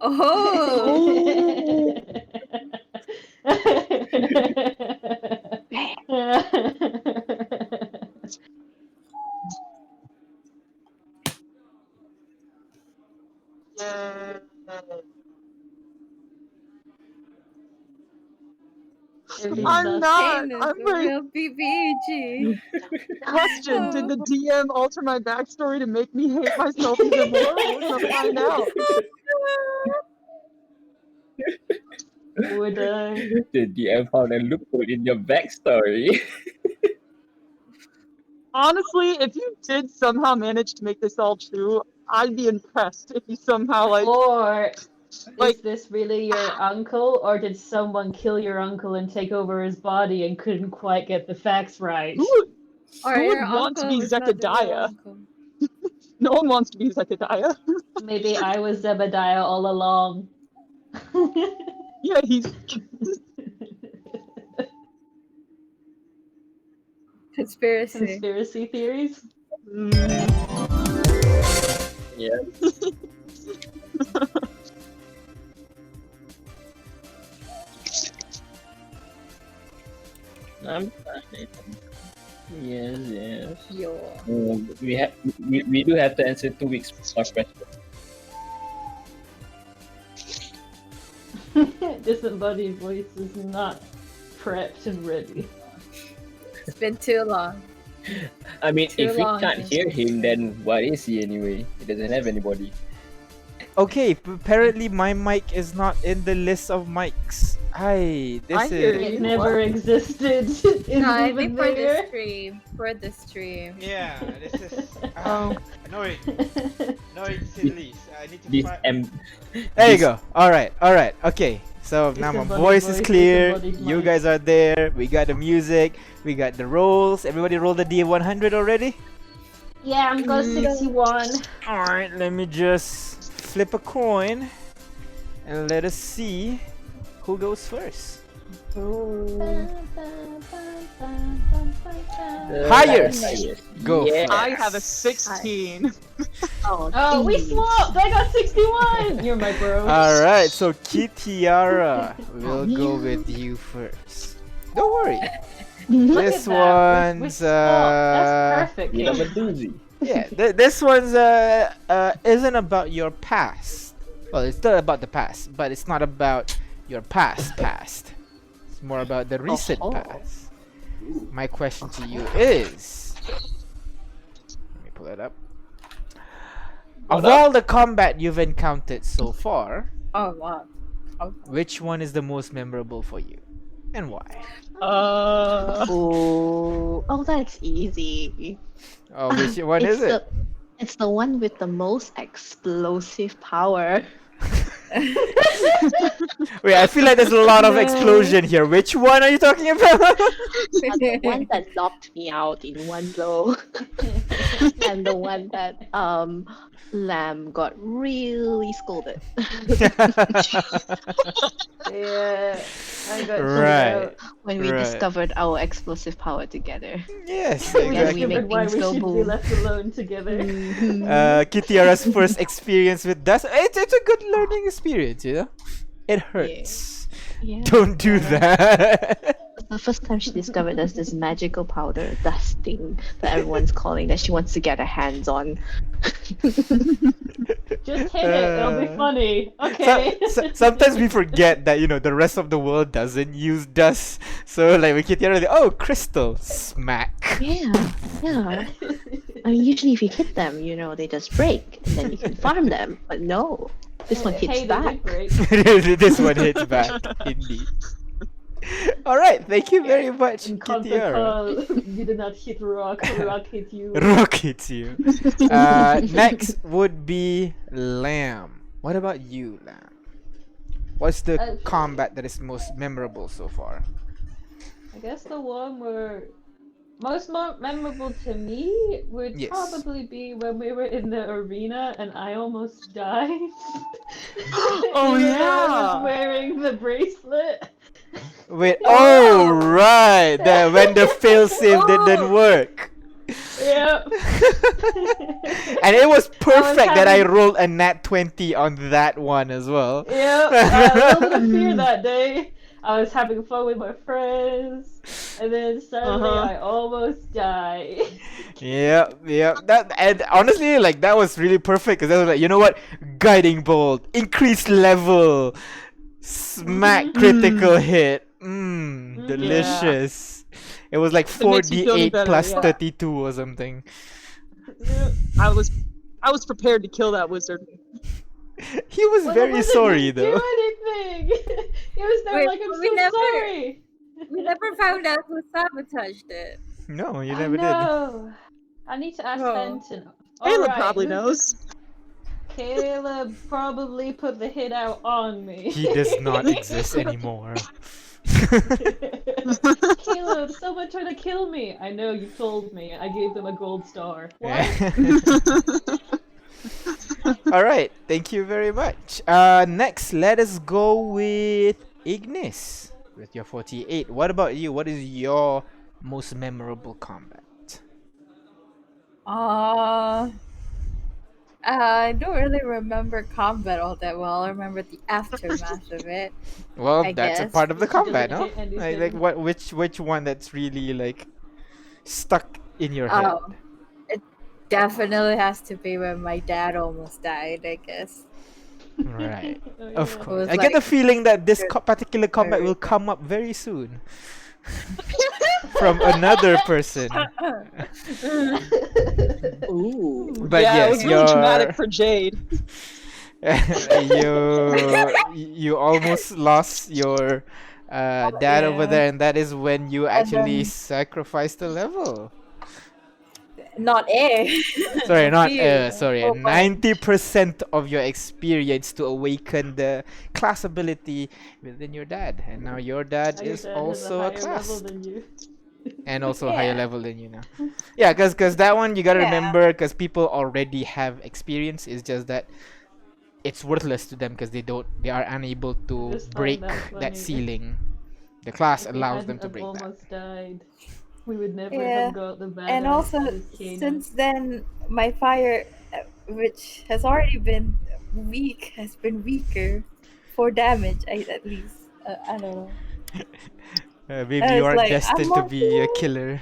Oh. I'm not. Kane is I'm the like, real BBG. question, did the Oh. DM alter my backstory to make me hate myself even more? We're gonna find out. Would I? The DM found a loophole in your backstory. Honestly, if you did somehow manage to make this all true, I'd be impressed if you somehow Or like is this really your uncle, or did someone kill your uncle and take over his body and couldn't quite get the facts right? Or who your would want to uncle be was not the real Zechariah? uncle. No one wants to be Zechariah. Maybe I was Zebediah all along. Yeah, he's Conspiracy. Conspiracy theories? Yeah. I'm fine. Yes. Yo. We do have to answer 2 weeks more questions. Disembodied voice is not prepped and ready. It's been too long. I mean, Too if we long can't since hear we him, played. then what is he anyway? He doesn't have anybody. Okay, apparently my mic is not in the list of mics. Hi, I this hear is. you. It never existed. No, I Even think for this there. stream. For this stream. Yeah, this is Oh. annoying. Annoying silly. I need to This find. There you go. All right. Okay. So now my Disembodied voice is voice, clear. disembodied You mic. guys are there. We got the music. We got the rolls. Everybody roll the D100 already? Yeah, I'm going 61. All right. Let me just flip a coin and let us see who goes first. Highest. Go. Yeah. for it. I have a 16. Oh, we swapped! I got 61! You're my bro. All right. So Kitiara, we'll go with you first. Don't worry. Look This at that. We one's swapped. That's perfect. You have a doozy. yeah. This one's isn't about your past. Well, it's still about the past, but it's not about your past. It's more about the recent past. My question to you is, let me pull it up. Of all the combat you've encountered so far, Oh wow. which one is the most memorable for you, and why? Oh, that's easy. Oh, which one is it? It's the one with the most explosive power. Wait, I feel like there's a lot of explosion here. Which one are you talking about? The one that knocked me out in one blow. And the one that Lamb got really scolded. Yeah, I got Right. When we Right. discovered our explosive power together. Yes, We exactly. make discovered why things we go should be boom. left alone together. Kitiara's first experience with dust. It's a good learning experience, you know? It hurts. Yeah. Don't do that. The first time she discovered there's this magical powder dust thing that everyone's calling that she wants to get her hands on. Just hit it, it'll be funny. Okay. Sometimes we forget that, you know, the rest of the world doesn't use dust. So, like, when Kitiara, oh, crystal, smack. Yeah. I mean, usually if you hit them, you know, they just break and then you can farm them. But no, this one hits Hey, back. This one hits back, indeed. Alright, thank you very much, In contact Kitiara. call, you did not hit rock hit you. Rock hits you. Next would be Lamb. What about you, Lamb? What's the Okay. combat that is most memorable so far? I guess the one where most memorable to me would Yes. probably be when we were in the arena and I almost died. Oh, Even though I yeah. was wearing the bracelet. Wait, oh right, when the failsafe didn't work. Yeah. And it was perfect that I having- rolled a nat 20 on that one as well. Yeah, a little bit of fear that day. I was having fun with my friends, and then suddenly I almost died. Yeah. That, and honestly, like that was really perfect because I was like, you know what? Guiding bolt, increased level, smack critical hit. Delicious. It was like makes you feel 4d8 better, plus yeah. 32 or something. Yeah. I was prepared to kill that wizard. He was Well, very the wizard sorry didn't though. do anything. He was there Wait, like, I'm but we so never- sorry. We never found out who sabotaged it. No, you I never did. know. I need to ask Oh. Fenton. Caleb Alright, probably who- knows. Caleb probably put the hit out on me. He does not exist anymore. Caleb, someone tried to kill me. I know, you told me. I gave them a gold star. What? All right, thank you very much. Next, let us go with Ignis with your 48. What about you? What is your most memorable combat? I don't really remember combat all that well. I remember the aftermath of it. Well, I that's a guess. part of the She doesn't combat, no? hit anything. Like what? Which one that's really like stuck in your head? Oh, it definitely has to be when my dad almost died, I guess. Right. Oh, Of yeah. course. was I get the like- feeling that this particular combat Very will come up very soon. From another person. Ooh. But yeah, yes, it was really traumatic for Jade. you almost lost your dad over Yeah. there, and that is when you actually then- sacrificed a level. Not A. Sorry, not Fear. sorry. Oh, my. 90% of your experience to awaken the class ability within your dad, and now your dad Now your is dad has also a higher level class. than you. And also a higher Yeah. level than you now. Yeah, because that one you gotta Yeah. remember, because people already have experience. It's just that it's worthless to them because they are unable to Just find break that that funny. ceiling. The class If we allows them hadn't to have break that. almost died, we would never Yeah, have got the badass And also, that is Kano. since then, my fire, which has already been weak, has been weaker. 4 damage, at least. I don't know. Maybe I you was are like, destined I'm to be a okay. killer.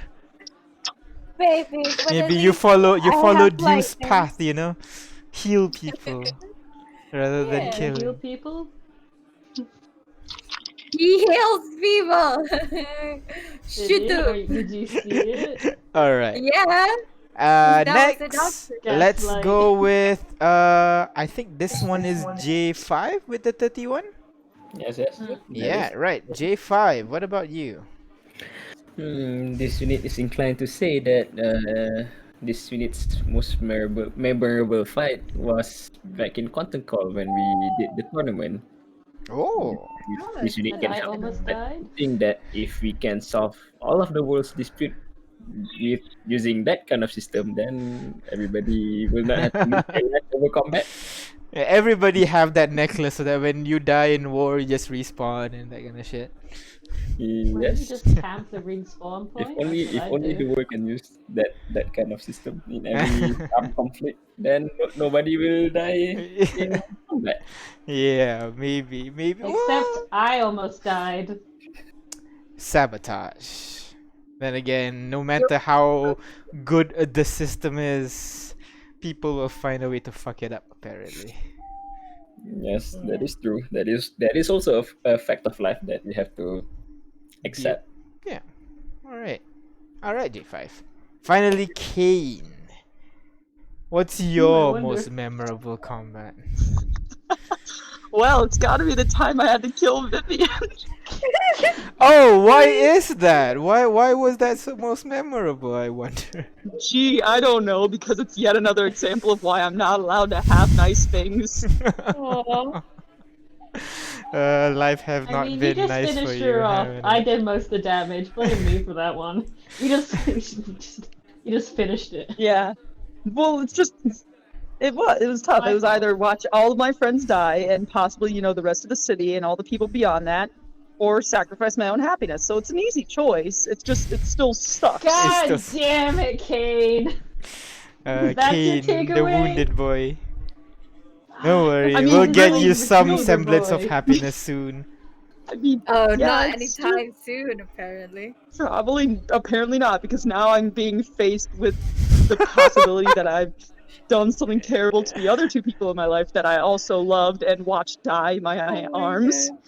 Maybe, but Maybe at you least follow I follow have Dew's lightning. path, you know, heal people rather than Yeah. Heal killing. people? He heals people. Did you? Or Shoot. did you see it? All right. Yeah. Uh, That was the next, doctor. let's Gaslight. go with I think this one is J5 with the 31. Yes. Mm. Yeah, right. J5. What about you? This unit is inclined to say that this unit's most memorable fight was back in Quantum Call when we did the tournament. Oh, This unit And can I help. almost I died? think that if we can solve all of the world's dispute with using that kind of system, then everybody will not have to use over combat. yeah, everybody have that necklace so that when you die in war, you just respawn and that kind of shit. Why don't you Yes. just camp the ring spawn point? If only the world can use that kind of system in every armed conflict, then nobody will die in combat. Yeah, maybe. Except I almost died. Sabotage. Then again, no matter how good the system is, people will find a way to fuck it up. Apparently. Yes, that is true. That is also a fact of life that we have to accept. All right, J5. Finally, Kane. What's your wonder. most memorable combat? Well, it's got to be the time I had to kill Vivian. Oh, why is that? Why was that so most memorable? I wonder. Gee, I don't know, because it's yet another example of why I'm not allowed to have nice things. Aw. Life have I not mean, you been just nice for finished you. her off. haven't I it? did most of the damage. Blame me for that one. You just finished it. Yeah. Well, it was tough. My It was fault. either watch all of my friends die and possibly, the rest of the city and all the people beyond that, or sacrifice my own happiness. So it's an easy choice. It's just it still sucks. God still- damn it, Kane. That's your Kane, the takeaway? wounded boy. Don't worry, I mean, we'll get really, you some wounded semblance of boy. happiness soon. I mean, Oh, yeah, not it's anytime soon, apparently. probably apparently not, because now I'm being faced with the possibility that I've done something terrible to the other two people in my life that I also loved and watched die in my Oh my arms. God.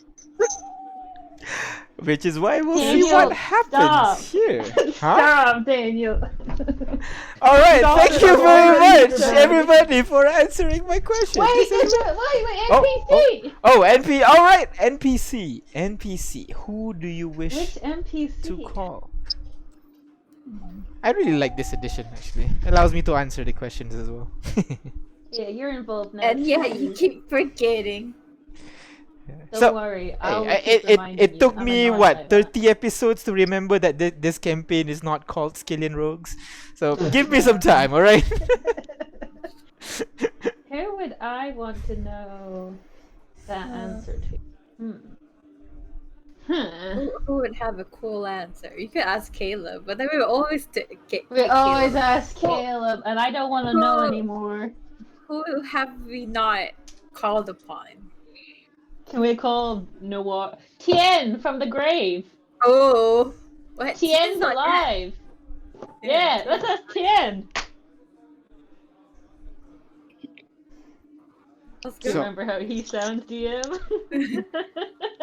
Which is why we'll see Daniel, what happens stop. here. Huh? Stop, Daniel. Alright, Stop thank it, you I'm very already much, sad. everybody, for answering my question. Wait, This is- wait, NPC! Oh, alright, NPC. NPC. Who do you wish Which NPC? to call? I really like this edition, actually. Allows me to answer the questions as well. Yeah, you're involved now. And yeah, you please. keep forgetting. Don't So, worry, I'll Hey, keep reminding it you. took I'm me, annoyed what, by that. 30 episodes to remember that this campaign is not called Skyllian Rogues. So, give me some time, alright? Who would I want to know that answer to? Who would have a cool answer? You could ask Caleb, but then we would always get We always Caleb. ask Caleb, and I don't want to know anymore. Who have we not called upon? Can we call Noir Tien from the grave? Oh, what? Tien's not dead. alive. Yeah, let's ask Tien. Let's Do you So- remember how he sounds, DM?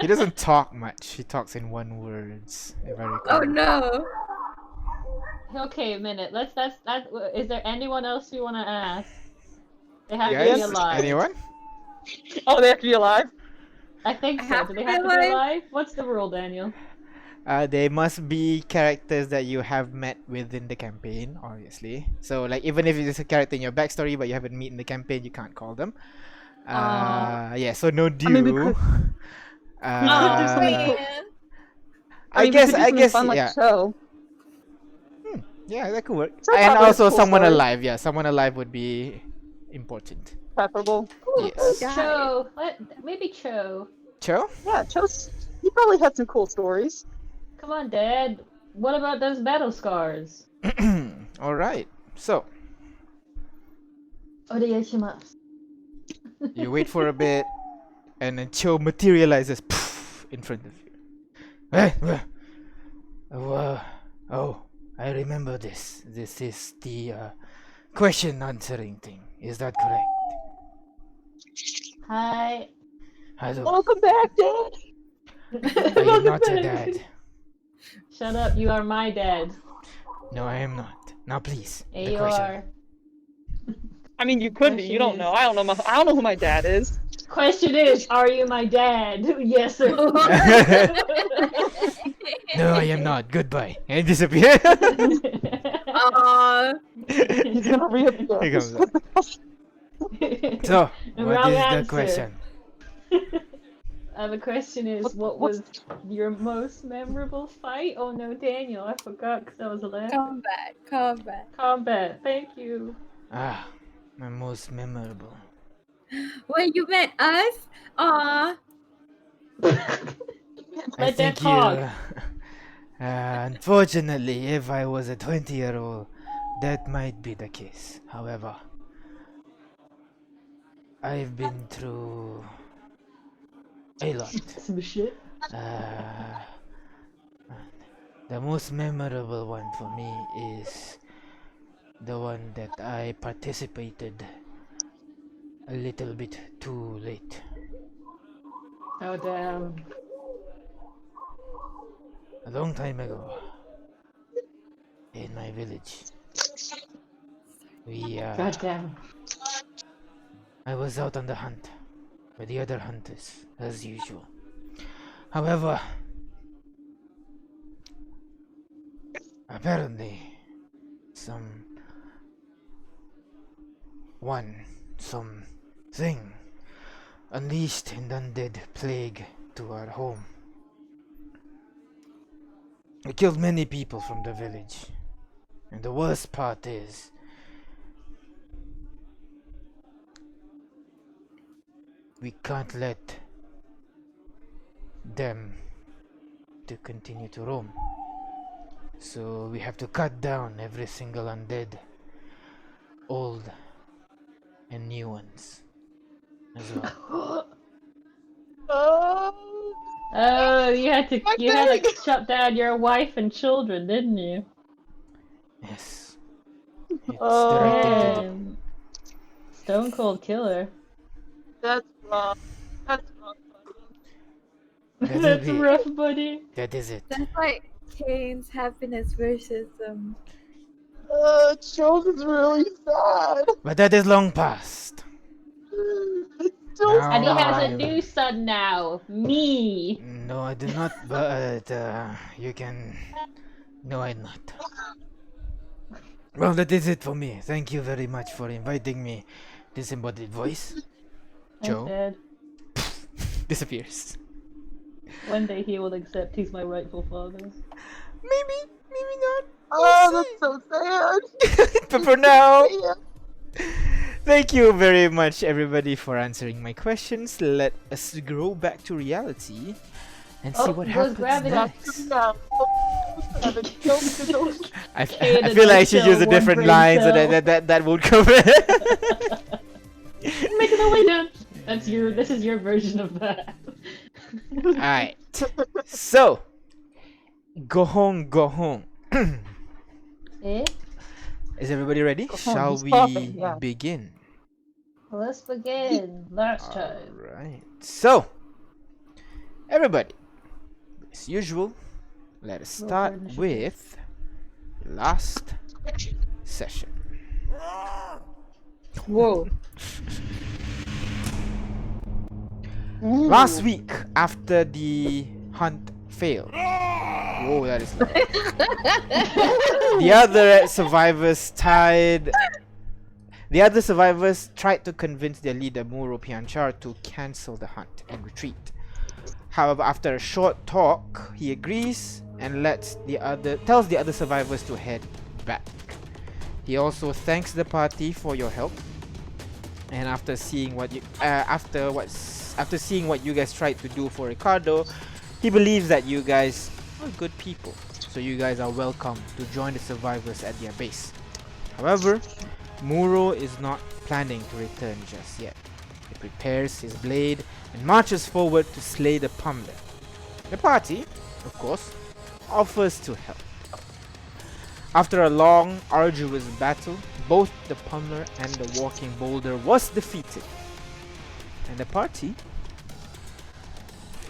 He doesn't talk much. He talks in one words, if I recall. Oh no! Okay, a minute. Is there anyone else you want to ask? They have to be Yes? alive. Anyone? Oh, they have to be alive? I think I so. have Do to they be have to be alive? alive? What's the rule, Daniel? They must be characters that you have met within the campaign, obviously. So, like, even if it's a character in your backstory but you haven't met in the campaign, you can't call them. Yeah, so no due. mean, we could- Oh do something cool. man! I guess, fun, like yeah. show. Yeah, that could work. So And probably also cool someone story. alive. Yeah, someone alive would be important. Preferable. Yes. Yeah. Cho. Maybe Cho. Cho? Yeah, Cho's. He probably had some cool stories. Come on, Dad. What about those battle scars? Alright. So, Odeyashimasu. you wait for a bit, and then Cho materializes in front of you. Oh, I remember this. This is the question answering thing. Is that correct? Hi. Hello. Welcome back, Dad. I am not your dad. Shut up, you are my dad. No, I am not. Now, please. Hey, the you question. are. I mean, you could be. You don't know. I don't know. I don't know who my dad is. Question is, are you my dad? Yes or no? No, I am not. Goodbye. And disappear. Aw. He's gonna reappear. He comes up. So, The what wrong is answer. the question? The question is, what was your most memorable fight? Oh no, Daniel, I forgot because I was left. Combat. Combat, thank you. Ah, my most memorable. When you met us? Aw. I Let them think talk. you. Unfortunately, if I was a 20-year-old, that might be the case. However, I've been through a lot. Some shit. The most memorable one for me is the one that I participated a little bit too late. Oh damn. A long time ago, in my village, God damn. I was out on the hunt with the other hunters, as usual. However, apparently, something unleashed an undead plague to our home. It killed many people from the village. And the worst part is, we can't let them to continue to roam. So we have to cut down every single undead, old and new ones as well. Oh, you had to chop down your wife and children, didn't you? Yes. It's the right thing to do. Damn. Stone Cold Killer. That's rough. That's rough. That'll That's be it. rough, buddy. That is it. That's like Kane's happiness versus Chosen's really sad. But that is long past. And he has a Now- new son now. Me. No, I do not, but you can... No, I'm not. Well, that is it for me. Thank you very much for inviting me. Disembodied voice I Joe. said, disappears. one day he will accept he's my rightful father. Maybe not. Oh, that's so sad. But for now, thank you very much, everybody, for answering my questions. Let us go back to reality and see Oh, what goes happens gravity. next. I Okay, I the feel like I should nutshell, use a one different brain line so cell. that won't cover it. Making our way down. This is your version of that. Alright. So, go home. Eh? Is everybody ready? home, Shall he's we talking, yeah. begin? Let's begin. Last time. Alright. So, everybody, as usual, let us Roll start for initiative. with last session. whoa. Last week, after the hunt failed. Whoa, that is loud. The other survivors tried to convince their leader Muro Pianchar to cancel the hunt and retreat. However, after a short talk, he agrees and tells the other survivors to head back. He also thanks the party for your help, and after seeing what you guys tried to do for Ricardo, he believes that you guys are good people, so you guys are welcome to join the survivors at their base. However, Muro is not planning to return just yet. He prepares his blade and marches forward to slay the pummeler. The party, of course, offers to help. After a long, arduous battle, both the pummeler and the walking boulder was defeated, and the party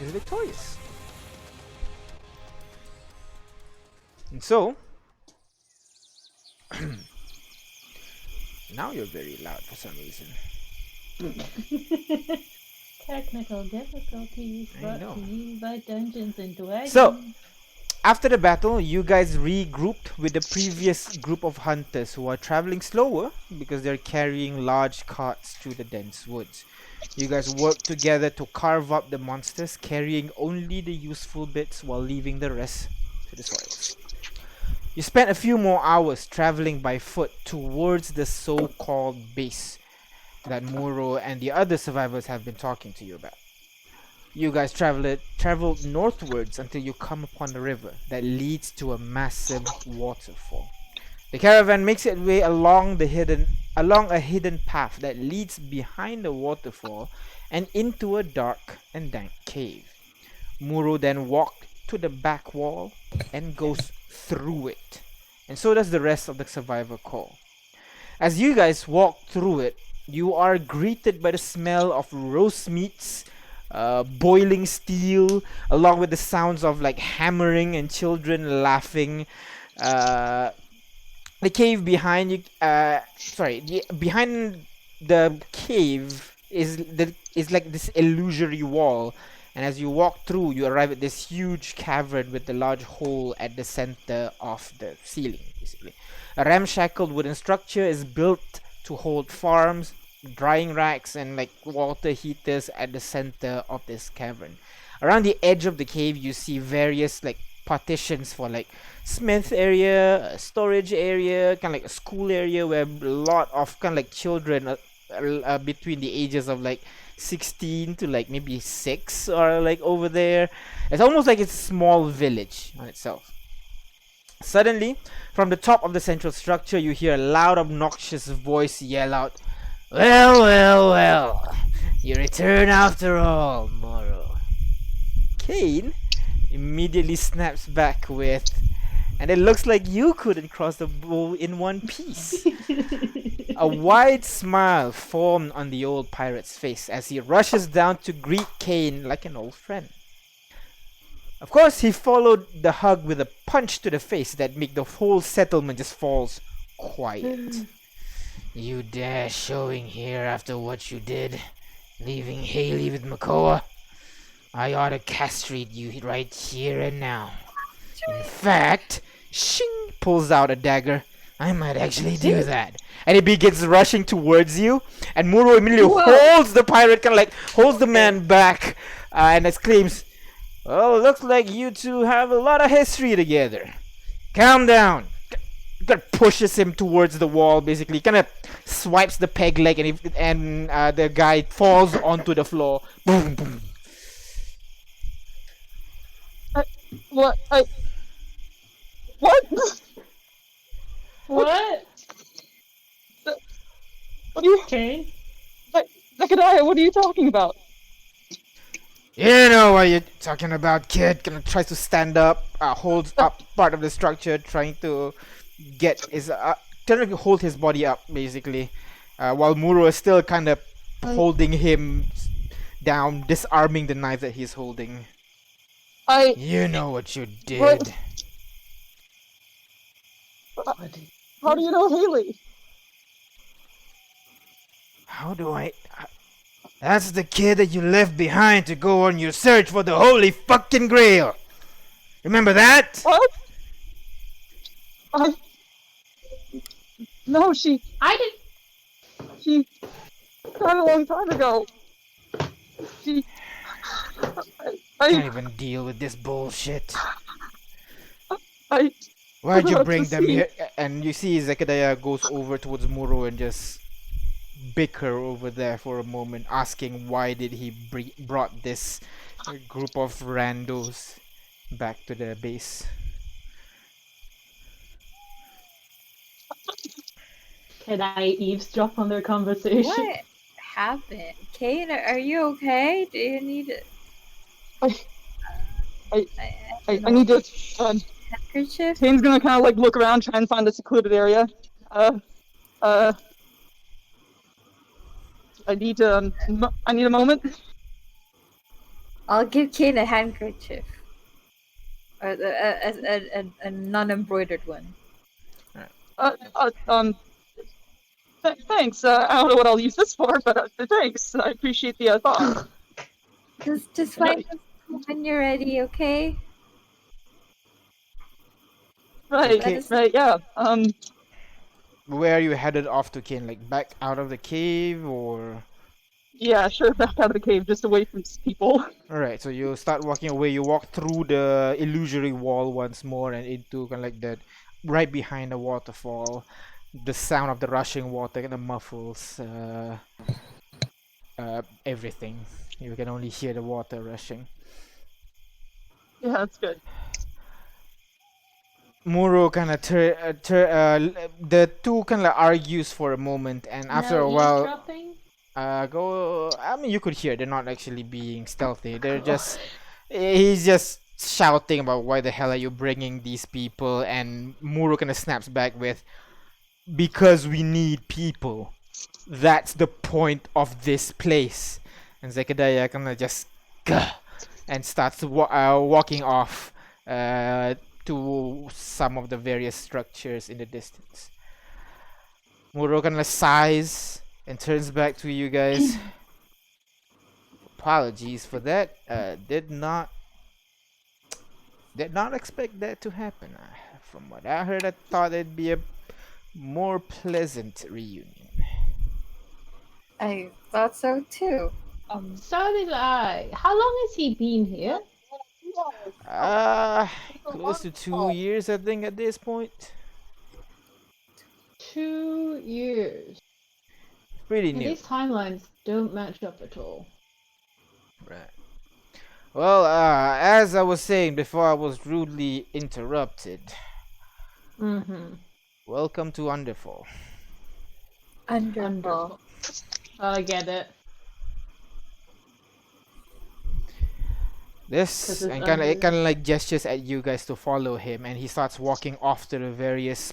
is victorious. And so, now you're very loud for some reason. Technical difficulties I brought know. to you by Dungeons and Dragons. So, after the battle, you guys regrouped with the previous group of hunters who are traveling slower because they're carrying large carts through the dense woods. You guys worked together to carve up the monsters, carrying only the useful bits while leaving the rest to the soils. You spent a few more hours traveling by foot towards the so-called base that Muro and the other survivors have been talking to you about. You guys traveled northwards until you come upon a river that leads to a massive waterfall. The caravan makes its way along a hidden path that leads behind the waterfall and into a dark and dank cave. Muro then walked to the back wall and goes through it, and so does the rest of the survivor call. As you guys walk through it, you are greeted by the smell of roast meats, boiling steel, along with the sounds of like hammering and children laughing. The cave behind you, behind the cave is like this illusory wall, and as you walk through, you arrive at this huge cavern with a large hole at the center of the ceiling. Basically, a ramshackle wooden structure is built to hold farms, drying racks, and like water heaters at the center of this cavern. Around the edge of the cave, you see various like partitions for like smith area, a storage area, kind of like a school area where a lot of kind of like children between the ages of like 16 to like maybe 6 or like over there. It's almost like it's a small village on itself. Suddenly, from the top of the central structure, you hear a loud, obnoxious voice yell out, "Well, well, well! You return after all, Moro." Kane immediately snaps back with, "And it looks like you couldn't cross the bow in one piece." A wide smile formed on the old pirate's face as he rushes down to greet Kane like an old friend. Of course, he followed the hug with a punch to the face that made the whole settlement just falls quiet. "You dare showing here after what you did, leaving Haley with Makoa? I ought to castrate you right here and now. In fact," Shing pulls out a dagger, "I might actually do that." And he begins rushing towards you, and Muro immediately holds the pirate, kind of like holds the man back, and exclaims, "Well, looks like you two have a lot of history together. Calm down." Kind of pushes him towards the wall, basically. Kind of swipes the peg leg, and the guy falls onto the floor. Boom, boom. What? What? What are you, Kane? Zechariah? What are you talking about? You know what you're talking about, kid. Kind of tries to stand up, holds up part of the structure, trying to get his, trying to hold his body up, basically, while Muro is still kind of holding him down, disarming the knife that he's holding. You know what you did. What? How do you know Haley? How do I... That's the kid that you left behind to go on your search for the holy fucking grail. Remember that? What? No, she died a long time ago. Can't even deal with this bullshit. I Why'd you forgot bring to them see. here? And you see Zechariah goes over towards Muro and just bicker over there for a moment, asking why did he brought this group of randos back to the base. Can I eavesdrop on their conversation? What happened? Kane, are you okay? Do you need I need to. handkerchief? Kane's gonna kind of like look around, try and find a secluded area. I need to. I need a moment. I'll give Kane a handkerchief. Or a non-embroidered one. Thanks. I don't know what I'll use this for, but thanks. I appreciate the thought. Just find us when you're ready, okay? Right. Okay. Right. Yeah. Where are you headed off to, Kane? Like back out of the cave, or? Yeah. Sure. Back out of the cave, just away from people. Alright, so you start walking away. You walk through the illusory wall once more and into kind of like that, right behind the waterfall. The sound of the rushing water kind of muffles everything. You can only hear the water rushing. Yeah, that's good. Muro kind of the two kind of argues for a moment, and after a while, Eavesdropping? I mean, you could hear they're not actually being stealthy. They're just, he's just shouting about why the hell are you bringing these people, and Muro kind of snaps back with, because we need people. That's the point of this place. And Zechariah kind of just and starts walking off to some of the various structures in the distance. Muro kind of sighs and turns back to you guys. Apologies for that. Did not expect that to happen. From what I heard, I thought it'd be a more pleasant reunion. I thought so too. So did I. How long has he been here? Close to 2 years, I think, at this point. 2 years. Pretty And new. these timelines don't match up at all. Right. Well, as I was saying before I was rudely interrupted, Mm-hmm. welcome to Underfall. Underfall. Wonderful. I get it. This 'Cause it's and kind of under. it kind of like gestures at you guys to follow him, and he starts walking off to the various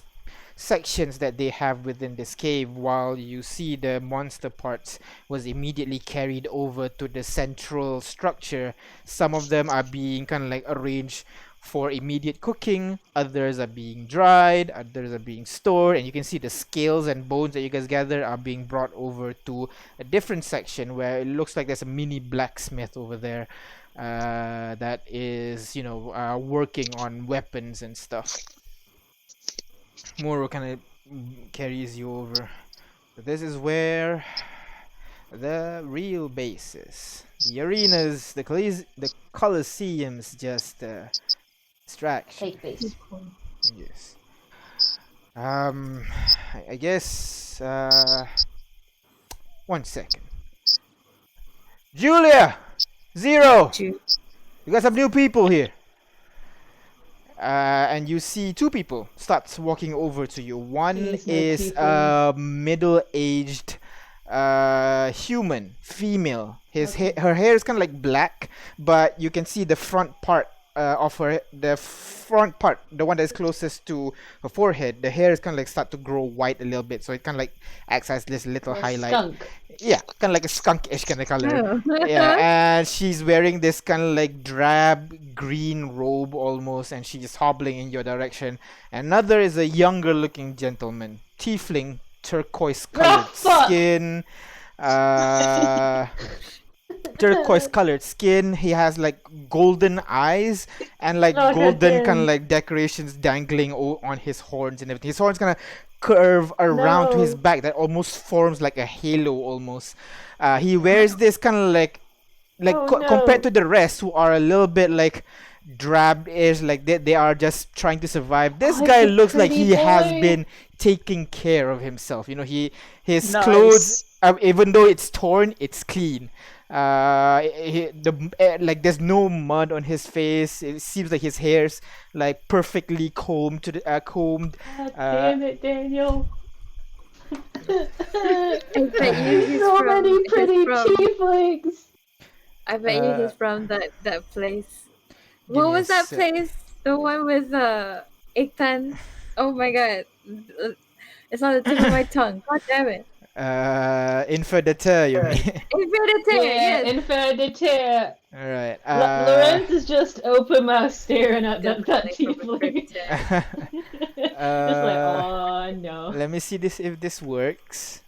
sections that they have within this cave, while you see the monster parts was immediately carried over to the central structure. Some of them are being kind of like arranged for immediate cooking, others are being dried, others are being stored, and you can see the scales and bones that you guys gather are being brought over to a different section where it looks like there's a mini blacksmith over there that is, working on weapons and stuff. Moro kind of carries you over. But this is where the real base is. The arenas, the Colosseum's just distraction. Fake base. Yes. I guess. 1 second. Julia, Zero. Ju- You got some new people here. And you see two people start walking over to you. One Please, no is tieflings. a middle-aged human, female. Okay. Her hair is kind of like black, but you can see the front part of the front part, the one that is closest to her forehead. The hair is kind of like start to grow white a little bit, so it kind of like acts as this little Or a highlight. skunk. Yeah, kind of like a skunk-ish kind of color. Oh. Yeah, and she's wearing this kind of like drab green robe almost, and she's hobbling in your direction. Another is a younger looking gentleman, tiefling, turquoise colored fuck! skin, turquoise colored skin. He has like golden eyes and like Look at golden kind of him. like decorations dangling on his horns and everything. His horns kind of curve around to his No. back that almost forms like a halo almost. He wears this kind of like Oh, compared no. to the rest who are a little bit like drab-ish, like they are just trying to survive. This Oh, guy it's a looks like pretty he has boy. been taking care of himself. His Nice. clothes, even though it's torn, it's clean. Like there's no mud on his face. It seems like his hair's like perfectly combed. God damn it, Daniel. I bet you he's So from, many he's pretty from- tieflings. I bet you he's Uh, from that place. Give What me a was that sec. place? The one with Iktan. Oh my god. It's on the tip of my tongue. God damn it. Infiditer, you mean? Infinity, Yeah, yes. Infiniteur. All right. Lorenz is just open mouth staring at that Definitely from tiefling. Infinity. Just like, oh no. Let me see if this works.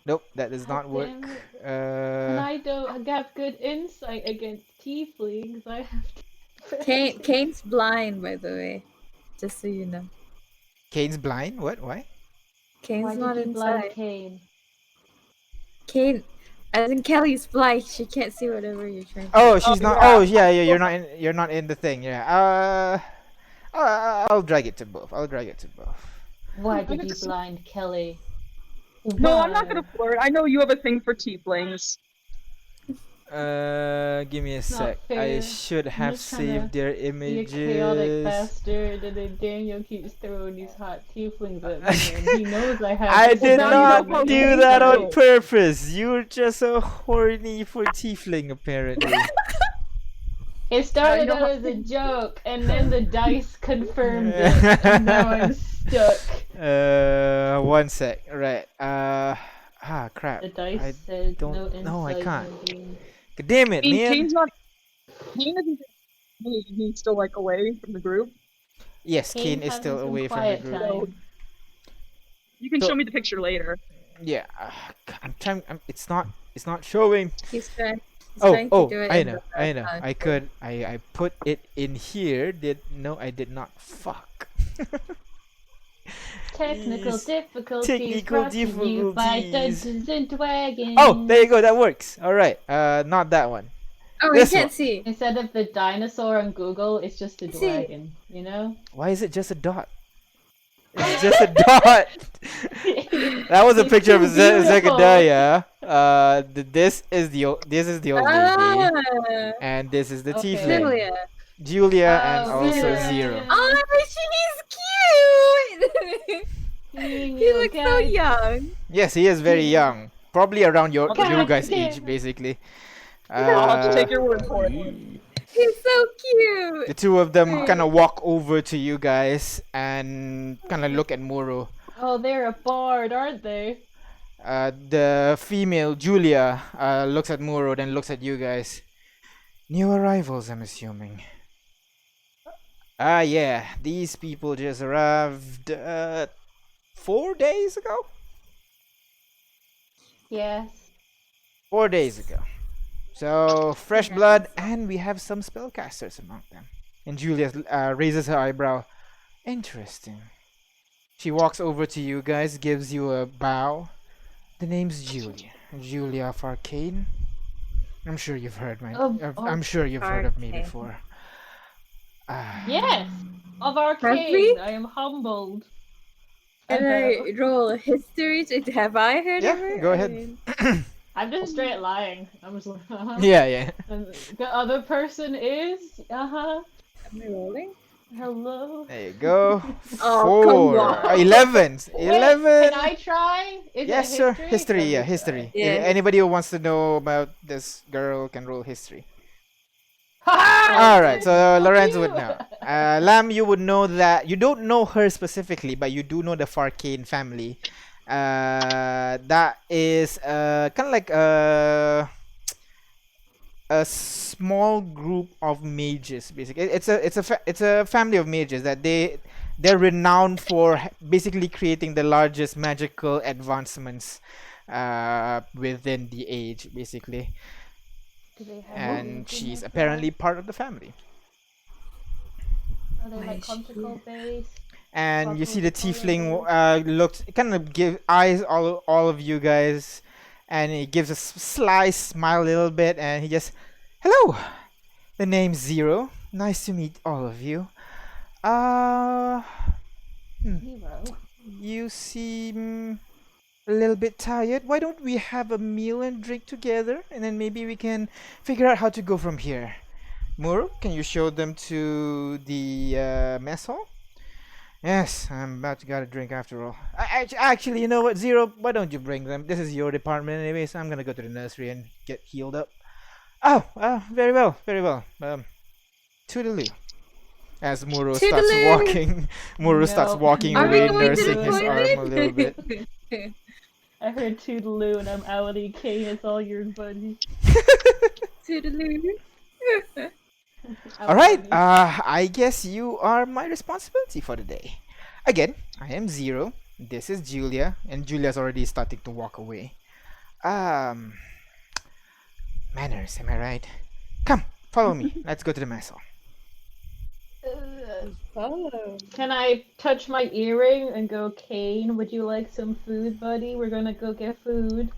Nope, that does not God work. damn it. And Uh, I don't have good insight against tieflings. I have Kane's blind, by the way. Just so you know. Kane's blind. What? Why? Kane's Why not did you blind inside. Kane? Kane, as in Kelly's blind, she can't see whatever you're trying to Oh, do. she's not. yeah. Oh, yeah. You're not in. You're not in the thing. Yeah. I'll drag it to both. I'll drag it to both. Why did you blind Kelly? No, I'm not Why? gonna flirt. I know you have a thing for tieflings. Give me a not sec. I fair. should I'm have just trying saved their Be a chaotic images. bastard, and then Daniel keeps throwing these hot tieflings at me, and he knows I have. I to did now you not know how do you that feel. on purpose. You're just a horny for tiefling, apparently. It started know out as a joke, and then the dice confirmed it, and now I'm stuck. 1 sec. Right. Crap. The dice I said don't- no insight. no, I can't. no gain. God damn it, man. Kane's not. Kane isn't. He's still like away from the group. Yes, Kane is having still some away from the quiet group. time. You can So- show me the picture later. Yeah, I'm trying. It's not showing. He's trying Oh, to do it I in know, the I know. tongue. I could. I put it in here. I did not. Fuck. Technical Yes. difficulties Technical brought to you by difficulties. Dungeons and Dragons. Oh, there you go. That works. All right. Not that one. Oh, This he can't one. see. Instead of the dinosaur on Google, it's just a See. dragon, you know? Why is it just a dot? It's just a dot. That was a He's picture of too beautiful. Zechariah. This is the old lady, Ah, and this is the Okay. tiefling, Julia. Julia, and Oh, also Julia. Zero. Oh, she's cute. He looks so Okay. young. Yes, he is very young, probably around you God guys' damn age, it. basically. I'll have to Uh, take your word for it. He's so the cute. two of them kind of walk over to you guys and kind of look at Muru. Oh, they're a bard, aren't they? The female, Julia, looks at Muru, then looks at you guys. New arrivals, I'm assuming. Yeah, these people just arrived 4 days ago? Yes. 4 days ago. So, fresh blood, and we have some spellcasters among them. And Julia raises her eyebrow. Interesting. She walks over to you guys, gives you a bow. The name's Julia. Julia of Arcane. I'm sure you've heard I'm sure you've heard of me Arcane. before. Yes. Of we? Arcane. I am humbled. Can I roll a history? Have I heard Yeah, of her? go ahead. I mean, I'm just straight lying. I'm just like, Yeah. And the other person is, am I rolling? hello. There you go. Oh, come 4. on. 11. Wait, 11. can I try? Is Yes, it sir. history? History, yeah, Let me history. try. If Yeah. anybody who wants to know about this girl can roll history. Ha! Alright, so Fuck Lorenzo you. would know. Lam, you would know that. You don't know her specifically, but you do know the Farcane family. That is kind of like a small group of mages, basically. It's a family of mages that they're renowned for basically creating the largest magical advancements within the age, basically. Do they have And movies in she's this apparently part of the family. Are they like conticle based? And you see the Properly tiefling colored. looks kind of give eyes all of you guys, and he gives a sly smile a little bit, and he just, hello. The name's Zero. Nice to meet all of you. Hero. You seem a little bit tired. Why don't we have a meal and drink together, and then maybe we can figure out how to go from here. Muro, can you show them to the mess hall? Yes, I'm about to get a drink after all. Actually, you know what, Zero? Why don't you bring them? This is your department anyway, so I'm gonna go to the nursery and get healed up. Oh, very well, very well. Toodaloo. As Muro starts Toodaloo. walking, Muro starts Nope. walking Are we away, going to nursing the his arm a little bit. I heard Toodaloo and I'm outie Kane. It's all yours, buddy. Toodaloo. All right, I guess you are my responsibility for the day. Again, I am Zero. This is Julia, and Julia's already starting to walk away. Manners, am I right? Come, follow me. Let's go to the mess hall. Oh. Can I touch my earring and go, Kane, would you like some food, buddy? We're gonna go get food.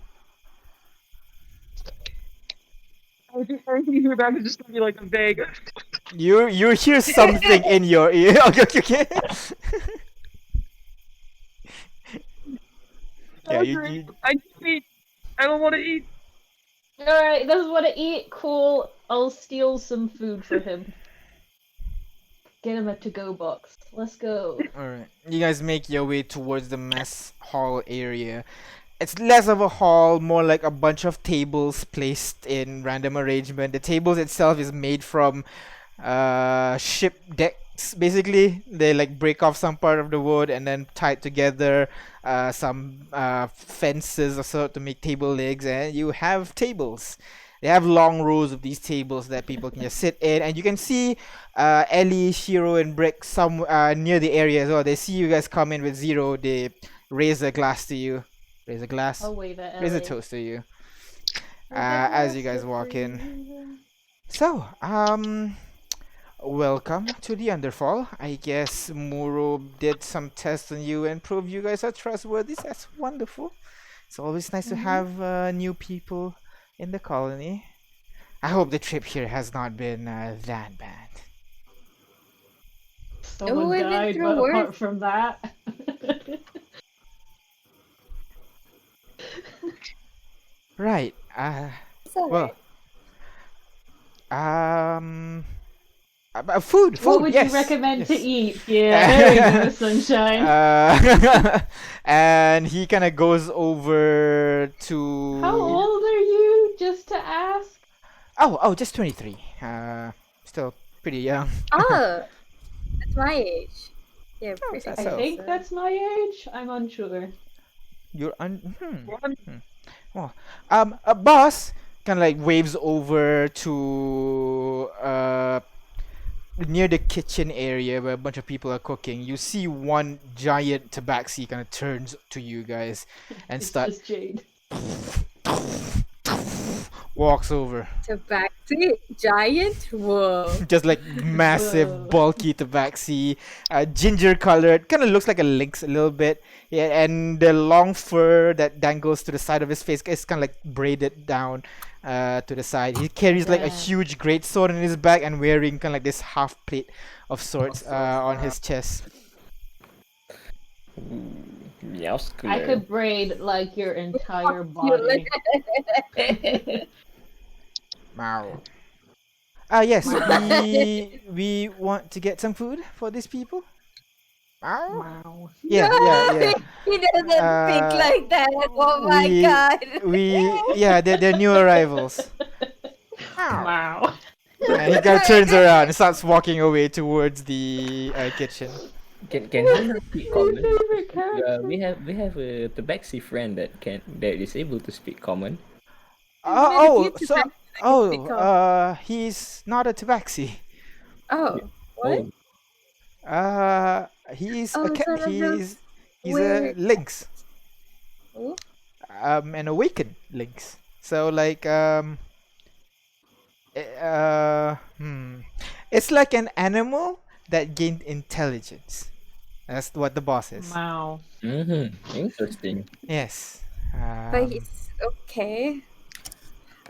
Everything back is just gonna be like a vague. You hear something in your ear. Okay. Yeah, you I can't eat. I don't want to eat. Alright, doesn't want to eat? Cool. I'll steal some food for him. Get him a to-go box. Let's go. Alright. You guys make your way towards the mess hall area. It's less of a hall, more like a bunch of tables placed in random arrangement. The tables itself is made from ship decks, basically. They like break off some part of the wood and then tie it together. Some fences or so to make table legs, and you have tables. They have long rows of these tables that people can just sit in, and you can see Ellie, Shiro, and Brick some near the area as well. They see you guys come in with Zero. They raise a glass to you. Raise a glass. I'll wave at Raise a Ellie. toast to you. We'll get As you lots guys of walk in. food. So, welcome to the Underfall. I guess Muro did some tests on you and proved you guys are trustworthy. That's wonderful. It's always nice to have new people in the colony. I hope the trip here has not been that bad. Someone I've been died, through but apart worse. from that. Right. It's all Well. right. Food. What would Yes. you recommend to yes. eat? Yeah, there we go, sunshine. And he kind of goes over to. How old are you, just to ask? Oh, just 23. Still pretty young. Oh, that's my age. Yeah, pretty. that's I so. think that's my age. I'm unsure. You're Well, a boss kind of like waves over to near the kitchen area where a bunch of people are cooking. You see one giant tabaxi kind of turns to you guys and It's start just Jade. walks over. Tabaxi giant. Whoa. Just like massive, Whoa. bulky tabaxi, ginger colored, kind of looks like a lynx a little bit. Yeah, and the long fur that dangles to the side of his face is kind of like braided down to the side. He carries like a Yeah. huge great sword in his back and wearing kind of like this half plate of swords on his chest. Muscular. I could braid like your entire body. Wow. Yes, we want to get some food for these people. Wow. Wow. Yeah. He doesn't think Uh, like that. Oh my we- god. They're new arrivals. Wow. And he kind of turns around and starts walking away towards the kitchen. Can he not speak common? Favorite character. We have a tabaxi friend that is able to speak common. He's not a tabaxi. Oh, what? Oh, He's Oh, a son of a he's a weird- lynx. Oh. An awakened lynx. So like it's like an animal that gained intelligence. That's what the boss is. Wow. interesting. Yes. But he's okay.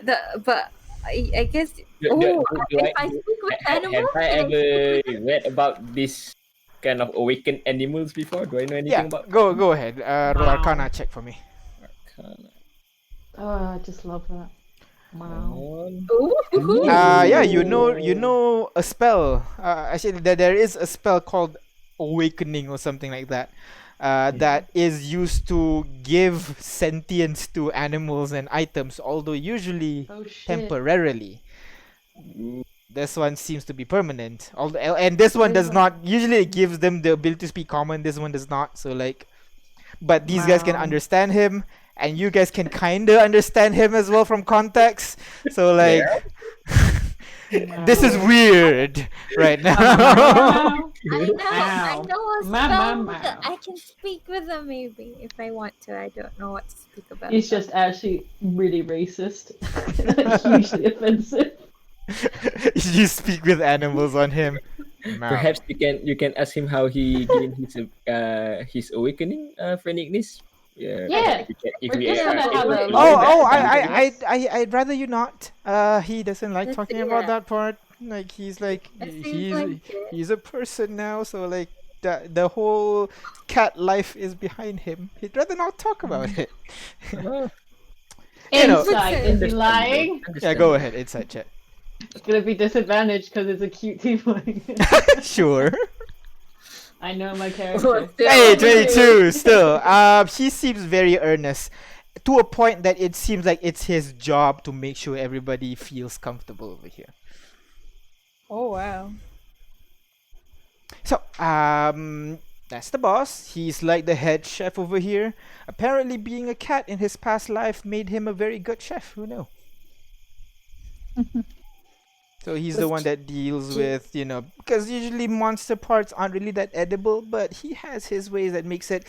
But I guess. Do- Oh, do- do if I speak with animals, Have I can ever read about this kind of awakened animals before? Do I know anything Yeah. about? Go ahead. Roll Wow. Arcana check for me. Oh, I just love that. Wow. Ooh. You know a spell. Actually, there is a spell called Awakening or something like that. That is used to give sentience to animals and items, although usually Oh shit. temporarily. This one seems to be permanent. And this one does not. Usually, it gives them the ability to speak common. This one does not. So like, but these guys can Wow. understand him, and you guys can kinda understand him as well from context. So like, this is weird right now. Wow. I know a Wow. spell Wow. that I can speak with them maybe if I want to. I don't know what to speak about. It's just actually really racist. Like, hugely offensive. You speak with animals on him. Perhaps you can ask him how he gained his awakening phrenicness. Yeah. Yeah, If we're we just gonna have a- I'd rather you not. He doesn't like Let's talking see about that. that part. Like he's like It seems he's like it. he's a person now, so like the whole cat life is behind him. He'd rather not talk about it. You know- Insight is he lying? Yeah, go ahead, inside chat. It's gonna be disadvantaged because it's a cute tiefling. Sure. I know my character. Hey, 22 still. He seems very earnest to a point that it seems like it's his job to make sure everybody feels comfortable over here. Oh wow. So, that's the boss. He's like the head chef over here. Apparently, being a cat in his past life made him a very good chef. Who knew? So he's the one that deals with, because usually monster parts aren't really that edible, but he has his ways that makes it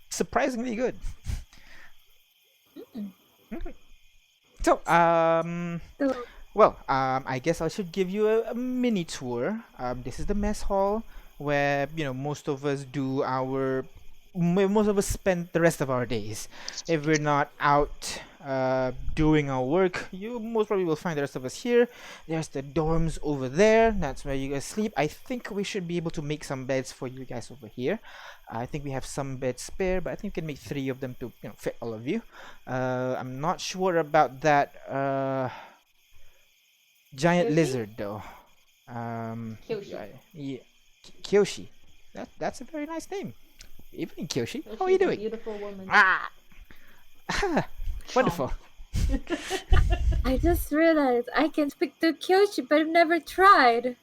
surprisingly good. Mhm. So, I guess I should give you a mini tour. This is the mess hall where most of us do our most of us spend the rest of our days. If we're not out doing our work, you most probably will find the rest of us here. There's the dorms over there. That's where you guys sleep. I think we should be able to make some beds for you guys over here. I think we have some beds spare, but I think we can make 3 of them to fit all of you. I'm not sure about that giant Kyoshi? lizard though. Kyoshi. Yeah, Kyoshi. That's a very nice name. Evening, Kyoshi. She's How are you a doing? beautiful woman. Ah, wonderful. I just realized I can speak to Kyoshi, but I've never tried.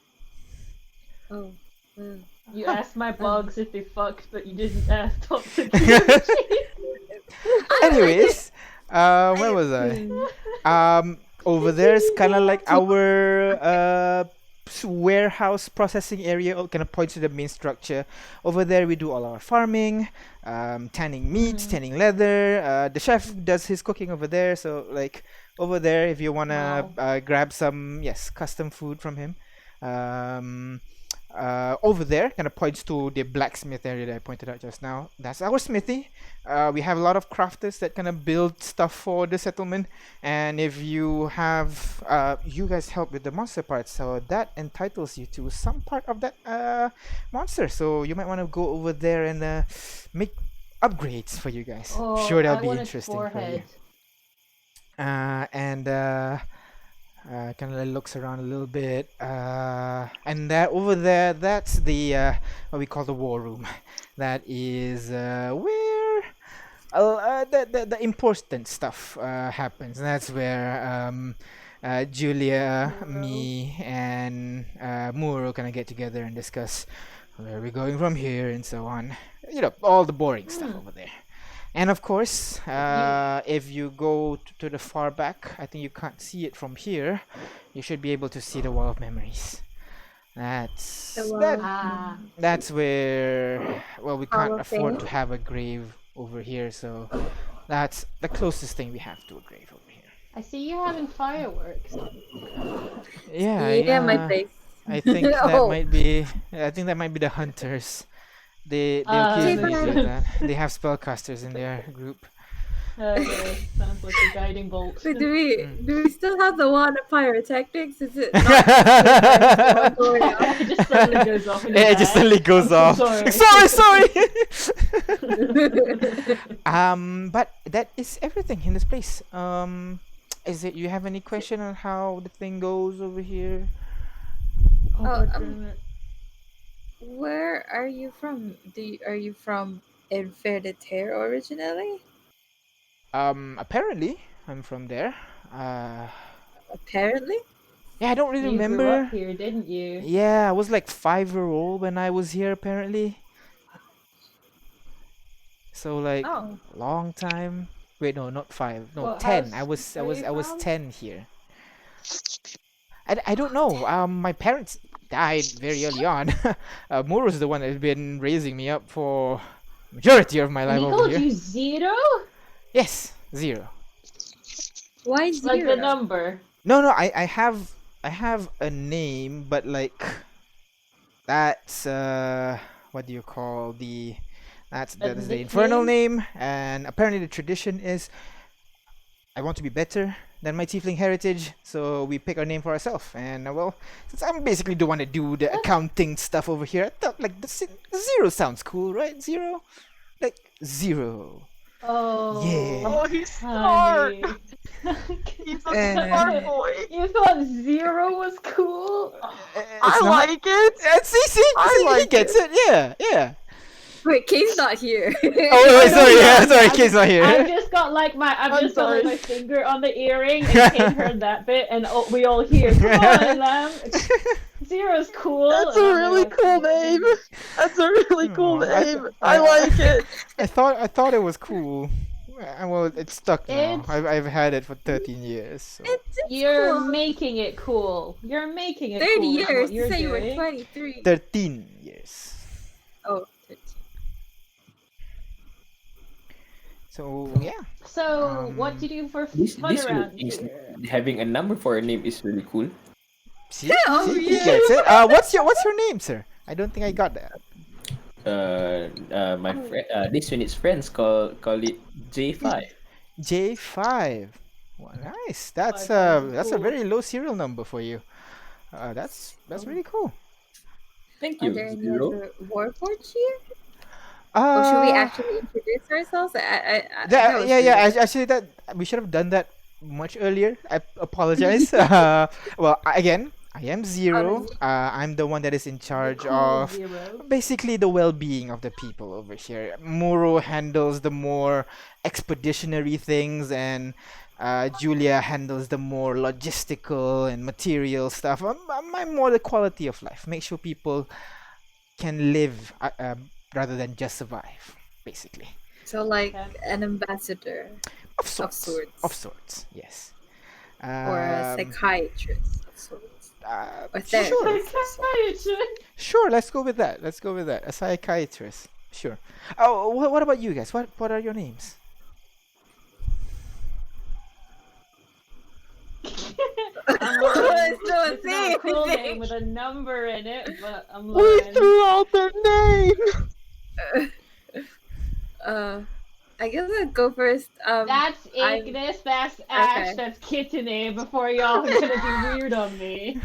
Oh, well. You asked my blogs if they fucked, but you didn't ask talk to Kyoshi. Anyways, where was I? Over there is kind of like our warehouse processing area. Kind of points to the main structure. Over there, we do all our farming, tanning meats, tanning leather. The chef does his cooking over there. So like over there, if you wanna grab some custom food from him. Over there kind of points to the blacksmith area that I pointed out just now. That's our smithy. We have a lot of crafters that kind of build stuff for the settlement, and if you have you guys help with the monster part, so that entitles you to some part of that monster, so you might want to go over there and make upgrades for you guys. Sure, that'll be interesting for you. Kind of looks around a little bit, and that over there, that's the what we call the war room. That is where the important stuff happens. That's where Julia, me, and Muro kind of get together and discuss where we're going from here and so on. All the boring stuff over there. And of course, if you go to the far back, I think you can't see it from here. You should be able to see the wall of memories. That's where we can't afford to have a grave over here, so that's the closest thing we have to a grave over here. I see you having fireworks. Yeah, my place. I think that might be. I think that might be the hunters. They occasionally do that. They have spellcasters in their group. Okay, sounds like a guiding bolt. Wait, do we still have the one of pyrotechnics? Is it not going on? It just suddenly goes off. It just suddenly goes off. Sorry. But that is everything in this place. Is it? You have any question on how the thing goes over here? Where are you from? Are you from Infernater originally? Apparently, I'm from there. Apparently? Yeah, I don't really You remember. grew up here, didn't you? Yeah, I was like 5-year-old when I was here, apparently. So like long time. Wait, no, not 5. No, 10. I was 10 here. I don't know. My parents died very early on. Muro's the one that's been raising me up for majority of my life He over called here. you Zero? Yes, 0. Why 0? Like the number. No, I have a name, but like that's what do you call that's the infernal name, and apparently the tradition is I want to be better than my tiefling heritage, so we pick our name for ourselves. And since I'm basically the one to do the accounting stuff over here, I thought like the 0 sounds cool, right? 0, like 0. Oh. Yeah. Oh, he's smart. He's a smart boy. You thought 0 was cool? I like it. See, he gets it. Yeah. Wait, Kane's not here. Sorry, Kate's not here. I've just got like my finger on the earring, and Kate heard that bit, and we all hear. Come on, Lamb. 0's cool. That's a really cool name. That's a really cool name. I like it. I thought it was cool. Well, it's stuck now. I've had it for 13 years. So. You're cool. making it cool. You're making it 30 cool. years. You're You say you were doing. 23. 13 years. Oh, 13. So yeah. So what do you do for This fun around is here? having a number for a name is really cool. See, he gets it. What's your name, sir? I don't think I got that. my friend, this unit's friends call it J5. J5. Well, nice. That's 5 is that's a cool. very low serial number for you. That's really cool. Thank Are you, there any Zero. other warforged here? Or should we Uh, actually introduce ourselves? That was yeah, yeah. rude. Actually, that we should have done that much earlier. I apologize. Well, again, I am Zero. Honestly. I'm the one that is in The charge cool of Zero. basically the well-being of the people over here. Muro handles the more expeditionary things, and Julia handles the more logistical and material stuff. I'm more the quality of life. Make sure people can live rather than just survive, basically. So like Okay. an ambassador Of sorts. Of sorts. sorts, yes. Or a psychiatrist of sorts. Or Sure. therapist of sorts. Psychiatrist. Sure, let's go with that. Let's go with that. A psychiatrist. Sure. Oh, what about you guys? What are your names? I'm learning. Still a It's not a cool thing. name with a number in it, but I'm We learning. threw out their name. I guess I'd go first. That's I'm- Ignis, that's Ash, Okay. that's Kitsune before y'all are gonna be weird on me.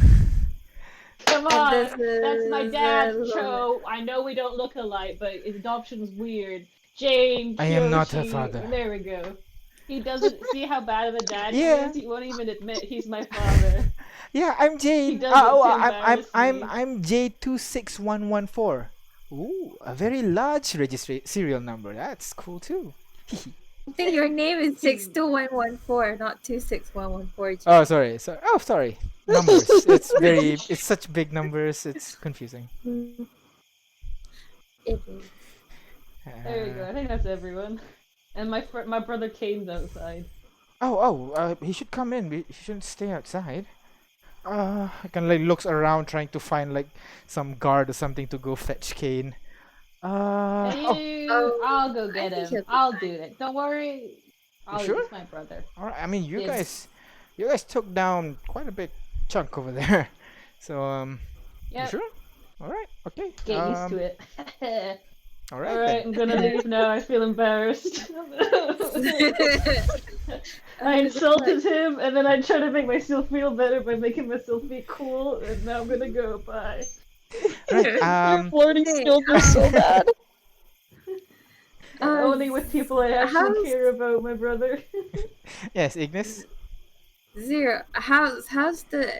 Come And on, this that's my is, dad's uh, Cho. I know we don't look alike, but his adoption's weird. Jane, I am not her Kyoshi, father. There we go. He doesn't see how bad of a dad Yeah. he is. He won't even admit he's my father. Yeah, I'm Jade. He does it to embarrass me. I'm J26114. Ooh, a very large serial number. That's cool too. I think your name is 62114, not 26114. Oh, sorry. Sorry. Numbers. It's such big numbers. It's confusing. It is. There we go. I think that's everyone. And my brother Kane's outside. He should come in. He shouldn't stay outside. I kind of like looks around trying to find like some guard or something to go fetch Kane. Hey, I'll go get think him. he'll be I'll do it. Don't worry. sure? He's my brother. All right. I mean, you Yes. guys took down quite a big chunk over there. So you Yeah. sure? All right. Okay. Get used to it. All right. Alright, I'm gonna leave now. I feel embarrassed. I insulted him, and then I try to make myself feel better by making myself be cool, and now I'm gonna go. Bye. Right. Your flirting skills are so bad. Only with people I actually how's- care about, my brother. Yes, Ignis. Zero. How's the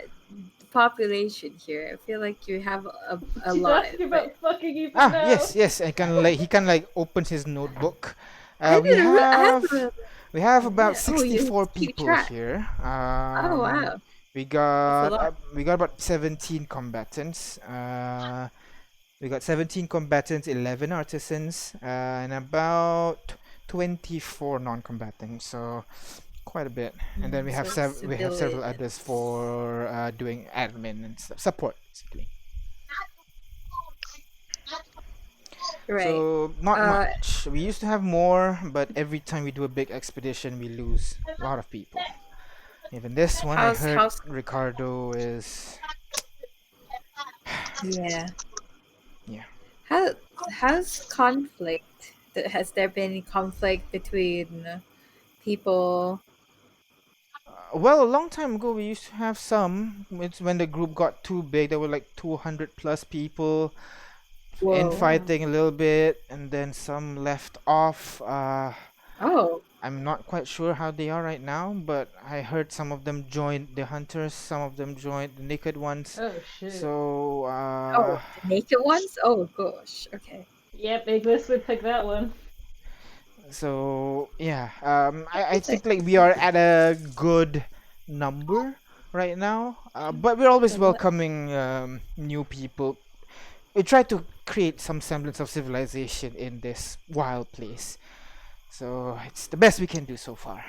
population here? I feel like you have a She's lot. asking about fucking even Ah, now. yes. I can like he can like opens his notebook. I We have about Yeah. Oh, you 64 keep people track. here. Oh wow. We got lot. we got about 17 combatants. We got 17 combatants, 11 artisans, and about 24 non-combatants. So quite a bit. And then we have So we have several civilians. others for doing admin and stuff, support basically. Right. So not Uh, much. We used to have more, but every time we do a big expedition, we lose a lot of people. Even this one, I heard How's- Ricardo is. Yeah. Yeah. How's conflict? Has there been any conflict between people? Well, a long time ago, we used to have some. It's when the group got too big. There were like 200 plus people infighting a little bit, and then some left off. Oh. I'm not quite sure how they are right now, but I heard some of them joined the hunters, some of them joined the naked ones. Oh shit. So, Oh, the naked ones? Oh gosh. Okay. Yep, Ignis would pick that one. so yeah. I think like we are at a good number right now. But we're always welcoming new people. We try to create some semblance of civilization in this wild place. So it's the best we can do so far.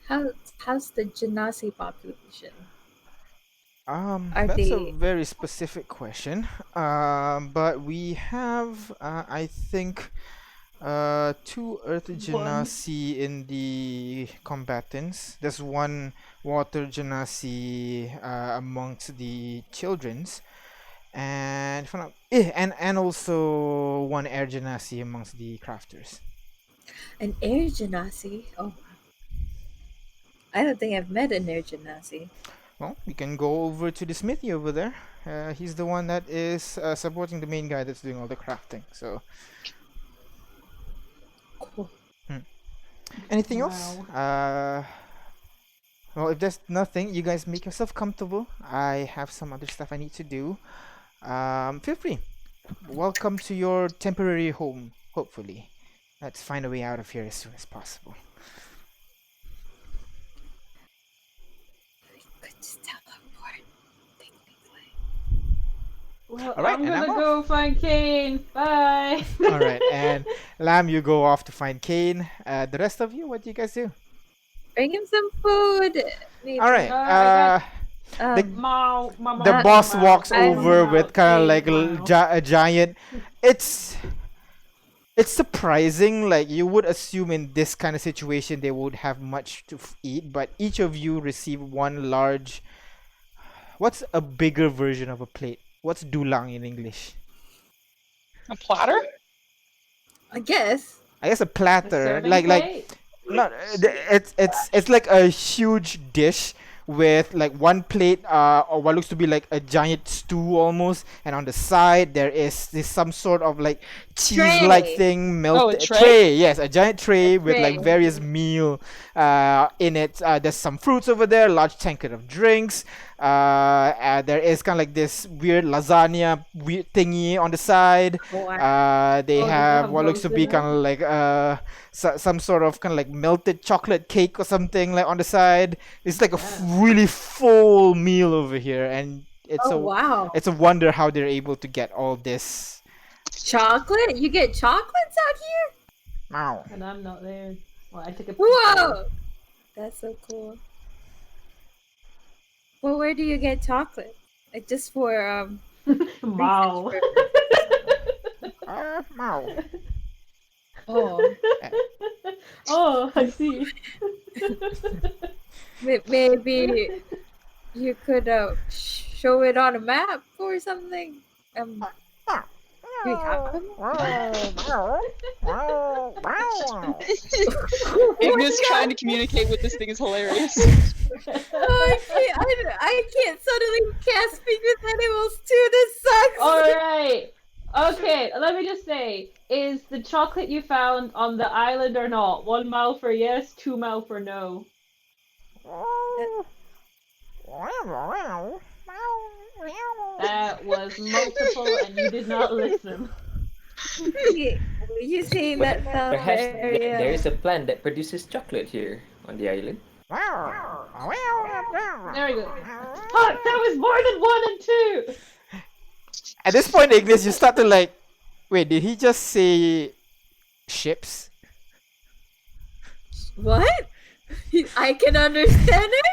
How's the Genasi population? Are That's a they- very specific question. But we have, I think, 2 Earth Genasi in the combatants. There's 1 Water Genasi amongst the children's. And and also one air genasi amongst the crafters. An air genasi? Oh, I don't think I've met an air genasi. Well, we can go over to the smithy over there. He's the one that is supporting the main guy that's doing all the crafting. So, Cool. anything else? Well, if there's nothing, you guys make yourself comfortable. I have some other stuff I need to do. Feel free. Welcome to your temporary home, hopefully. Let's find a way out of here as soon as possible. Could just teleport. Technically. Well, All right, I'm and I'm gonna off. go find Kane. Bye. All right, and Lamb, you go off to find Kane. The rest of you, what do you guys do? Bring him some food. Maybe. All right. Alright, the the boss walks I'm over with kind of like Wow. a giant. It's surprising. Like you would assume in this kind of situation they would have much to eat, but each of you receive one large. What's a bigger version of a plate? What's dulang in English? A platter? I guess. I guess a platter. Serving Like plate? not it's like a huge dish with like one plate or what looks to be like a giant stew almost, and on the side there is this some sort of like cheese like Tray. thing Oh, melted a tray? yes, a giant tray with like tray. various meal in it. There's some fruits over there, large tankard of drinks. There is kind of like this weird lasagna weird thingy on the side. Wow. They Oh, does it have have what looks to be roasted kind of like some sort of kind of like melted chocolate cake or something like on the side. It's like a really full meal over here, and Oh, wow. it's a wonder how they're able to get all this. Chocolate? You get chocolates out here? Wow. And I'm not there. Well, I took a Whoa! That's so cool. Well, where do you get chocolate? Like just for Wow. Wow. oh, Oh, I see. maybe you could show it on a map or something. Do you have them? Ignis trying to communicate with this thing is hilarious. I can't suddenly can't speak with animals too. This sucks. Alright. Okay, let me just say, is the chocolate you found on the island or not? 1 mile for yes, 2 mile for no. That was multiple and you did not listen. You saying that sounds Perhaps very, there is a plant that produces chocolate here on the island. There we go. Fuck, that was more than 1 and 2! At this point, Ignis, you start to like, wait, did he just say ships? What? I can understand it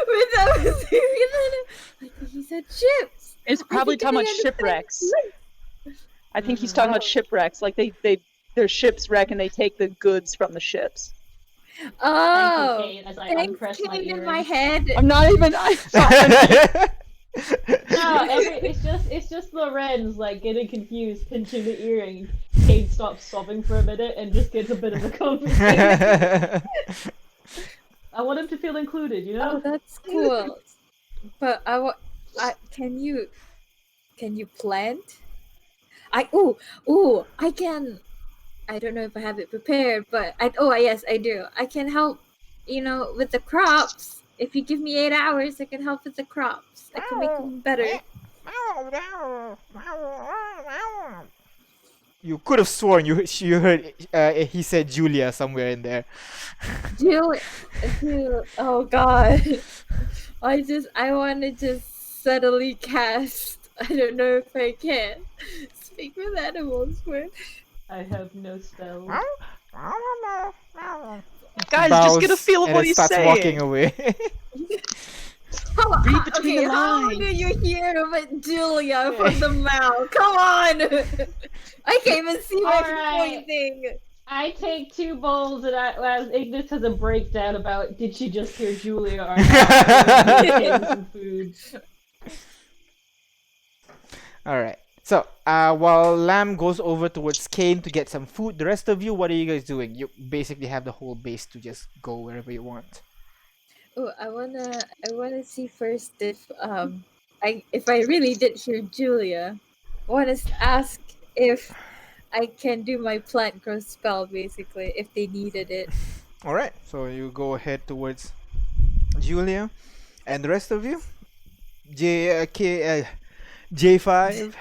without saying it. Like he said ships. It's probably talking about shipwrecks. I think he's talking about shipwrecks. Like their ships wreck and they take the goods from the ships. Oh, Thank you, Kate, as I thanks uncrossed my came in my earrings. head. I'm not even. No, it's just Lorenz like getting confused, pinching the earring. Kate stops sobbing for a minute and just gets a bit of a conversation. I want him to feel included, you know? Oh, that's cool. But can you plant? I can. I don't know if I have it prepared, but yes, I do. I can help, with the crops. If you give me 8 hours, I can help with the crops. I can make them better. You could have sworn you heard he said Julia somewhere in there. Julie, oh god. I want to just subtly cast. I don't know if I can speak with animals, but I have no spells. Guys, Bows just get a feel of and what then he's starts saying. walking away. Read between the how lines. do you hear about Julia from the mouth? Come on! I can't even see my Alright. pointing. I take 2 bowls and as Ignis has a breakdown about did she just hear Julia or not. Some food. All right. So, while Lamb goes over towards Kane to get some food, the rest of you, what are you guys doing? You basically have the whole base to just go wherever you want. Oh, I wanna see first if I really did hear Julia. I wanna ask if I can do my plant growth spell basically if they needed it. All right. So you go ahead towards Julia, and the rest of you, J5,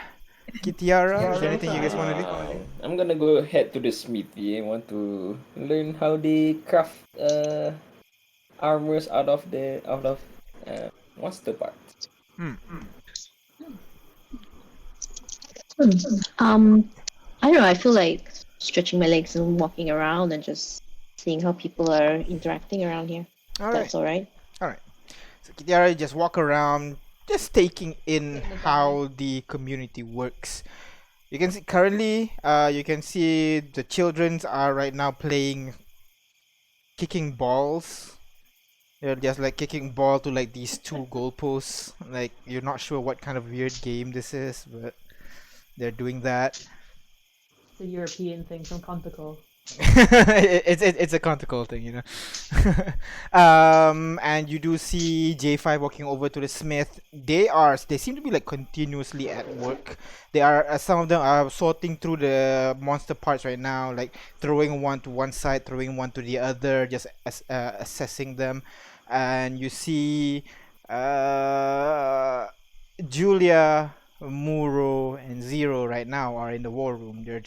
Kitiara. Is there anything you guys want to do? I'm gonna go head to the smithy. I want to learn how they craft armors out of monster parts. Hmm. I don't know. I feel like stretching my legs and walking around and just seeing how people are interacting around here. All right. That's all right. All right. So Kitiara, you just walk around, just taking in In the how the community works. You can see currently, you can see the childrens are right now playing, kicking balls. They're just like kicking ball to like these two goalposts. Like you're not sure what kind of weird game this is, but they're doing that. It's a European thing from Conticle. It's a Conticle thing, you know. And you do see J5 walking over to the smith. They seem to be like continuously at work. They are some of them are sorting through the monster parts right now, like throwing one to one side, throwing one to the other, just assessing them. And you see Julia, Muro, and Zero right now are in the war room. They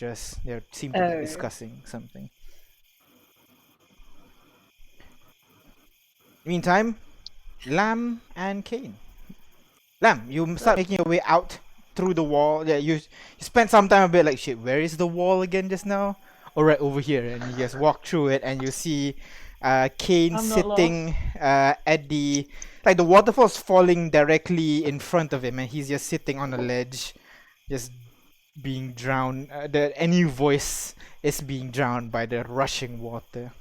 seem to be Oh. discussing something. Meantime, Lamb and Kane. Lamb, you start making your way out through the wall. Yeah, you spent some time a bit like shit. Where is the wall again just now? All right, over here, and you just walk through it, and you see Kane I'm not sitting at the waterfall's falling directly in front of him, and he's just sitting on a ledge, just being drowned. Any voice is being drowned by the rushing water.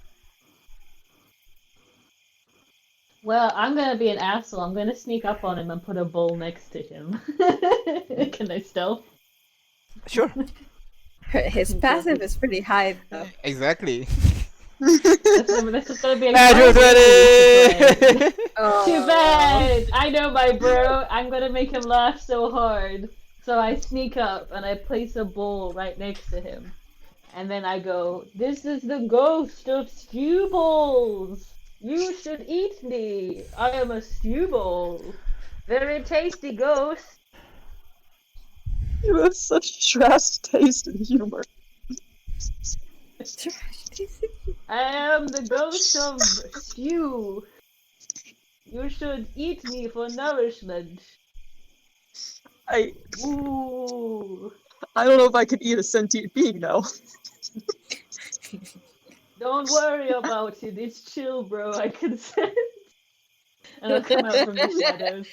Well, I'm gonna be an asshole. I'm gonna sneak up on him and put a bowl next to him. Can I stealth? Sure. His passive is pretty high though. Exactly. This is gonna be a Natural great game 20! to play. Too bad! I know my bro. I'm gonna make him laugh so hard. So I sneak up and I place a bowl right next to him. And then I go, "This is the ghost of stew bowls. You should eat me. I am a stew bowl. Very tasty ghost. You have such trash taste in humor. I am the ghost of stew. You should eat me for nourishment. I Ooh. I don't know if I could eat a sentient being though. Don't worry about it. It's chill, bro. I consent." And I'll come out from the shadows.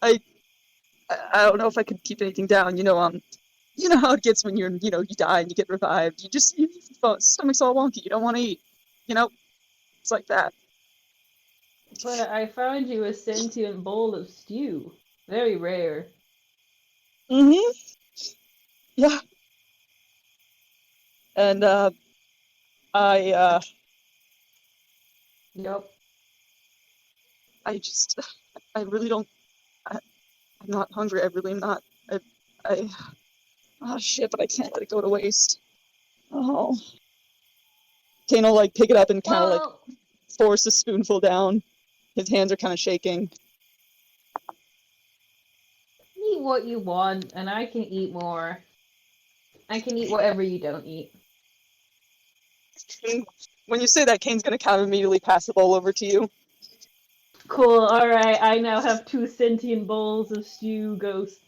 I don't know if I could keep anything down. You know how it gets when you die and you get revived. Your stomach's all wonky. You don't want to eat. It's like that. But I found you a sentient bowl of stew. Very rare. Mm-hmm. Yeah. And I Yup. I really don't. I'm not hungry. I really am not. I. Oh shit! But I can't let it go to waste. Oh. Kane will pick it up and kind of Well, force a spoonful down. His hands are kind of shaking. eat what you want, and I can eat more. I can eat whatever you don't eat. When you say that, Kane's gonna kind of immediately pass the bowl over to you. Cool, alright, I now have 2 sentient bowls of stew ghosts.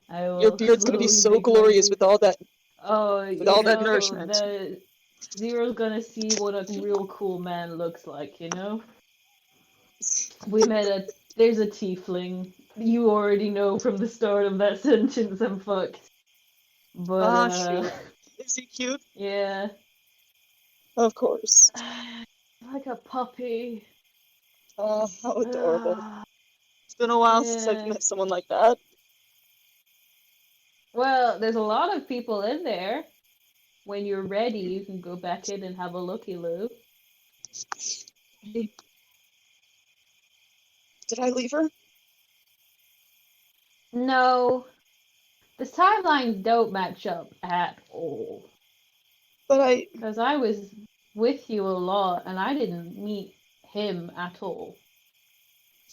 I will Your beard's gonna be slowly so make my glorious way- with all that. Oh, with all that nourishment. The Zero's gonna see what a real cool man looks like, you know? There's a tiefling. You already know from the start of that sentence I'm fucked. But, Shoot. Is he cute? yeah. Of course. Like a puppy. Oh, how adorable. It's been a while since I've Yeah. met someone like that. Well, there's a lot of people in there. When you're ready, you can go back in and have a looky-loo. Hey, did I leave her? No, the timelines don't match up at all. But Because I was with you a lot, and I didn't meet him at all.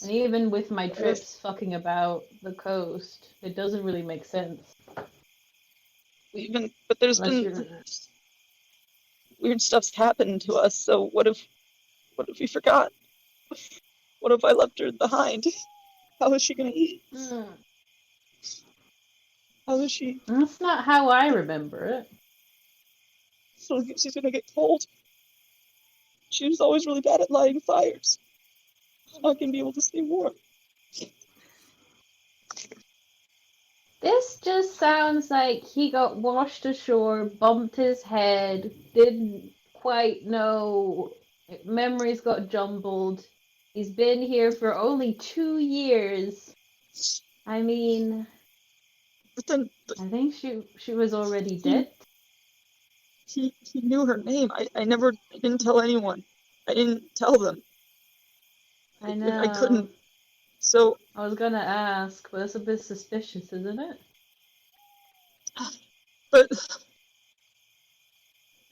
And even with my trips fucking about the coast, it doesn't really make sense. but there's Unless been you're... weird stuff's happened to us, so what if we forgot? What if I left her behind? How is she gonna eat? How is she? That's not how I remember it. So she's gonna get cold. She was always really bad at lighting fires. I'm not gonna be able to stay warm. This just sounds like he got washed ashore, bumped his head, didn't quite know, memories got jumbled. He's been here for only 2 years. I mean, But then I think she was already he, dead. he knew her name. I didn't tell anyone. I didn't tell them. I I couldn't. know. So, I was gonna ask, but it's a bit suspicious, isn't it? but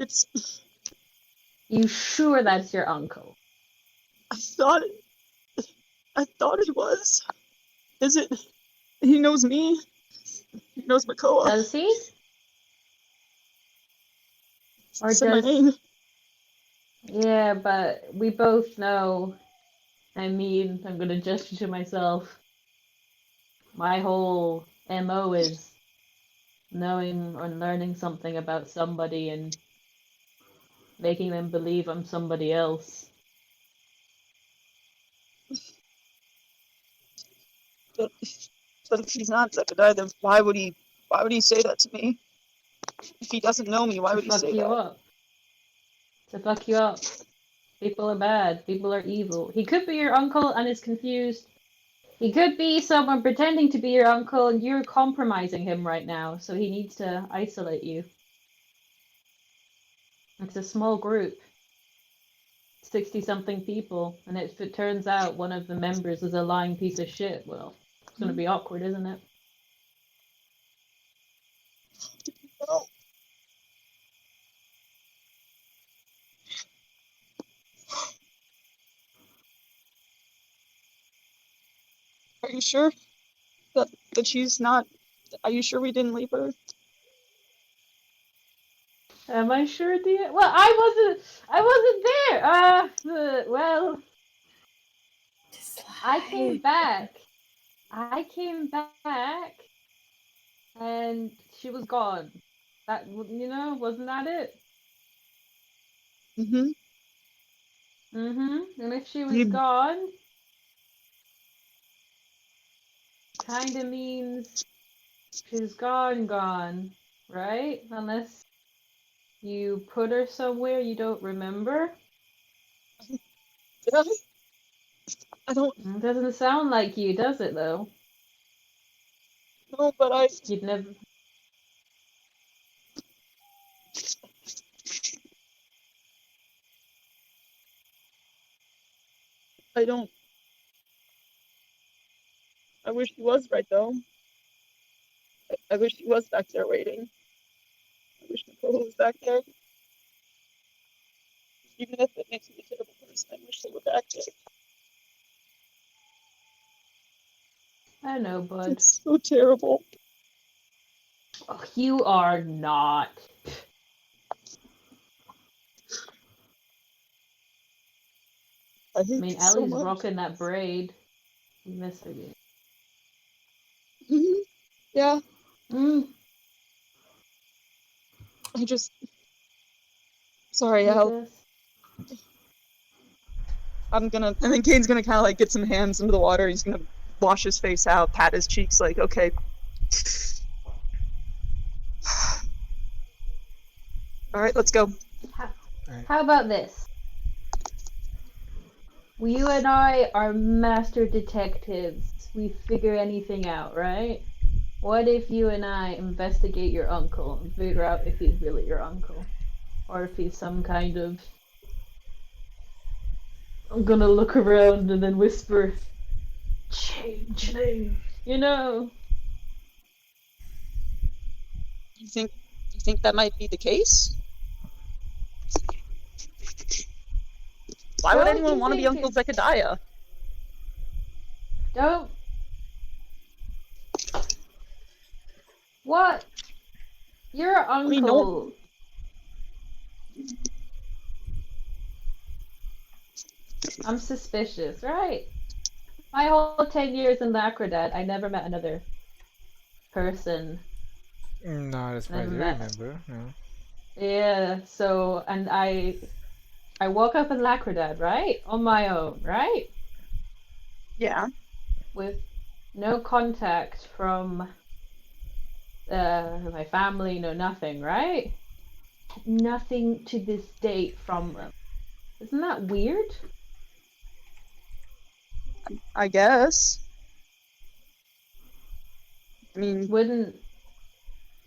it's. You sure that's your uncle? I thought it was. Is it? He knows me. He knows Makoa. Does he? Or Said my does... name. Yeah, but we both know. I mean, I'm gonna gesture to myself. My whole MO is knowing or learning something about somebody and making them believe I'm somebody else. But if he's not Zebediah, then why would he say that to me? If he doesn't know me, why To would he fuck say you that? up. To fuck you up. People are bad. People are evil. He could be your uncle and is confused. He could be someone pretending to be your uncle and you're compromising him right now, so he needs to isolate you. It's a small group. 60-something people, and if it turns out one of the members is a lying piece of shit, well, it's gonna be awkward, isn't it? No. Are you sure that she's not? Are you sure we didn't leave her? Am I sure, dear? Well, I wasn't there. Well, Just I came like back. And she was gone. That, wasn't that it? Mm-hmm. And if she was You, gone, kinda means she's gone, right? Unless you put her somewhere you don't remember. did I? I don't It doesn't sound like you, does it, though? know, but You'd never... I don't. I wish he was right though. I wish he was back there waiting. I wish Nicole was back there. Even if it makes me a terrible person, I wish they were back there. I know, bud. It's so terrible. Oh, you are not. I I hate mean, this so Ellie's much. rocking that braid. You miss her, dude. Mm-hmm. Yeah, Mm, I just. Sorry, Jesus. I'm gonna. And then Kane's gonna kind of like get some hands into the water. He's gonna wash his face out, pat his cheeks, like, okay. All right, let's go. How about this? You and I are master detectives. We figure anything out, right? What if you and I investigate your uncle and figure out if he's really your uncle? Or if he's some kind of... I'm gonna look around and then whisper, changeling, you know? You think that might be the case? Why would Don't anyone you want to be think Uncle it's- Zechariah? Don't... What? Your mean, no- uncle... I'm suspicious, right? My whole 10 years in Lacrodad, I never met another person. Not as far as I Never met. remember. No. Yeah, so, and I woke up in Lacrodad, right? On my own, right? Yeah. With no contact from my family, no nothing, right? Nothing to this date from them. Isn't that weird? I guess. I mean, Wouldn't...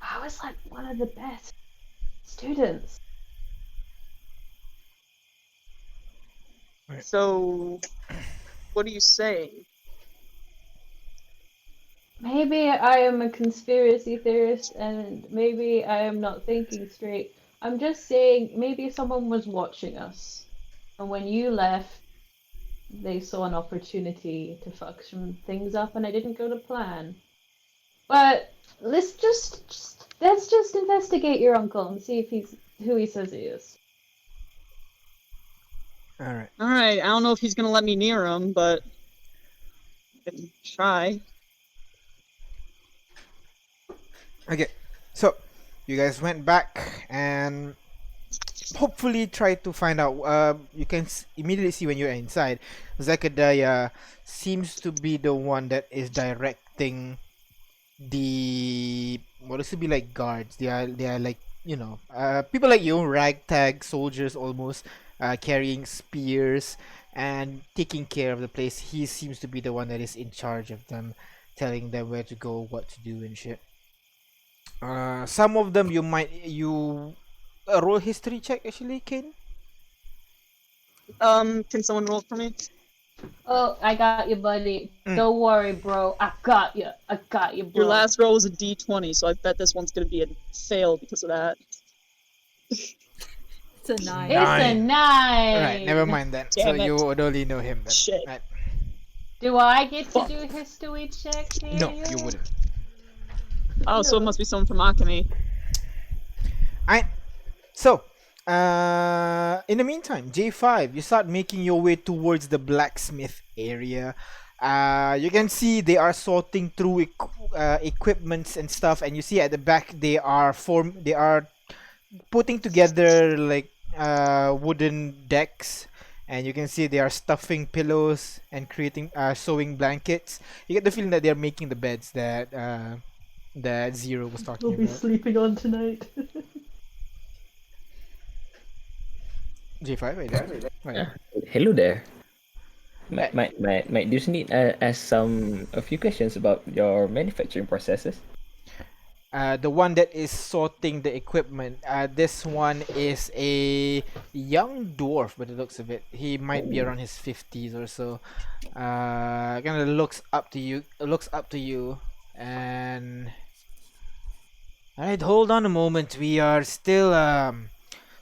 I was like one of the best students. so what are you saying? Maybe I am a conspiracy theorist and maybe I am not thinking straight. I'm just saying maybe someone was watching us. And when you left, they saw an opportunity to fuck some things up and I didn't go to plan. But let's just investigate your uncle and see if he's who he says he is. All right. Alright, I don't know if he's gonna let me near him, but I can try. Okay. So, you guys went back and hopefully try to find out. You can immediately see when you're inside, Zechariah seems to be the one that is directing the what is to be like guards. They are like people like you, ragtag soldiers almost, carrying spears and taking care of the place. He seems to be the one that is in charge of them, telling them where to go, what to do, and shit. Some of them you roll history check actually, Kane. Can someone roll for me? Oh, I got you, buddy. Don't worry, bro. I got you. I got you, bro. Your last roll was a d20, so I bet this one's gonna be a fail because of that. It's a 9. It's a 9. Alright, never mind then. So Damn it. you would only know him then. Shit. Right. Do I get to Fuck. do history checks here? No, you wouldn't. Oh, so it must be someone from Akame. Alright. So, in the meantime, J5, you start making your way towards the blacksmith area. You can see they are sorting through equipments and stuff, and you see at the back they are putting together like wooden decks, and you can see they are stuffing pillows and creating sewing blankets. You get the feeling that they are making the beds that Zero was talking We'll be about. sleeping on tonight. J5, right there. Right there. Hello there. Might just need ask a few questions about your manufacturing processes. The one that is sorting the equipment. This one is a young dwarf, by the looks of it. He might be around his 50s or so. Kind of looks up to you. And alright, hold on a moment. We are still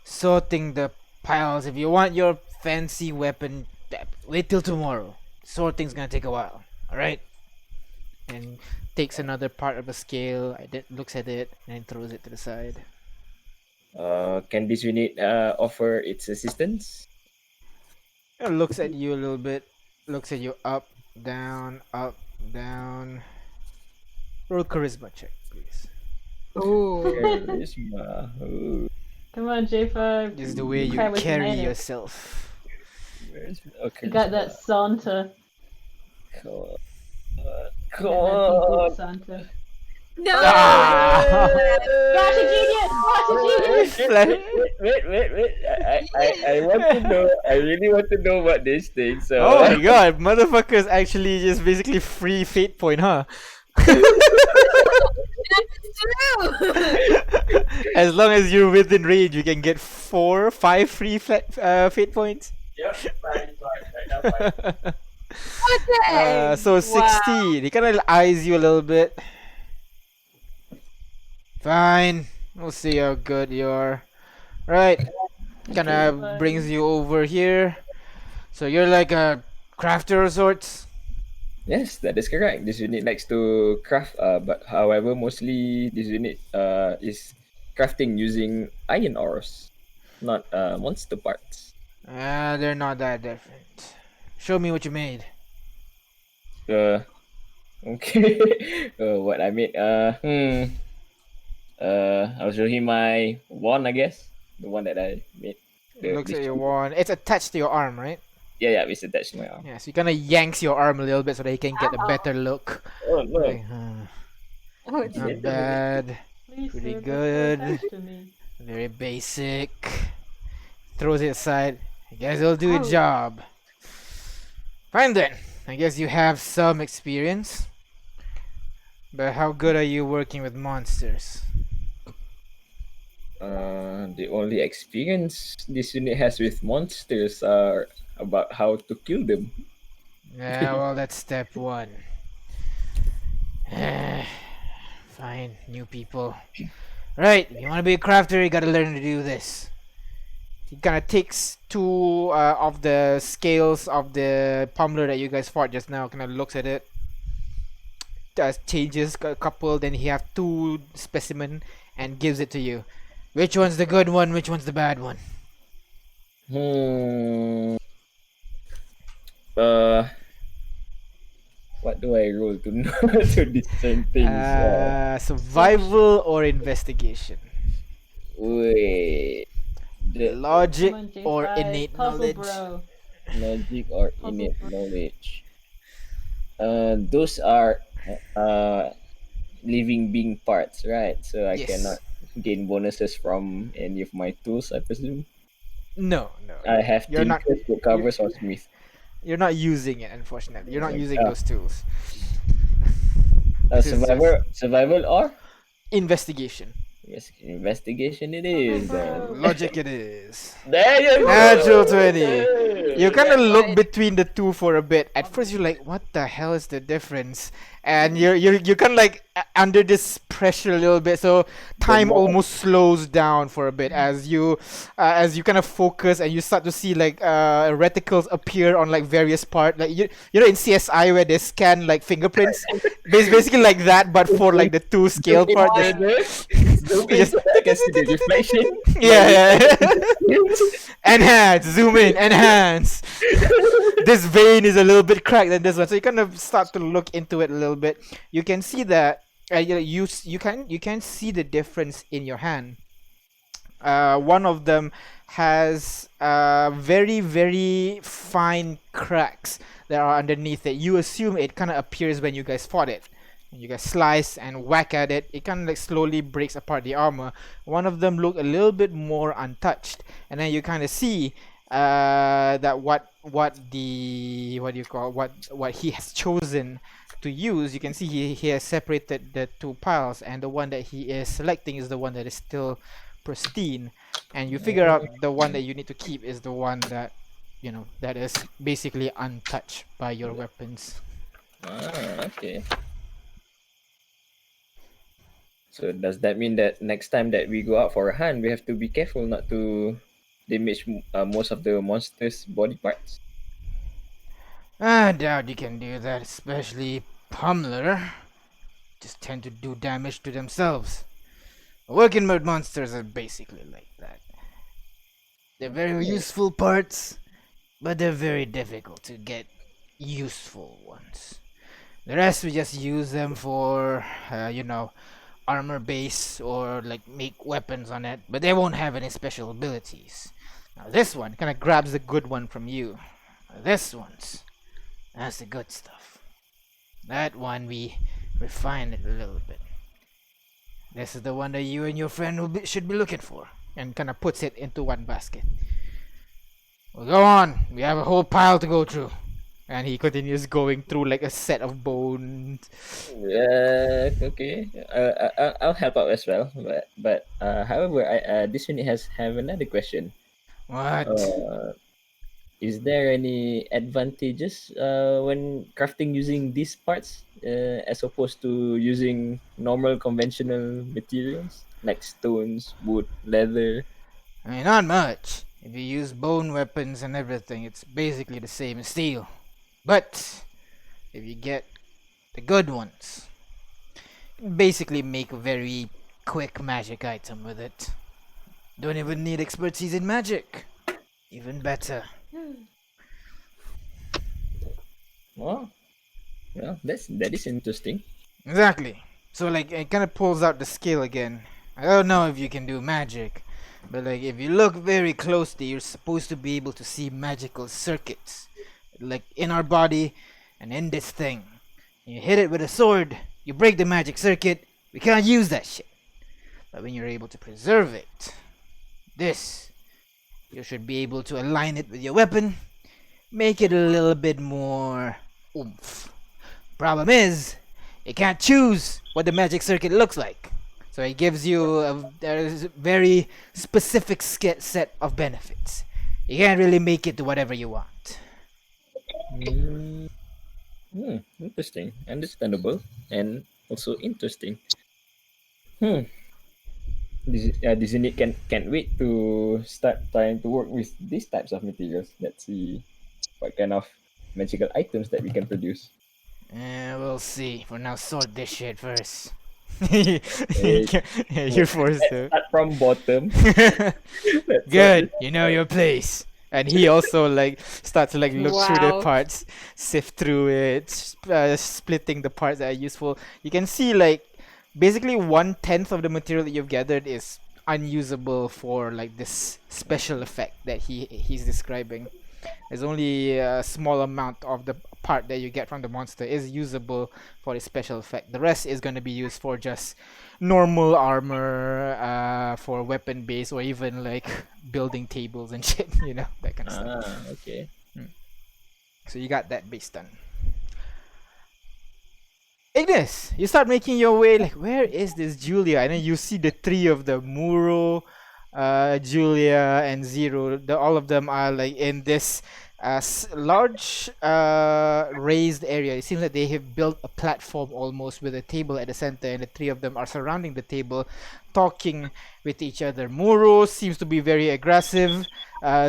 sorting the piles. If you want your fancy weapon, wait till tomorrow. Sorting's gonna take a while. Alright? And takes another part of a scale, looks at it, and throws it to the side. Can this unit offer its assistance? Looks at you a little bit. Looks at you up, down, up, down. Roll charisma check, please. Oh. Charisma. Ooh. Come on, J5. This is the way you Try with carry magic. yourself. Okay. You got that Santa. Come on. You Come got that deep on. Santa. No. Ah. Flash a genius! Flash a genius! Wait. I want to know. I really want to know about this thing. So. Oh my god, motherfuckers actually just basically free fate point, huh? That's true. As long as you're within range, you can get 5 free fate points. Yep, fine. What the heck? So Wow. 60. He kind of eyes you a little bit. Fine. We'll see how good you are. Right. Kind of brings you over here. So you're like a crafter of sorts. Yes, that is correct. This unit likes to craft, but however, mostly this unit is crafting using iron ores, not monster parts. They're not that different. Show me what you made. Okay. What I made? I'll show him my wand, I guess. The one that I made. Looks This at your one. wand. It's attached to your arm, right? Yeah, it's attached to my arm. Yeah, so he kind of yanks your arm a little bit so that he can get a better look. Oh no. Like, Oh, not bad. Please, Pretty sir, good. don't attach to me. Very basic. Throws it aside. I guess it'll do a Oh. job. Fine then. I guess you have some experience. But how good are you working with monsters? The only experience this unit has with monsters are about how to kill them. Yeah, well, that's step 1. Fine, new people. Right, if you want to be a crafter, you gotta learn to do this. He kind of takes 2 of the scales of the pummeler that you guys fought just now, kind of looks at it, changes a couple, then he have 2 specimen and gives it to you. Which one's the good one, which one's the bad one? What do I roll to know to discern things? Survival or investigation? Wait, the Logic Come on, or J5, innate puzzle knowledge? bro. logic or Puzzle innate bro. knowledge. Those are living being parts, right? So I Yes. cannot gain bonuses from any of my tools, I presume. No. I have You're not- Tinker's book covers or Smith. You're not using it, unfortunately. You're not using Yeah. those tools. This is Survival or Investigation. yes, investigation it is. Then. Logic it is. There you go. Natural 20. You kind of Yeah, look right. between the 2 for a bit. At first, you're like, "What the hell is the difference?" And you're kind of like under this pressure a little bit. So time more- almost slows down for a bit as you kind of focus and you start to see like reticles appear on like various parts. Like you know in CSI where they scan like fingerprints, basically like that, but for like the 2 scale part. Just- I can see the reflection. Yeah. Enhance, zoom in, enhance. This vein is a little bit cracked than this one, so you kind of start to look into it a little bit. You can see that you can see the difference in your hand. One of them has very very fine cracks that are underneath it. You assume it kind of appears when you guys fought it. When you guys slice and whack at it, it kind of like slowly breaks apart the armor. One of them look a little bit more untouched, and then you kind of see that what he has chosen to use. You can see he has separated the 2 piles, and the one that he is selecting is the one that is still pristine, and you figure out the one that you need to keep is the one that that is basically untouched by your weapons. Okay. So does that mean that next time that we go out for a hunt, we have to be careful not to damage most of the monster's body parts? I doubt you can do that, especially Pummeler. Just tend to do damage to themselves. Working with monsters are basically like that. They're very useful parts, but they're very difficult to get useful ones. The rest we just use them for, armor base or like make weapons on it, but they won't have any special abilities. Now this one kind of grabs the good one from you. That's the good stuff. That one we refine it a little bit. This is the one that you and your friend should be looking for. And kind of puts it into one basket. Well, go on. We have a whole pile to go through. And he continues going through like a set of bones. Okay. I'll help out as well. But however, this unit have another question. What? Is there any advantages when crafting using these parts as opposed to using normal conventional materials like stones, wood, leather? I mean, not much. If you use bone weapons and everything, it's basically the same as steel. But if you get the good ones, you can basically make a very quick magic item with it. Don't even need expertise in magic. Even better. Oh, well, that is interesting. Exactly. So like it kind of pulls out the skill again. I don't know if you can do magic, but like if you look very closely, you're supposed to be able to see magical circuits, like in our body and in this thing. You hit it with a sword, you break the magic circuit. We can't use that shit. But when you're able to preserve it, this, you should be able to align it with your weapon, make it a little bit more oomph. Problem is, you can't choose what the magic circuit looks like. So it gives you a very specific set of benefits. You can't really make it to whatever you want. Interesting, understandable, and also interesting. This unit can't wait to start trying to work with these types of materials. Let's see what kind of magical items that we can produce. We'll see. For now, sort this shit first. Eh, Yeah, you're forced to. Start from bottom. Let's Good, you know your place. And he also like starts to like look through the Wow. parts, sift through it, splitting the parts that are useful. You can see like basically 1/10 of the material that you've gathered is unusable for like this special effect that he's describing. There's only a small amount of the part that you get from the monster is usable for a special effect. The rest is going to be used for just normal armor, for weapon base, or even like building tables and shit, you know, that kind of stuff. Okay. So you got that base done. Ignis, you start making your way, like, where is this Julia? And then you see the three of them, Muro, Julia, and Zero. All of them are like in this large raised area. It seems that they have built a platform almost with a table at the center, and the three of them are surrounding the table, talking with each other. Muro seems to be very aggressive.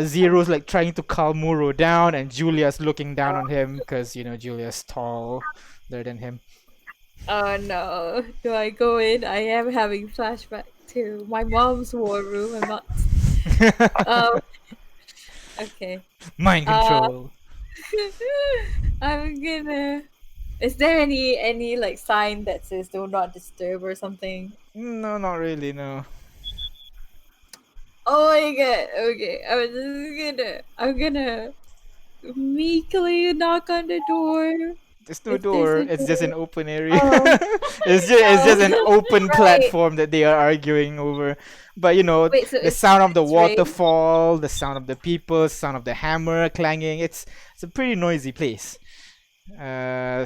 Zero's like trying to calm Muro down, and Julia's looking down on him because you know Julia's taller than him. Oh no. Do I go in? I am having flashback to my mom's war room. I'm not. Okay. Mind control. I'm gonna. Is there any like sign that says "Do not disturb" or something? No, not really. No. Oh my god. Okay. I'm gonna meekly knock on the door. There's no If there's door. a It's just an door- open area. Oh. It's just an open Right. platform that they are arguing over. But you know, Wait, so the it's sound of the it's raised? waterfall, the sound of the people, sound of the hammer clanging. It's a pretty noisy place.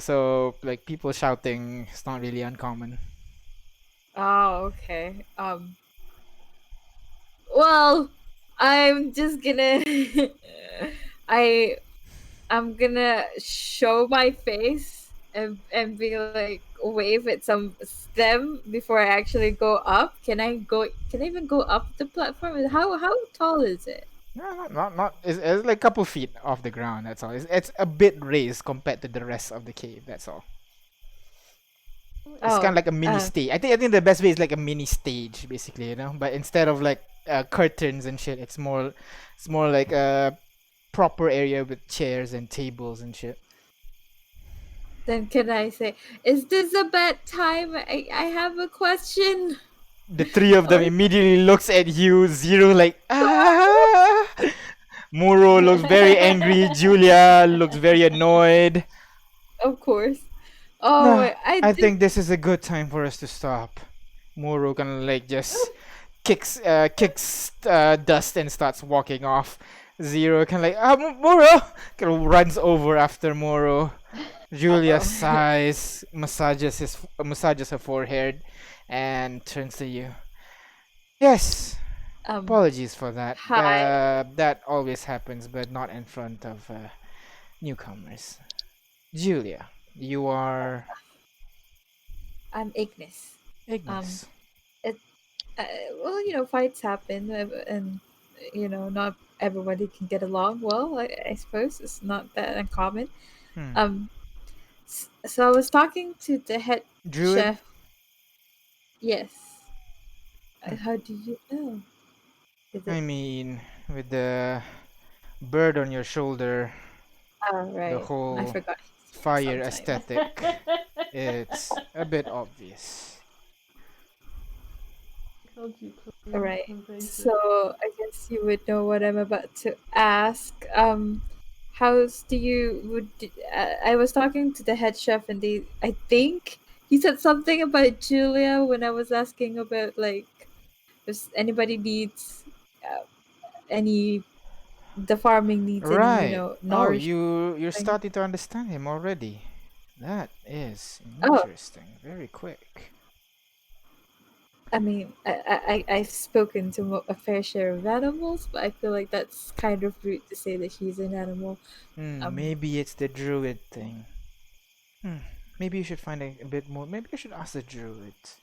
So like people shouting, it's not really uncommon. Oh, okay. Well, I'm just gonna I'm gonna show my face and be like wave at them before I actually go up. Can I even go up the platform? How tall is it? No, not. It's like a couple feet off the ground. That's all. It's a bit raised compared to the rest of the cave. That's all. It's kind of like a mini stage. I think the best way is like a mini stage, basically, you know. But instead of like curtains and shit, it's more like a proper area with chairs and tables and shit. Then can I say, is this a bad time? I have a question. The three of them Oh. immediately looks at you. Zero like ah. Muro looks very angry. Julia looks very annoyed. Of course. Oh, No, I think this is a good time for us to stop. Moro kind of like just kicks dust and starts walking off. Zero kind of like Moro kind of runs over after Moro. Julia Uh-oh. sighs, massages her forehead, and turns to you. Yes, Um, apologies for that. hi, That always happens, but not in front of newcomers. Julia, you are I'm Ignis. Um, Ignis. it, uh, well, fights happen, and not everybody can get along well. I suppose it's not that uncommon. Hmm. Um, so I was talking to the head Druid? chef. Yes. Hmm. How do you know? Is I it? mean, with the bird on your shoulder, Oh, the right. I whole forgot. fire Sometimes. aesthetic, it's a bit obvious. Told you, All please. right. Invasive. So I guess you would know what I'm about to ask. How's do you would? I was talking to the head chef, and I think he said something about Julia when I was asking about like, if anybody needs uh, any the farming needs any Right. Oh, nourishment. you're starting to understand him already. That is Oh, interesting. Very quick. I mean, I've spoken to a fair share of animals, but I feel like that's kind of rude to say that he's an animal. Um, Maybe it's the druid thing. Hmm. Maybe you should find a bit more. Maybe you should ask the druids.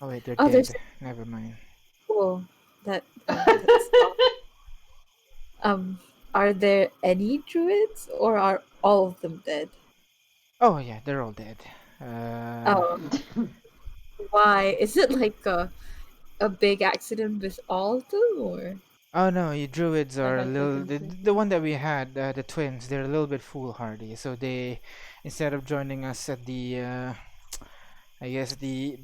Oh wait, they're oh, there's dead. Never mind. well, that's um. Are there any druids, or are all of them dead? Oh yeah, they're all dead. Uh, Oh, why? Is it like a big accident with all of them, or? oh no, you druids Like are a I took little. him The sick. one that we had, the twins, they're a little bit foolhardy. So they, instead of joining us at the, I guess the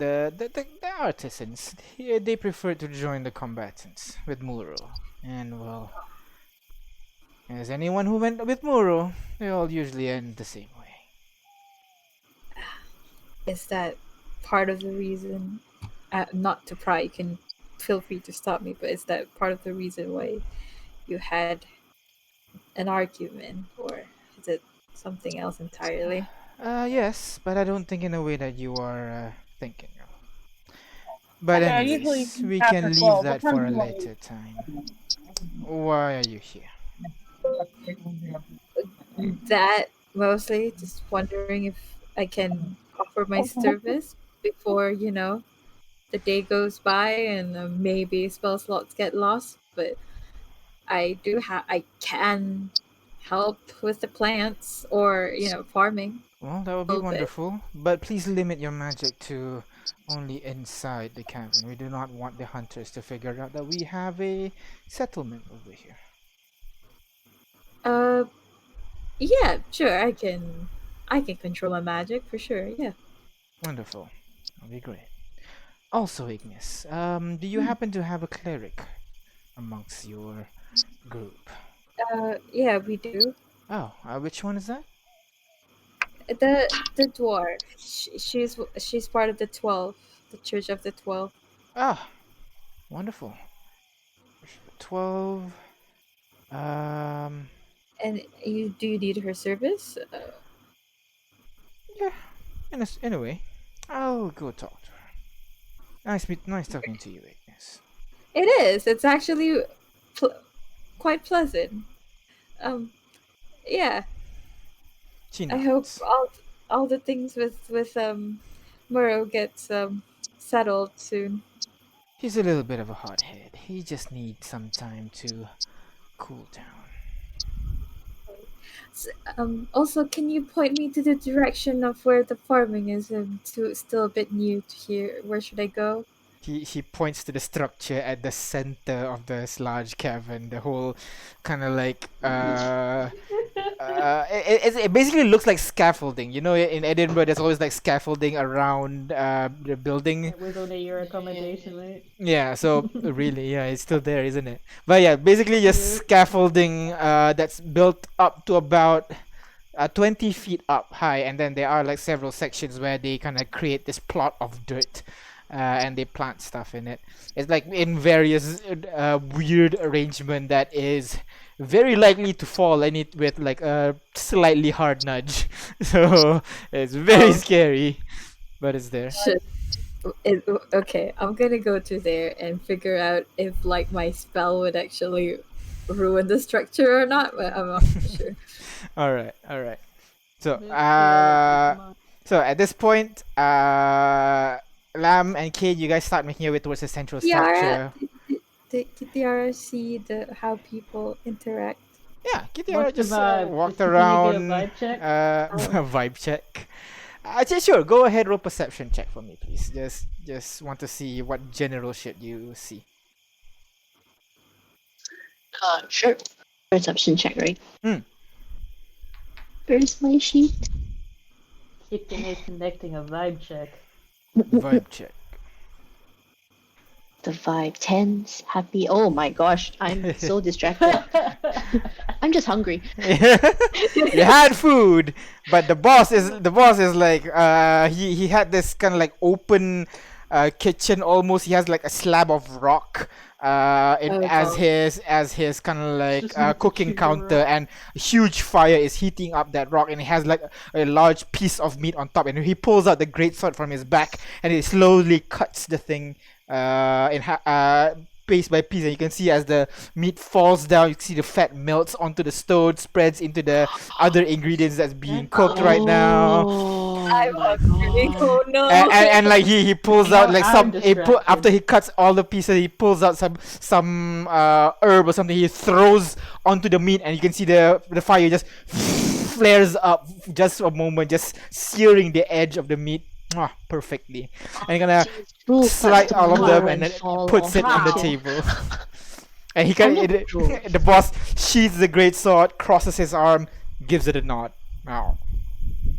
artisans, they prefer to join the combatants with Muro. And well, as anyone who went with Muro, they all usually end the same way. Is that part of the reason? Not to pry, you can feel free to stop me, but is that part of the reason why you had an argument, or is it something else entirely? Yes, but I don't think in a way that you are thinking of. But Yeah, usually anyways, we after can leave 12. What that time for do a you want later time. Why are you here? That mostly just wondering if I can offer my service before the day goes by and maybe spell slots get lost. But I can help with the plants or farming Well, that would a be little bit. wonderful, but please limit your magic to only inside the cavern. We do not want the hunters to figure out that we have a settlement over here. Uh, yeah, sure. I can control my magic for sure. Yeah. Wonderful. That'll be great. Also, Ignis, do you happen to have a cleric amongst your group? Yeah, we do. Oh, which one is that? The dwarf. She's part of the 12, the Church of the 12. Ah, wonderful. 12. Um, And do you need her service? yeah, anyway, I'll go talk to her. Nice talking to you, Ignis. It is. It's actually pl- quite pleasant. Um, yeah. She I hope nods. all the things with Muro gets settled soon. He's a little bit of a hothead. He just needs some time to cool down. Also, can you point me to the direction of where the farming is? I'm still a bit new to here. Where should I go? He points to the structure at the center of this large cavern. The whole kind of like it basically looks like scaffolding. You know, in Edinburgh, there's always like scaffolding around the building. It was only your accommodation, right? Yeah, so really, yeah, it's still there, isn't it? But yeah, basically just Yep. scaffolding that's built up to about 20 feet up high, and then there are like several sections where they kind of create this plot of dirt and they plant stuff in it. It's like in various weird arrangement that is very likely to fall and it with like a slightly hard nudge. So it's very Oh. scary, but it's there. Shit. Okay, I'm gonna go to there and figure out if like my spell would actually ruin the structure or not, but I'm not sure. All right, all right. So Yeah, so at this point, Lamb and Kate, you guys start making your way towards the central Kiara, structure. did Kiara see the how people interact? Yeah, Kitiara What's the just vibe? walked Can you get a around. vibe check? Vibe check. Actually, sure. Go ahead, roll perception check for me, please. Just want to see what general shit you see. Sure. Perception check, right? Hmm. Where's my sheet? Kitten is conducting a vibe check. Vibe check. The vibe, tense, happy. Oh my gosh, I'm so distracted. I'm just hungry. You had food, but the boss is like he had this kind of like open kitchen almost. He has like a slab of rock Oh, as God. his kind of like Just need to cooking chew the counter, rock. and a huge fire is heating up that rock, and he has like a large piece of meat on top, and he pulls out the great sword from his back and he slowly cuts the thing piece by piece, and you can see as the meat falls down, you see the fat melts onto the stone, spreads into the other ingredients that's being cooked right now. Oh I'm my hungry. god. Oh no. And like he pulls out like I'm after he cuts all the pieces, he pulls out some herb or something, he throws onto the meat, and you can see the fire just flares up just for a moment, just searing the edge of the meat perfectly, and you're gonna Proof that slide the all of them war and then fall puts it on the Wow. table. And he I can love proof. the boss sheathes the great sword, crosses his arm, gives it a nod. Wow.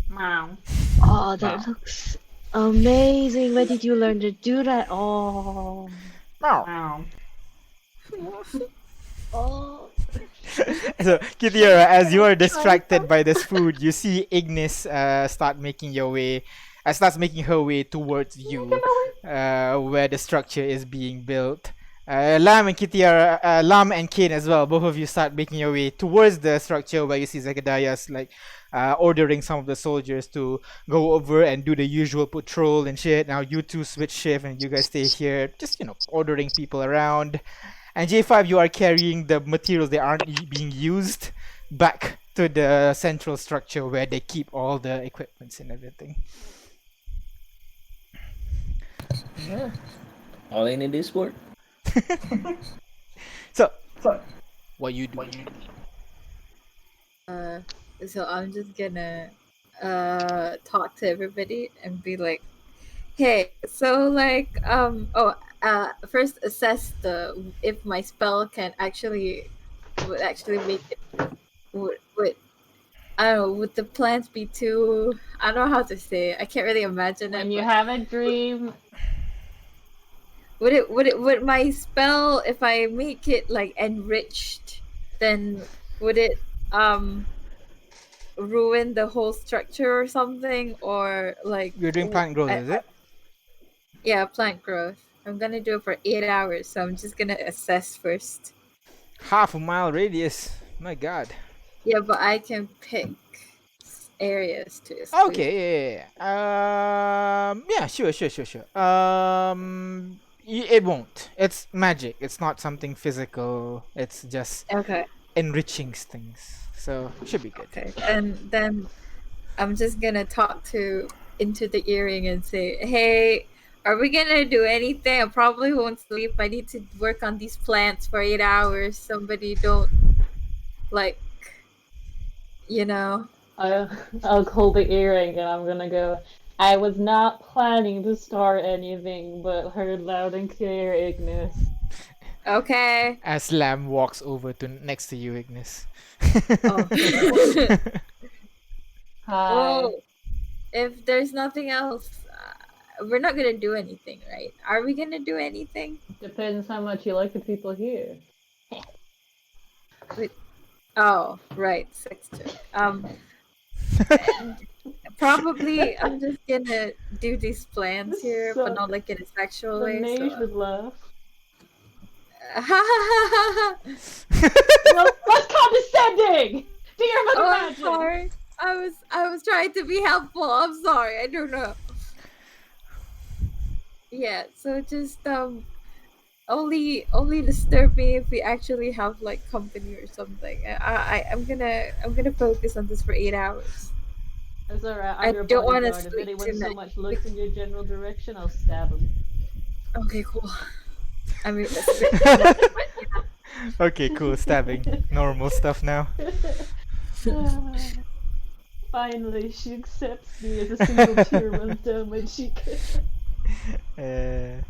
Meow. Oh, that looks amazing. Where did you learn to do that? Oh. Wow. Meow. Oh. So, Kitiara, as you are distracted by this food, you see Ignis starts making her way towards you, where the structure is being built. Lam and Kitiara, Lam and Kane as well, both of you start making your way towards the structure where you see Zagadias like ordering some of the soldiers to go over and do the usual patrol and shit. Now you two switch shift and you guys stay here, just ordering people around. And J5, you are carrying the materials that aren't being used back to the central structure where they keep all the equipments and everything. Yeah. All I need is work. So, what you do? So I'm just gonna talk to everybody and be like, hey, so like first assess if my spell can would actually make it would I don't know, would the plants be too, I don't know how to say it. I can't really imagine When it. you but have a dream, would my spell, if I make it like enriched, then would it ruin the whole structure or something, or like You're doing plant growth, is it? yeah, plant growth. I'm gonna do it for 8 hours, so I'm just gonna assess first. Half a mile radius. My god. Yeah, but I can pick areas to exclude. Okay, yeah. Sure. It won't. It's magic. It's not something physical. It's just Okay. enriching things. So should be good. Okay. And then I'm just gonna talk into the earring and say, hey, are we gonna do anything? I probably won't sleep. I need to work on these plants for 8 hours. Somebody don't like, I'll hold the earring and I'm gonna go. I was not planning to start anything, but heard loud and clear, Ignis. Okay. As Lamb walks over to next to you, Ignis. Oh. Hi. Well, if there's nothing else, we're not gonna do anything, right? Are we gonna do anything? Depends how much you like the people here. Oh, right, sex joke. Probably I'm just gonna do these plans here, but So- not like in a sexual The way. mage So. would laugh. Oh, No, that's condescending to your mother I'm magic. sorry. I was trying to be helpful. I'm sorry. I don't know. Yeah. So just only disturb me if we actually have like company or something. I'm gonna focus on this for 8 hours. It's alright, I I'm your don't wanna bodyguard. If sleep anyone so tonight. much looks in your general direction, I'll stab him. Okay, cool. I mean, that's a bit too much, but yeah. Okay, cool. Stabbing. Normal stuff now. Finally, she accepts me as a single tier 1 damage she can. Uh,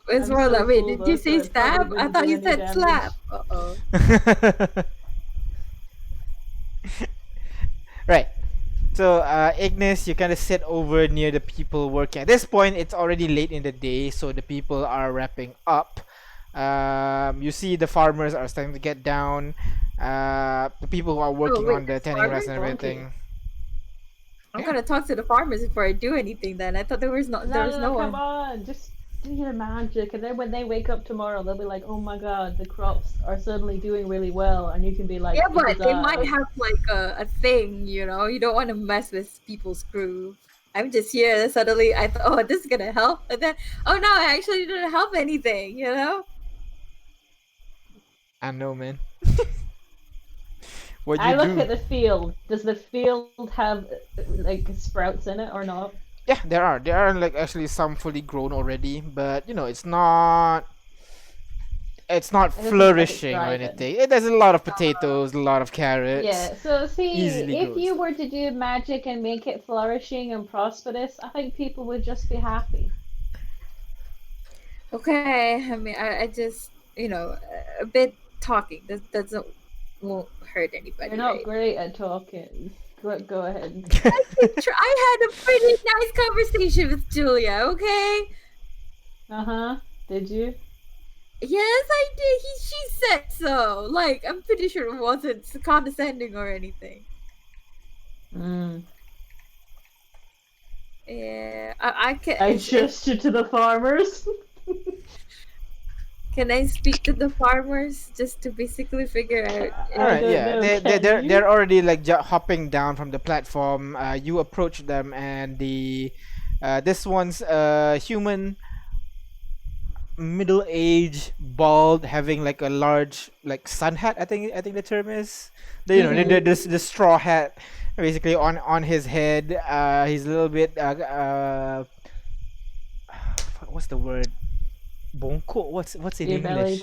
It's I'm more so like, wait, full did though, you so say it probably stab? I wouldn't thought do you any said damage. slap. Uh-oh. right. So, Ignis, you kind of sit over near the people working. At this point, it's already late in the day, so the people are wrapping up. You see the farmers are starting to get down. The people who are working wait, on the there's tending rest farmers? and everything. I'm Yeah. gonna talk to the farmers before I do anything then. I thought there was no Come one. on, just do your magic, and then when they wake up tomorrow, they'll be like, "Oh my god, the crops are suddenly doing really well," and you can be like, Yeah, "It but was they I." might have like a thing, you know. You don't want to mess with people's groove. I'm just here and suddenly I thought, oh, this is gonna help, and then oh no, I actually didn't help anything, you know. I know, man. What I you look do? at the field. Does the field have like sprouts in it or not? Yeah, there are. There are like actually some fully grown already, but you know, it's not. It's not It doesn't look like it's flourishing or thriving. anything. There's a lot of potatoes, a lot of carrots. Yeah, so see, Easily if grows. you were to do magic and make it flourishing and prosperous, I think people would just be happy. Okay, I mean, I just a bit talking that doesn't won't hurt anybody. You're not Right? great at talking. Go ahead. I had a pretty nice conversation with Julia. Okay. Uh-huh. Did you? Yes, I did. She said so. Like, I'm pretty sure it wasn't condescending or anything. Mm. Yeah, I can. I gestured to the farmers. Can I speak to the farmers just to basically figure out? I All right, don't yeah, know, they're can you? they're already like hopping down from the platform. You approach them, and this one's human, middle-aged, bald, having like a large like sun hat. I think the term is the straw hat, basically on his head. He's a little bit what's the word? Bonko. What's in English?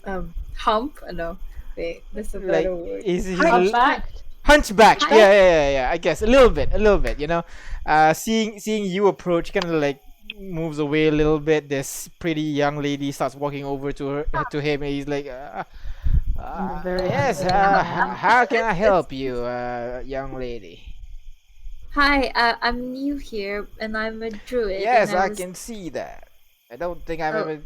Ear-bellied. Hump? No, wait, that's a Like better word. he's Humpbacked. hunchback. Hi. Yeah. I guess a little bit. You know, seeing you approach, kind of like moves away a little bit. This pretty young lady starts walking over to him, and he's like, Very "Yes, handsome. how can I help you, young lady?" Hi, I'm new here and I'm a druid. Yes, and I was- can see that. I don't think I've Oh. ever.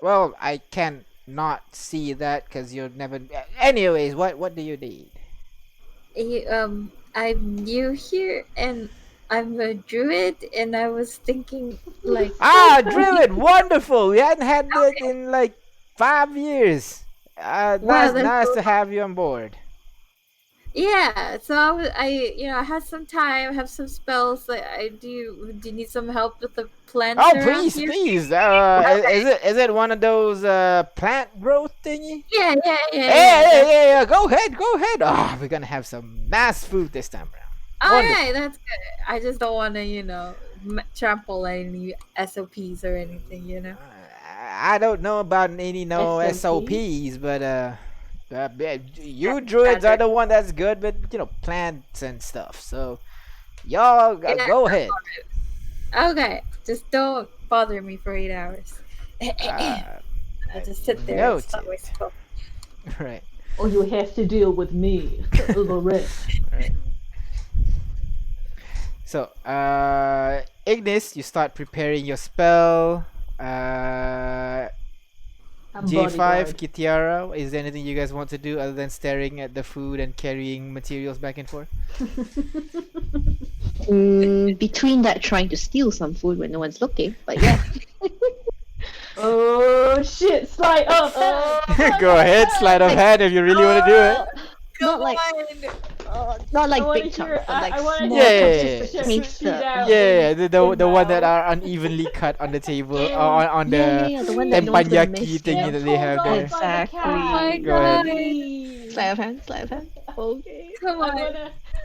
Well, I can not see that because you've never. Anyways, what do you need? I'm new here and I'm a druid, and I was thinking like. Druid, wonderful. We hadn't had that in like 5 years. Wow, Nice, that's nice so- to have you on board. Yeah, so I had some time, have some spells. Like, do you need some help with the plants Oh, around please, here? please. Is it one of those plant growth thingy? Yeah. Yeah. Go ahead. Oh, we're gonna have some nice food this time around. All Wonderful. right, that's good. I just don't want to, trample any SOPs or anything, I don't know about any SOP? SOPs, but you druids are the one that's good with plants and stuff. So y'all Yeah. go ahead. Okay, just don't bother me for 8 hours. I'll just sit there and noted. stop my spell. Right. Or you have to deal with me, Lorette. Right. So, Ignis, you start preparing your spell. I'm J5, bodyguard. Kitiara, is there anything you guys want to do other than staring at the food and carrying materials back and forth? Between that, trying to steal some food when no one's looking, but yeah. Oh shit! Slide up. Go ahead, slide of hand if you really want to do it. Not like not I like wanna big chunks, hear- but like I wanna small hear chunks the just to chef taste shoot the. out. Yeah, the one that Wow. are unevenly cut on the table on Yeah, the the one that no one's gonna miss. teppanyaki thingy Yeah. that they have Pulled there. off by the Exactly. cat. Oh my Go ahead. god. Please. Sleight of hand, sleight of hand. Okay. Come on.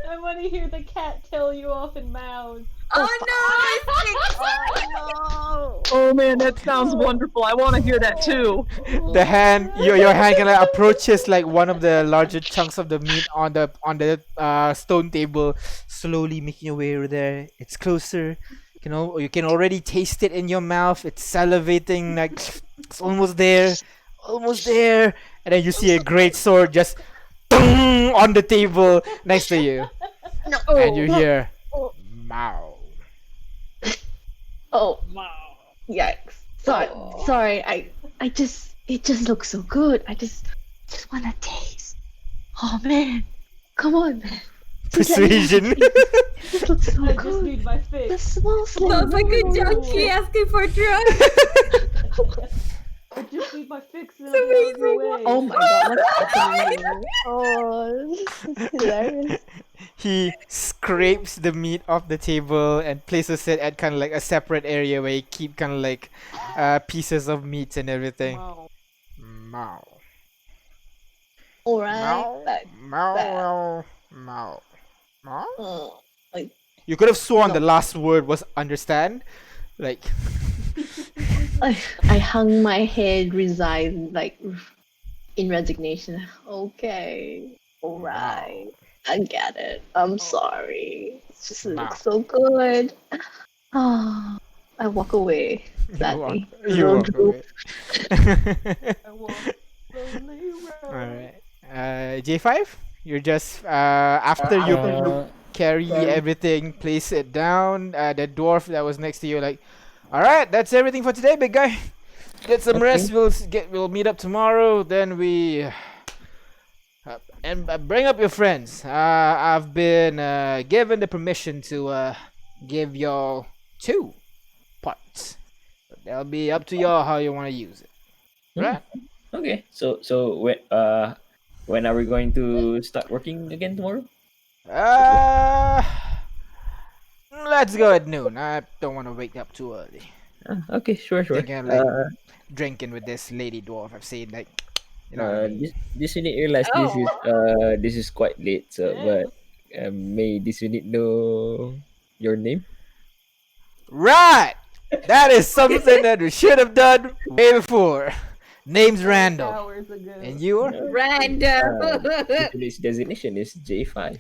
I wanna hear the cat tell you off in mouth. Oh no! Oh man, that sounds wonderful. I want to hear that too. The hand, your hand kind of approaches like one of the larger chunks of the meat on the stone table, slowly making your way over there. It's closer. You can already taste it in your mouth. It's salivating, like it's almost there, and then you see a great sword just on the table next to you, and you hear "Mow." Oh, yikes! Sorry. It just looks so good. I just wanna taste. Oh man, come on, man. Just let me have a Persuasion. taste. This looks so I just good. need my The fix. smell Sounds like a junkie asking for drugs. I just need my fix and It's I'll be on your amazing. way. Oh my god, what's happening here? Oh, this is hilarious. He scrapes the meat off the table and places it at kind of like a separate area where he keep kind of like pieces of meat and everything. Wow. Mow. Alright. Mow. Back. Mow. Mow. Mow. Oh, You could have sworn the last word was understand. Like, I hung my head, resigned, like in resignation. Okay, alright, I get it. I'm sorry. It just looks so good. Oh, I walk away. Sadly. you walk away. I walk slowly round. Alright. J5? You're just after you carry everything, place it down. The dwarf that was next to you, like, all right, that's everything for today, big guy. Get some rest. We'll meet up tomorrow. Then we bring up your friends. I've been given the permission to give y'all 2 pots. But that'll be up to y'all how you want to use it. Right? Okay. So when are we going to start working again tomorrow? Let's go at noon. I don't want to wake up too early. Okay, sure. Thinking of, like, drinking with this lady dwarf. I've seen, like, you know. what I mean? This unit realized this is quite late. So, but may this unit know your name? Right. That is something that we should have done way before. Name's Randall, Hours ago. and you are Random. Its designation is J5.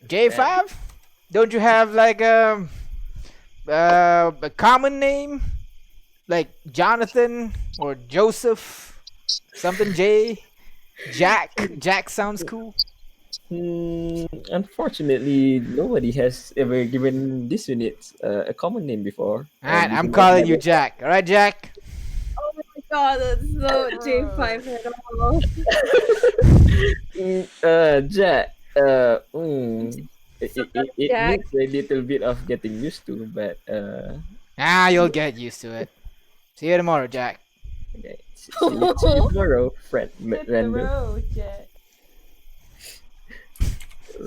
J5. Don't you have like a common name, like Jonathan or Joseph, something J, Jack? Jack sounds cool. Unfortunately, nobody has ever given this unit a common name before. Alright, We I'm do not calling have you it. Jack. All right, Jack. Oh my god, that's so J5 at all. Jack. It Jack. needs a little bit of getting used to, but You'll get used to it. See you tomorrow, Jack. okay. See you tomorrow, friend. Hit the Randall. road, Jet.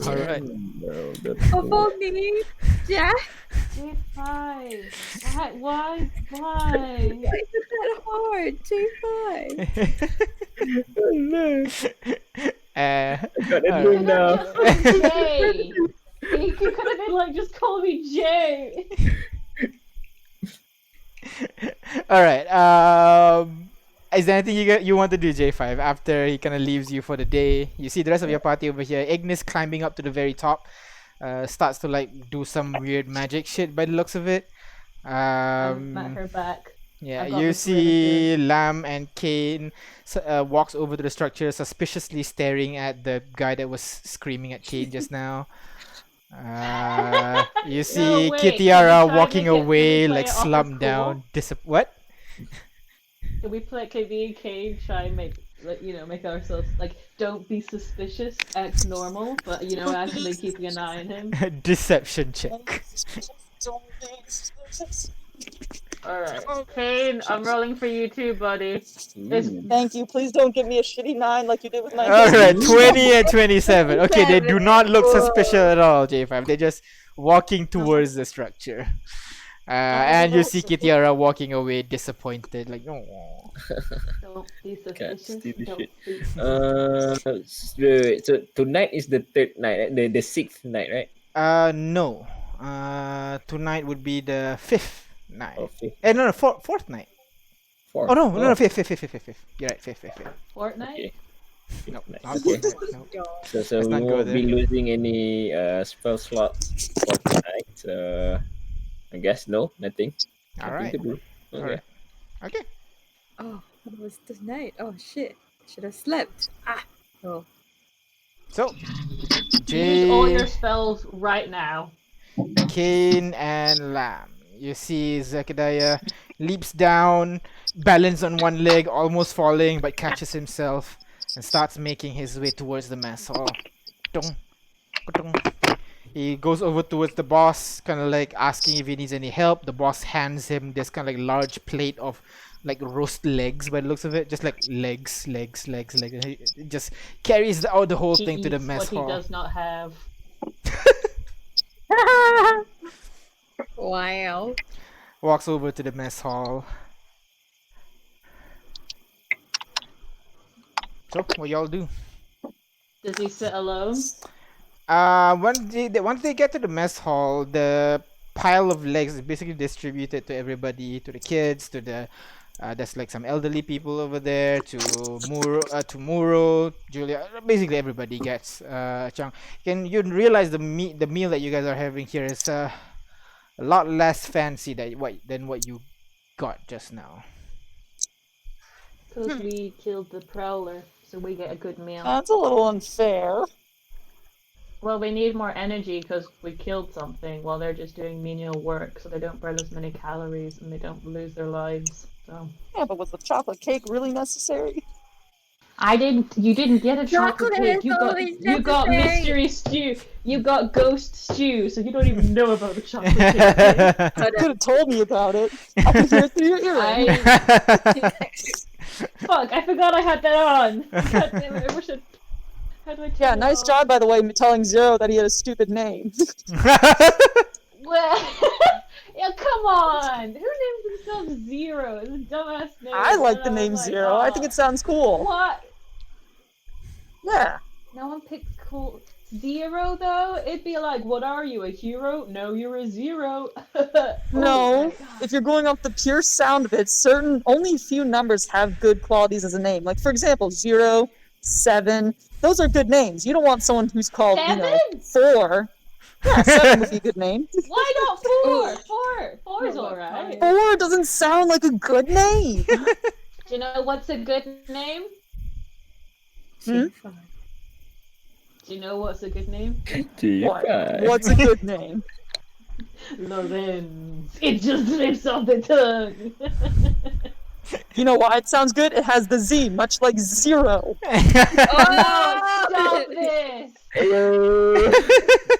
All right. No, that's Follow me, Jack. J5. Why? Why? Why is it that hard? J5. got it Alright. doing now. Just like Jay. You could have been like, just call me Jay. All right. Is there anything you want to do, J5, after he kind of leaves you for the day? You see the rest of your party over here. Ignis climbing up to the very top, starts to like do some weird magic shit by the looks of it. I'm at her back. Yeah, I got you this see Lam and Kane walks over to the structure, suspiciously staring at the guy that was screaming at Kane just now. You see wait, can we Kitiara try walking make it- can we away, play like it off as slumped cool? down. What? Can me and Kane try and make like, make ourselves like, don't be suspicious, act normal, but actually keeping an eye on him. Deception check. Don't be suspicious. All right, Kane, I'm rolling for you too, buddy. Thank you. Please don't give me a shitty 9 like you did with my All right, game. 20 and 27. Okay, they do not look Whoa. suspicious at all, J5. They're just walking towards the structure. And you see Kitiara walking away disappointed, like, oh. Don't be Can't suspicious. steal the Don't shit. be suspicious. Wait. So tonight is the third night, right? The sixth night, right? No. Tonight would be the 5th night. Oh, fifth. No, fourth night. Fourth. Oh, no, fifth. You're right, fifth. Fortnite? Okay. No, Nice. not Okay. fourth night. No. So Let's we not go won't be there. losing any spell slots for tonight. I guess no, nothing. All Nothing right. to do. Okay. Alright. Okay. Oh, what was this night? Oh shit! Should have slept. Ah. Oh. So, Use all your Jay, spells right now. Kane, and Lamb. You see Zechariah leaps down, balance on one leg, almost falling, but catches himself and starts making his way towards the mess hall. Dong, dong. He goes over towards the boss, kind of like asking if he needs any help. The boss hands him this kind of like large plate of like roast legs by the looks of it, just like legs. And he just carries out the whole He thing to the eats mess what hall. he does not have. Wow. Walks over to the mess hall. So, what y'all do? Does he sit alone? Once they get to the mess hall, the pile of legs is basically distributed to everybody, to the kids, to the there's like some elderly people over there, to Muro, Julia. Basically, everybody gets a chunk. You realize the meal that you guys are having here is a lot less fancy than what you got just now. Because we killed the prowler, so we get a good meal. That's a little unfair. Well, we need more energy because we killed something while they're just doing menial work, so they don't burn as many calories and they don't lose their lives. So Yeah, but was the chocolate cake really necessary? you didn't get a chocolate Chocolate cake. is You always got necessary. mystery stew. You got ghost stew, so you don't even know about the chocolate cake. You could have told me about it. I can hear it through your earring. Fuck, I forgot I had that on. God damn it, I wish I... How do I turn Yeah, it nice off? job, by the way, telling Zero that he had a stupid name. Well, yeah, come on. Who names themselves Zero? It's a dumbass name. I like the And name was like, Zero. I think it sounds cool. What? Yeah. No one picks cool. Zero, though? It'd be like, what are you, a hero? No, you're a zero. No, Oh my God. if you're going off the pure sound of it, only a few numbers have good qualities as a name. Like, for example, 0, 7. Those are good names. You don't want someone who's called, 4. Yeah, 7 would be a good name. Why not 4? 4 is alright. 4 doesn't sound like a good name. Do you know what's a good name? Hmm? Do you know what's a good name? What's a good name? Lorenz. It just slips off the tongue. You know why it sounds good? It has the Z, much like 0. Oh, stop this!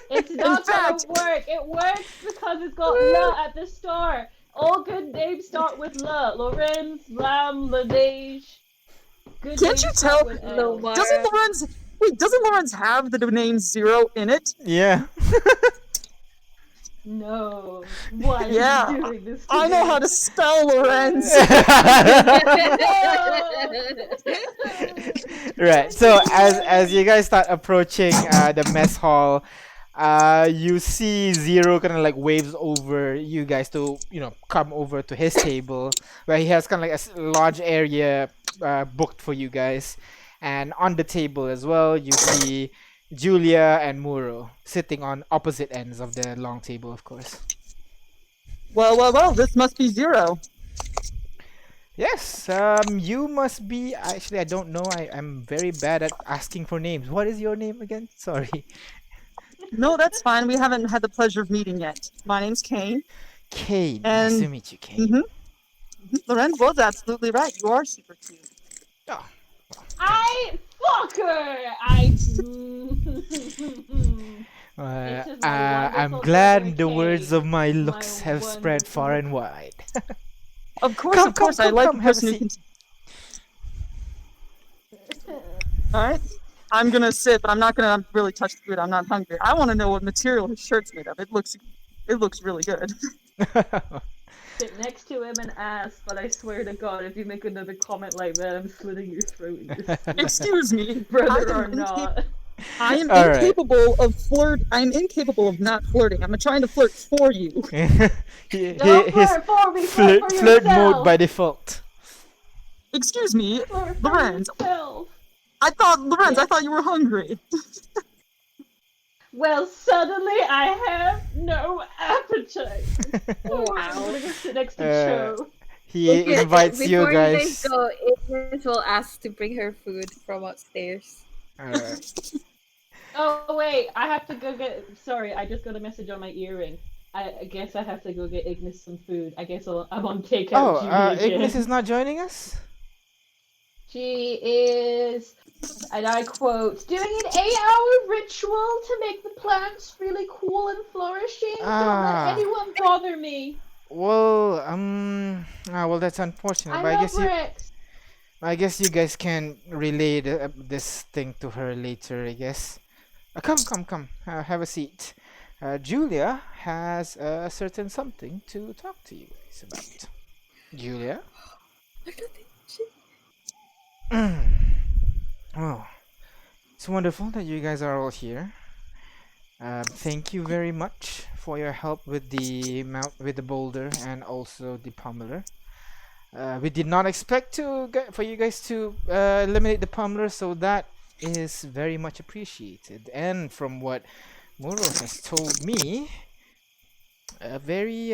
It's not gonna fact- work. It works because it's got la at the start. All good names start with la. Lorenz, Lam, Lavage. Good Can't names you start tell- with L. Lamar. Doesn't Lorenz have the name 0 in it? Yeah. No. Why Yeah, are you doing this to I know me? how to spell Lorenz. Right. So as you guys start approaching the mess hall, you see Zero kind of like waves over you guys to come over to his table where he has kind of like a large area booked for you guys, and on the table as well you see Julia and Muro sitting on opposite ends of the long table, of course. Well, this must be 0. Yes, you must be. Actually, I don't know. I'm very bad at asking for names. What is your name again? Sorry. No, that's fine. We haven't had the pleasure of meeting yet. My name's Kane. Kane. Nice And- to meet you, Kane. Mm-hmm. Lorenz was absolutely right. You are super cute. Oh, Fuck her! It's just my I'm wonderful glad brother the words Kate. of my My looks have spread far and wonderful- wide. Of course, Come, of course. I come, like come, a have a person who seat. can. All right. I'm gonna sit, but I'm not gonna really touch the food. I'm not hungry. I want to know what material his shirt's made of. It looks really good. Sit next to him and ask, but I swear to God, if you make another comment like that, I'm slitting your throat in your sleep. Excuse me, Brother I or am not. I am All right. incapable of flirt. I am incapable of not flirting. I'm trying to flirt for you. Don't His flirt for me, flirt for flirt mode yourself! by default. Excuse me, Flirt for Lorenz. yourself! I Yes. thought you were hungry. Well, suddenly I have no appetite. I'm Wow. gonna go sit next to Uh, Cho. He Okay, invites you before guys. guys go, Ignis will ask to bring her food from upstairs. Alright. Oh wait, I have to go get. Sorry, I just got a message on my earring. I guess I have to go get Ignis some food. I guess I'm on takeout Oh, duty again. Ignis is not joining us? She is, and I quote, doing an 8-hour ritual to make the plants really cool and flourishing. Don't Ah. let anyone bother me. Well, well, that's unfortunate. I But love Rex. I guess you guys can relay this thing to her later. I guess. Come. Have a seat. Julia has a certain something to talk to you guys about. Julia. Oh, it's wonderful that you guys are all here. Thank you very much for your help with the boulder and also the pummeler. We did not expect for you guys to eliminate the pummeler, so that is very much appreciated. And from what Muro has told me, a very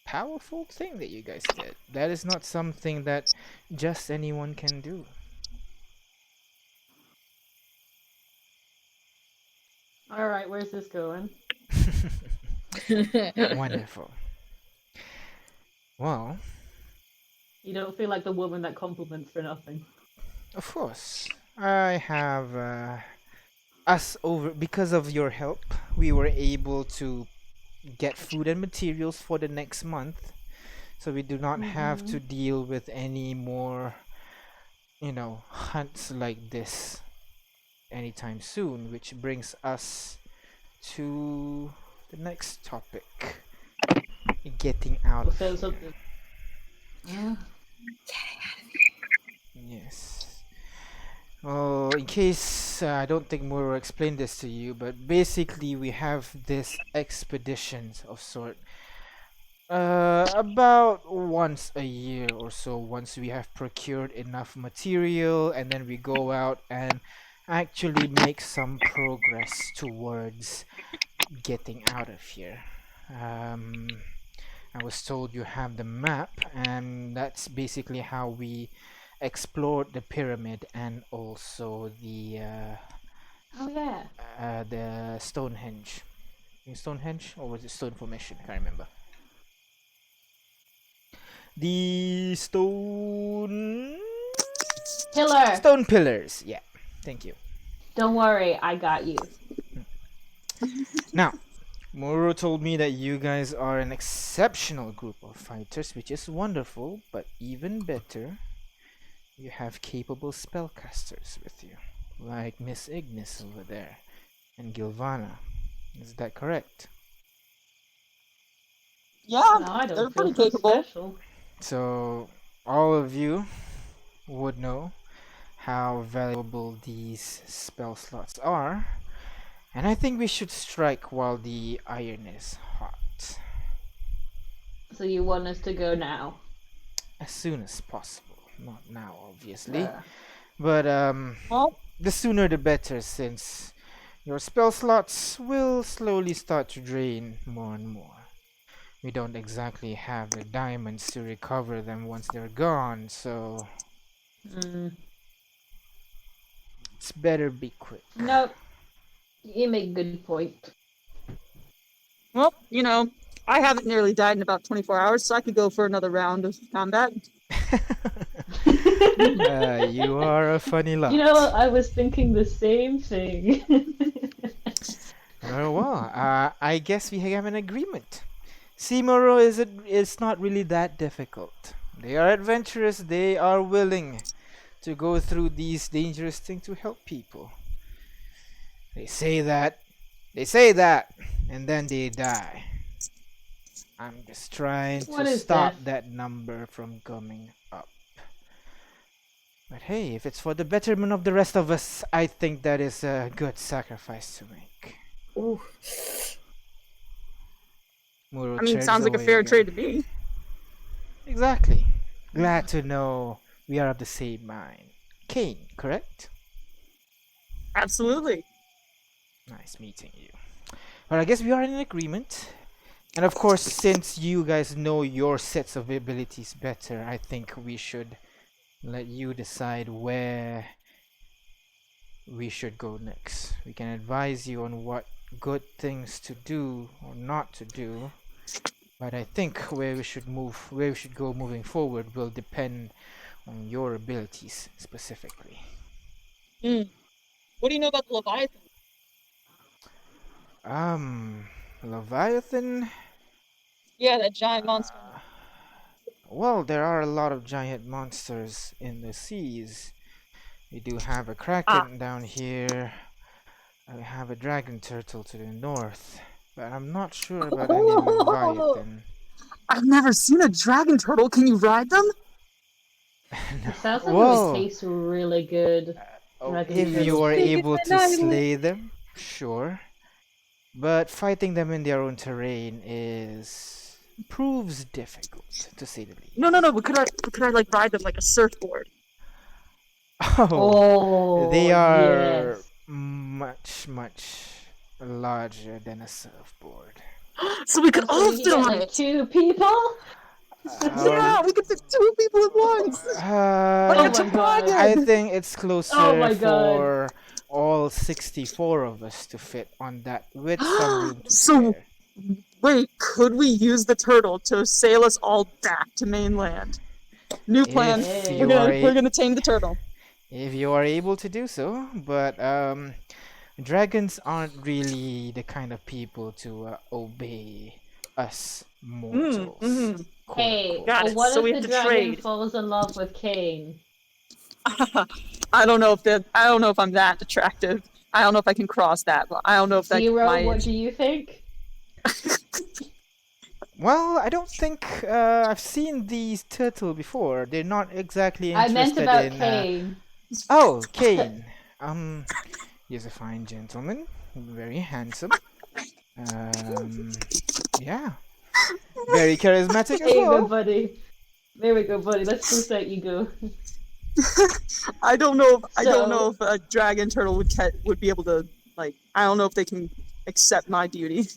powerful thing that you guys did. That is not something that just anyone can do. All right, where's this going? Wonderful. Well, You don't feel like the woman that compliments for nothing. of course, I have because of your help, we were able to get food and materials for the next month, so we do not have to deal with any more, hunts like this anytime soon, which brings us to the next topic: getting out of So here. something. Yes. Oh, in case I don't think Muro explained this to you, but basically we have this expeditions of sort. About once a year or so, once we have procured enough material, and then we go out and actually make some progress towards getting out of here. I was told you have the map, and that's basically how we explored the pyramid and also the Oh yeah. Stonehenge. Stonehenge, or was it Stone Formation? Can't remember. The stone Pillar. stone pillars. Yeah, thank you. Don't worry, I got you. Now, Moro told me that you guys are an exceptional group of fighters, which is wonderful, but even better, you have capable spellcasters with you, like Miss Ignis over there and Gilvana. Is that correct? Yeah, No, I they're don't feel pretty so capable. special. So, all of you would know how valuable these spell slots are, and I think we should strike while the iron is hot, So you want us to go now? as soon as possible. Not now, obviously, Uh, but Well, the sooner the better, since your spell slots will slowly start to drain more and more. We don't exactly have the diamonds to recover them once they're gone, so it's better be quick. Nope. You make a good point. well, I haven't nearly died in about 24 hours, so I could go for another round of combat. You are a funny lot. You know, I was thinking the same thing. Well, I guess we have an agreement. Simoro is not really that difficult. They are adventurous. They are willing to go through these dangerous things to help people. They say that, and then they die. I'm just trying What to is stop death? that number from coming up. But hey, if it's for the betterment of the rest of us, I think that is a good sacrifice to make. Ooh. Muro I mean, turns sounds like a away fair again. trade to me. Exactly. Glad to know we are of the same mind. Kane, correct? Absolutely. Nice meeting you. Well, I guess we are in agreement. And of course, since you guys know your sets of abilities better, I think we should let you decide where we should go next. We can advise you on what good things to do or not to do. But I think where we should go moving forward will depend on your abilities specifically. What do you know about the Leviathan? Leviathan? Yeah, that giant monster. Well, there are a lot of giant monsters in the seas. We do have a kraken down here. I have a dragon turtle to the north. But I'm not sure about any leviathan. I've never seen a dragon turtle. Can you ride them? It sounds like it Whoa. would taste really good. Dragon If you turtle are soup. able Big to island. slay them, sure. But fighting them in their own terrain proves difficult, to say the least. No. But could I like ride them like a surfboard? Oh, they are yes. much larger than a surfboard. So we could So all we fit can on get like it. 2 people? Yeah, we could fit 2 people at once. Like Oh a my god. I toboggan. think it's closer Oh my God. for all 64 of us to fit on that with some room to So- spare. Wait, could we use the turtle to sail us all back to mainland? New plan. If Hey. you are We're gonna tame the turtle. if you are able to do so, but dragons aren't really the kind of people to obey us mortals. quote Hey, unquote. Got but it. what So if we the have to dragon trade. falls in love with Cain? I don't know if I'm that attractive. I don't know if I can cross that. I don't know if that Zero, what do you think? Well, I don't think I've seen these turtle before. They're not exactly I interested meant about in. Cain. Oh, Kane. He's a fine gentleman, very handsome. Yeah, very charismatic as There you go, Oh. well. buddy. There we go, buddy. Let's boost that ego. I don't know So- if a dragon turtle would be able to like. I don't know if they can accept my beauty.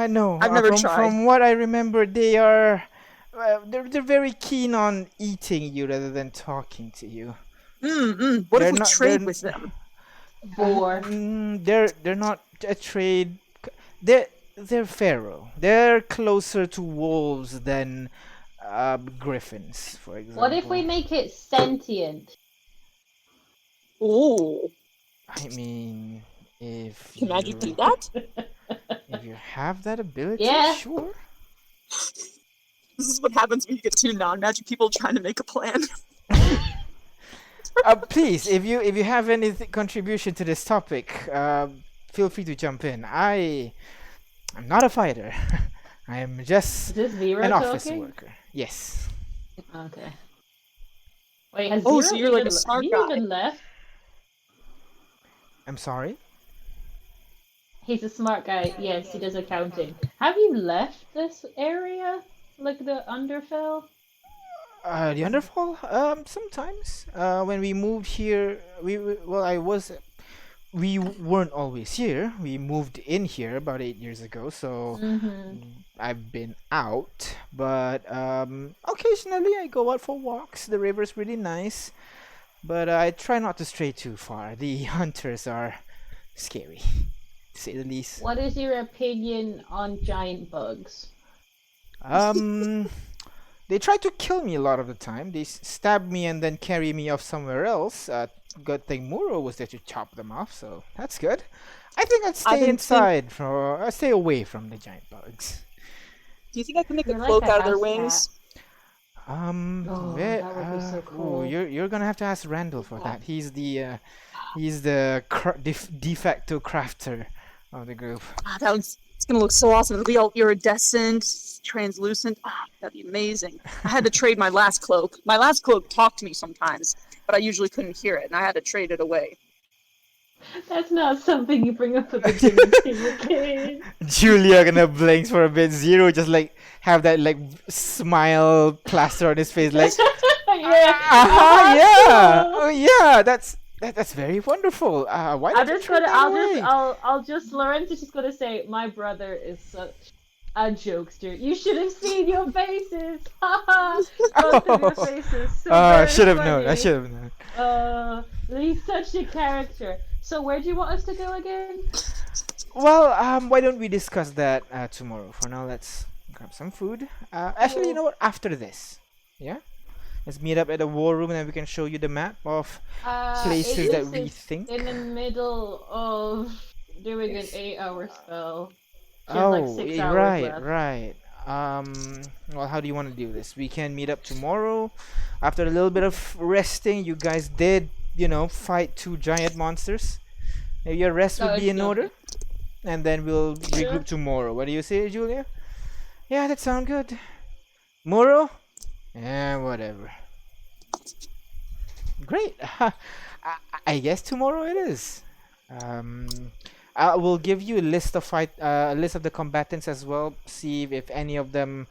No, I've never from tried. what I remember, they are. They're very keen on eating you rather than talking to you. What They're if we not- trade they're- with them? Boar. They're not a trade. They're feral. They're closer to wolves than griffins, for example. What if we make it sentient? Ooh, I mean, if can magic you do that? if you have that ability, Yeah. sure. This is what happens when you get 2 non-magic people trying to make a plan. Please, if you have any contribution to this topic, feel free to jump in. I'm not a fighter. I am just Is this Zero an office talking? worker. Yes. Okay. Wait, has Oh, Zero so you're like a even, smart he guy. even left? I'm sorry. He's a smart guy. Yes, he does accounting. Have you left this area? Like the Underfell? The Underfall. Sometimes. When we moved here, we weren't always here. We moved in here about 8 years ago, so I've been out. But occasionally I go out for walks. The river's really nice, but I try not to stray too far. The hunters are scary, to say the least. What is your opinion on giant bugs? They try to kill me a lot of the time. They stab me and then carry me off somewhere else. Good thing Muro was there to chop them off, so that's good. I think I'd stay didn't inside stay away from the giant bugs. Do you think I can make a You're like cloak a out of their house wings? Oh, that would be so cool. You're gonna have to ask Randall for that. He's the de facto crafter of the group. It's gonna look so awesome. It'll be all iridescent, translucent. That'd be amazing. I had to trade my last cloak. My last cloak talked to me sometimes, but I usually couldn't hear it, and I had to trade it away. That's not something you bring up at the beginning, okay? Julia gonna blink for a bit. Zero just like have that like smile plaster on his face, like Yeah. yeah, oh yeah, that's very wonderful. Why I'm don't you just trade gonna, that away? I'll just, Lorenz is just gonna say, my brother is such a jokester. You should have seen your faces. Haha. Both of your faces. So I very should have known. I funny. should have known. He's such a character. So where do you want us to go again? Well, why don't we discuss that tomorrow? For now, let's grab some food. Actually, you know what? After this, yeah, let's meet up at the war room and then we can show you the map of places that we think. In the middle of doing an 8-hour spell. She has like 6 hours right, left. right. Well, how do you want to do this? We can meet up tomorrow. After a little bit of resting, you guys did, fight 2 giant monsters. Maybe your rest would be in order. And then we'll regroup tomorrow. What do you say, Julia? Yeah, that sounds good. Muro? Yeah, whatever. Great. I guess tomorrow it is. I will give you a list of the combatants as well. See if any of them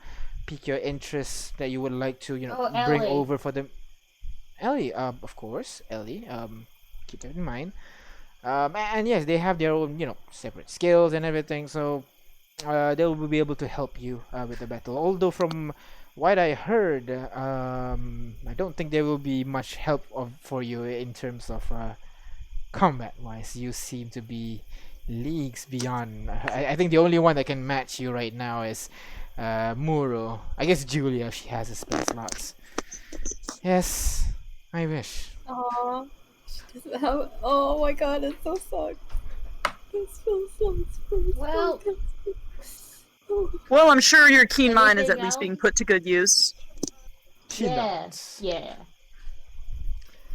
pique your interest that you would like to, bring Ellie. over for them. Ellie, of course, Ellie. Keep that in mind. And yes, they have their own, separate skills and everything. So they will be able to help you with the battle. Although from what I heard, I don't think there will be much help for you in terms of combat-wise. You seem to be leagues beyond. I think the only one that can match you right now is Muro. I guess Julia, if she has the spell slots. Yes, I wish. Aww. Oh my god, it so sucks. This feels so Well, Well, I'm sure your keen mind is at Anything least being else? put to good use. She nods. yeah.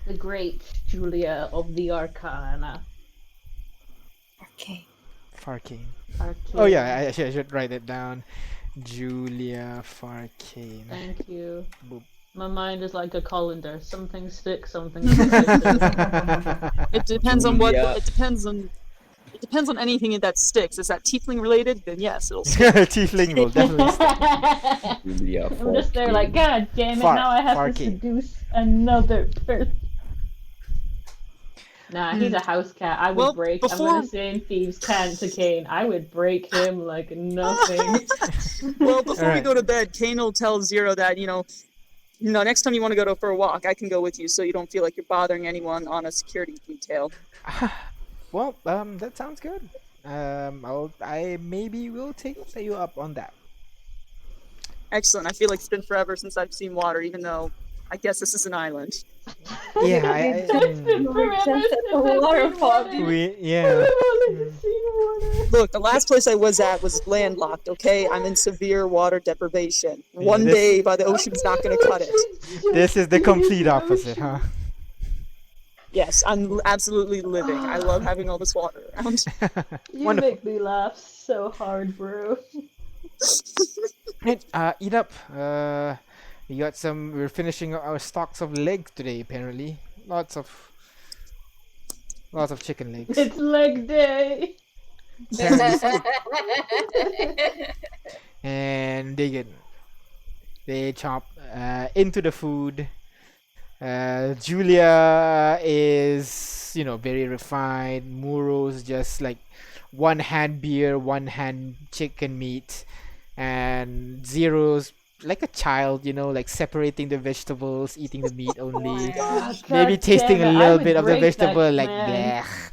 The great Julia of the Arcana. okay. Farkane. Arcane. Oh yeah, I should write it down. Julia Farkane. Thank you. Boop. My mind is like a colander. Some things stick, some things It depends on what. Julia. It depends on anything that sticks. Is that tiefling related? Then yes, it'll stick. Tiefling will definitely stick. Julia I'm just there Falk. like, god damn it, Far- now I have far to key. seduce another person. Nah, he's a house cat. I would Well, break. I'm before- gonna say in Thieves' Cant to Kane. I would break him like nothing. Well, before we Alright. go to bed, Kane will tell Zero that next time you want to go for a walk, I can go with you, so you don't feel like you're bothering anyone on a security detail. Well, that sounds good. I maybe will take you up on that. Excellent. I feel like it's been forever since I've seen water, even though I guess this is an island. Yeah, It's been We're forever just at since the I've seen waterfall, water. dude. yeah. I've only just seen water. Look, the last place I was at was landlocked, okay? I'm in severe water deprivation. One this- day by the ocean's not going to cut it. This is the complete opposite, huh? Yes, I'm absolutely living. I love having all this water around. You Wonderful. make me laugh so hard, bro. Right, eat up. We got some. We're finishing our stocks of legs today. Apparently, lots of chicken legs. It's leg day. And they chomp into the food. Julia is, very refined. Muro's just like one hand beer, one hand chicken meat, and Zero's like a child, like separating the vegetables, eating the meat only. Maybe God tasting damn a it, I little would bit of the break that vegetable, like man. bleh.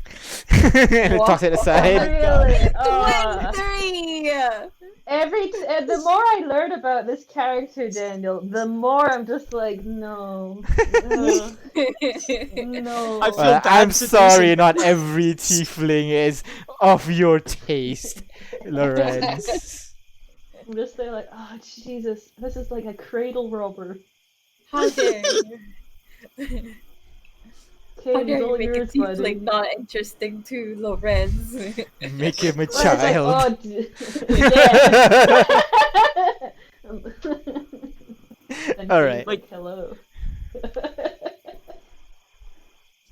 And then toss it aside. Really? 23! The more I learn about this character, Daniel, the more I'm just like, no, no. I feel bad I'm seducing sorry, him. not every tiefling is of your taste, Lorenz. I'm just there like, oh Jesus, this is like a cradle robber. How dare you? Okay, How it's dare you all make a yours, buddy. tiefling not interesting to Lorenz? Make him a Well, it's like, child. oh, yeah. And All Kane's right. like, hello.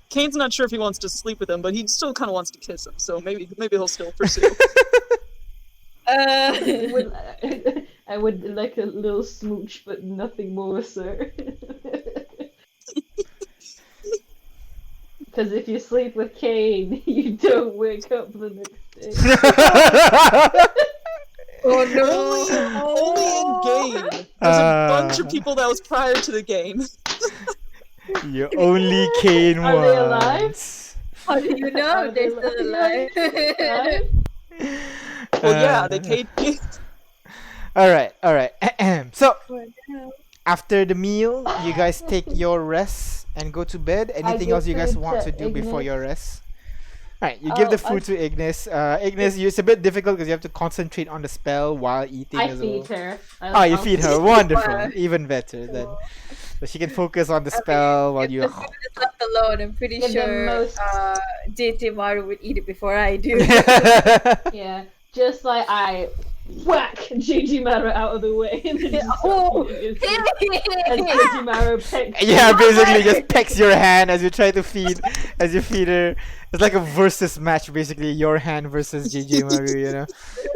Kane's not sure if he wants to sleep with him, but he still kind of wants to kiss him. So maybe he'll still pursue. I would like a little smooch, but nothing more, sir. Because if you sleep with Kane, you don't wake up the next day. Oh Only in game. There's a bunch of people that was prior to the game. You only Kane Are they alive? once. How do you know Are they they're still alive? Right? Well, yeah, they paid me. All right. So What the hell? after the meal, you guys take your rest and go to bed. Anything give else you guys food want to to do before Ignis. your rest? All right, you give the Oh, food to Ignis. Ignis, it's a bit difficult because you have to concentrate on the spell while eating I as well. feed her. Oh, you feed her. Wonderful. Wow. Even better then. So she can focus on the spell while If you. the food is left alone, I'm pretty Give them sure most- JT Maru would eat it before I do. Yeah, just like I whack Gigi Mara out of the way and then just Oh! as Gigi Mara pecks. Yeah, basically just pecks your hand as you try to feed, as you feed her. It's like a versus match, basically your hand versus JJ Maru. You know,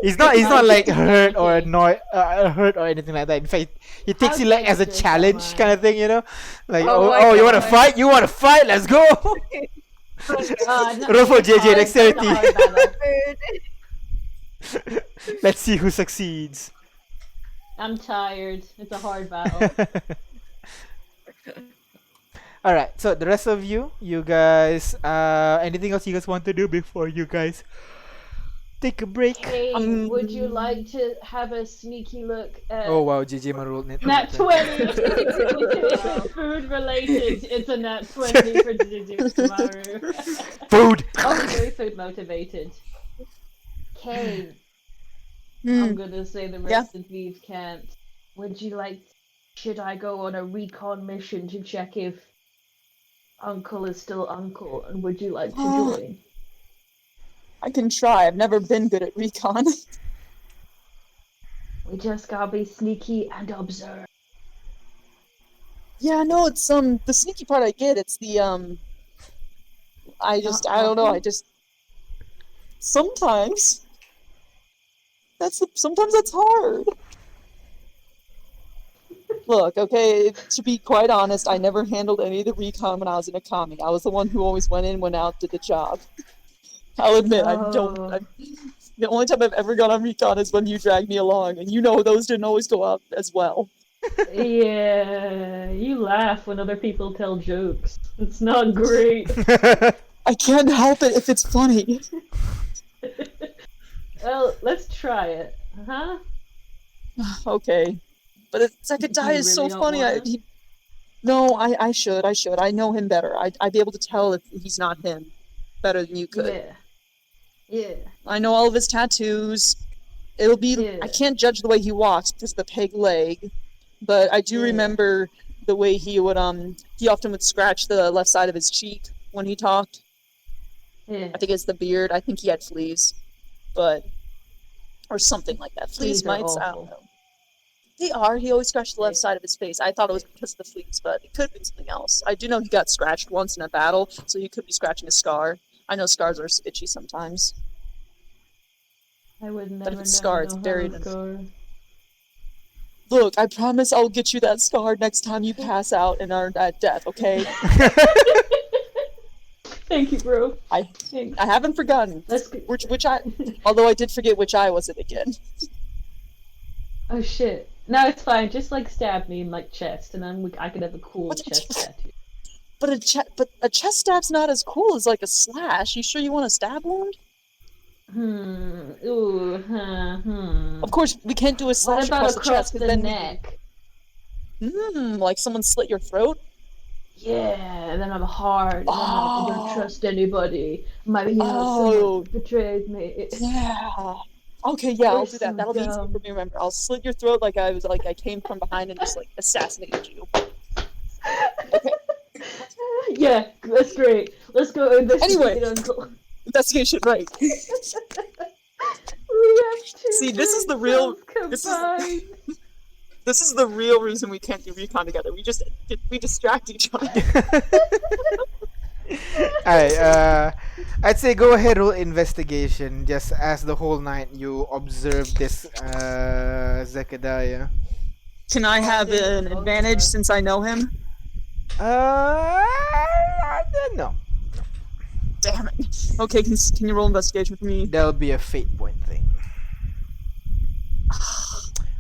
he's not like hurt or annoyed, hurt or anything like that. In fact, he takes How you like as a dangerous challenge am I? kind of thing. You know, like Oh my oh you want to God. fight? You want to fight? Let's go. Roll for JJ dexterity. Let's see who succeeds. I'm tired. It's a hard battle. All right, so the rest of you guys, anything else you guys want to do before you guys take a break? Hey, would you like to have a sneaky look at Oh wow, JJ rolled it. Nat 20? It's food related. It's a Nat 20 for Gigi Maru. Food. Oh, very food motivated. Kane, I'm gonna say the rest of these can't. Would you like? Should I go on a recon mission to check if Uncle is still Uncle? And would you like to join? I can try. I've never been good at recon. We just gotta be sneaky and observe. Yeah, no, it's the sneaky part I get. It's the I don't know. Sometimes sometimes that's hard. Look, okay, to be quite honest, I never handled any of the recon when I was in a commie. I was the one who always went in, went out, did the job. I'll admit, the only time I've ever gone on recon is when you dragged me along, and you know those didn't always go out as well. Yeah, you laugh when other people tell jokes. It's not great. I can't help it if it's funny. Well, let's try it, huh? Okay. But Zekadiah is so really don't funny. want to? No, I should. I know him better. I'd be able to tell if he's not him better than you could. Yeah. I know all of his tattoos. It'll be. Yeah. I can't judge the way he walks because of the peg leg, but I do Yeah. remember the way he would. He often would scratch the left side of his cheek when he talked. Yeah. I think it's the beard. I think he had fleas, or something like that. Fleas Fleas are mites. I awful. don't know. They are. He always scratched the left side of his face. I thought it was because of the fleas, but it could have been something else. I do know he got scratched once in a battle, so he could be scratching a scar. I know scars are itchy sometimes. I would if never it's scarred, it's know how buried to in- score. Look, I promise I'll get you that scar next time you pass out and are at death, okay? Thank you, bro. I Thanks. haven't forgotten. Let's go. Which eye? Although I did forget which eye was it again. Oh shit. No, it's fine. Just like stab me in like chest, and then I could have a cool What? chest tattoo. But a chest stab's not as cool as like a slash. You sure you want a stab wound? Ooh. Of course, we can't do a What slash about across the across chest, the because then neck? like someone slit your throat. Yeah, and then I'm hard, and then like I don't trust anybody. Oh. Someone betrayed me. Yeah. Okay, yeah, I'll We're do that. so That'll be easy for dumb. me to remember. I'll slit your throat like I came from behind and just like assassinated you. Okay. Yeah, that's great. Let's go investigate Anyway. Uncle. Investigation, right? We have two See, this is the brain real- cells this is- combined. This is the real reason we can't do recon together. We distract each other. Alright, I'd say go ahead, roll investigation. Just as the whole night you observe this Zechariah. Can I have an advantage since I know him? No. Damn it. Okay, can you roll investigation for me? That'll be a fate point thing.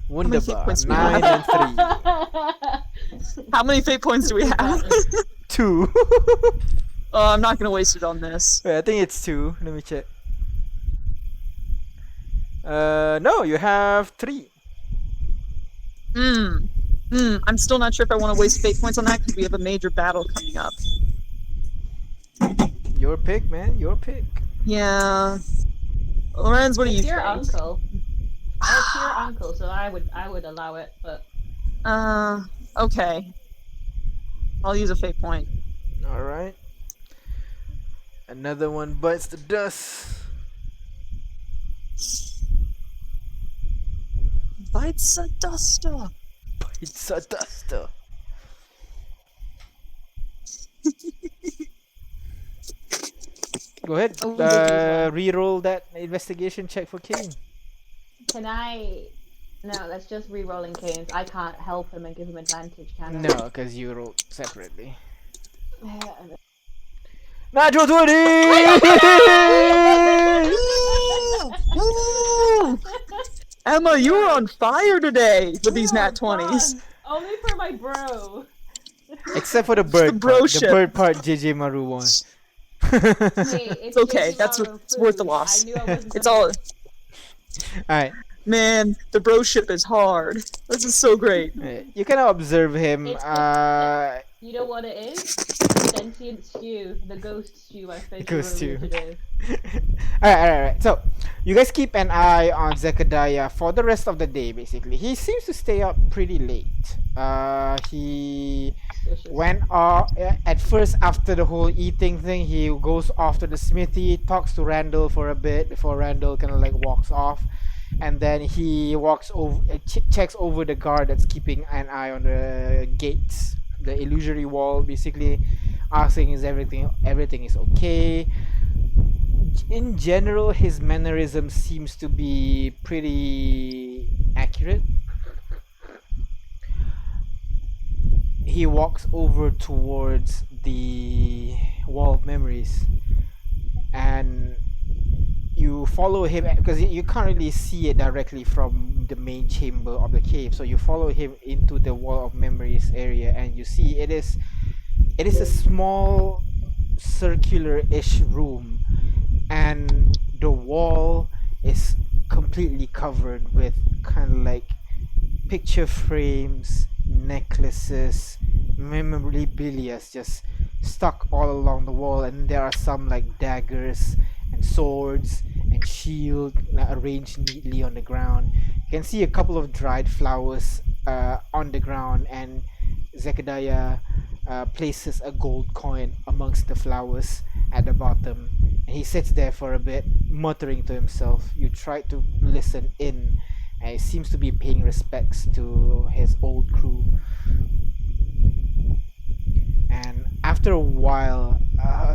many fate Wunderbar. points do we 9 have? and 3. How many fate points do we have? 2. I'm not gonna waste it on this. Wait, I think it's 2. Let me check. No, you have 3. I'm still not sure if I want to waste fate points on that because we have a major battle coming up. Your pick, man. Your pick. Yeah. Lorenz, what do you It's think? your uncle. It's your uncle, so I would allow it, but Okay. I'll use a fate point. Alright. Another one bites the dust. Bites a duster. It's a duster. Go ahead. Oh, this is one. Reroll that investigation check for Kane. can I? No, that's just re-rolling Kane's. I can't help him and give him advantage, can I? No, because you rolled separately. No. Natural 20! Emma, you were on fire today with these nat 20s. Only for my bro. Except for the bird bro part. ship. The bird part JJ Maru won. Hey, it's okay, J.J. that's Maru it's worth the food. loss. I knew I wasn't It's gonna- all Alright. man, the bro ship is hard. This is so great. You can observe him. It's You know what it is? Sentient stew, the ghost stew I fed you Ghost earlier stew. today. Alright. So, you guys keep an eye on Zechariah for the rest of the day, basically. He seems to stay up pretty late. He Suspicious. went off at first after the whole eating thing. He goes off to the smithy, talks to Randall for a bit before Randall kind of like walks off, and then he walks over, checks over the guard that's keeping an eye on the gates, the illusory wall, basically, asking is everything is okay. In general, his mannerism seems to be pretty accurate. He walks over towards the wall of memories, and you follow him because you can't really see it directly from the main chamber of the cave. So you follow him into the wall of memories area, and you see it is a small circular-ish room, and the wall is completely covered with kind of like picture frames, necklaces, memorabilia just stuck all along the wall, and there are some like daggers and swords and shield arranged neatly on the ground. You can see a couple of dried flowers on the ground, and Zechariah places a gold coin amongst the flowers at the bottom, and he sits there for a bit, muttering to himself. You try to listen in, and he seems to be paying respects to his old crew. And after a while,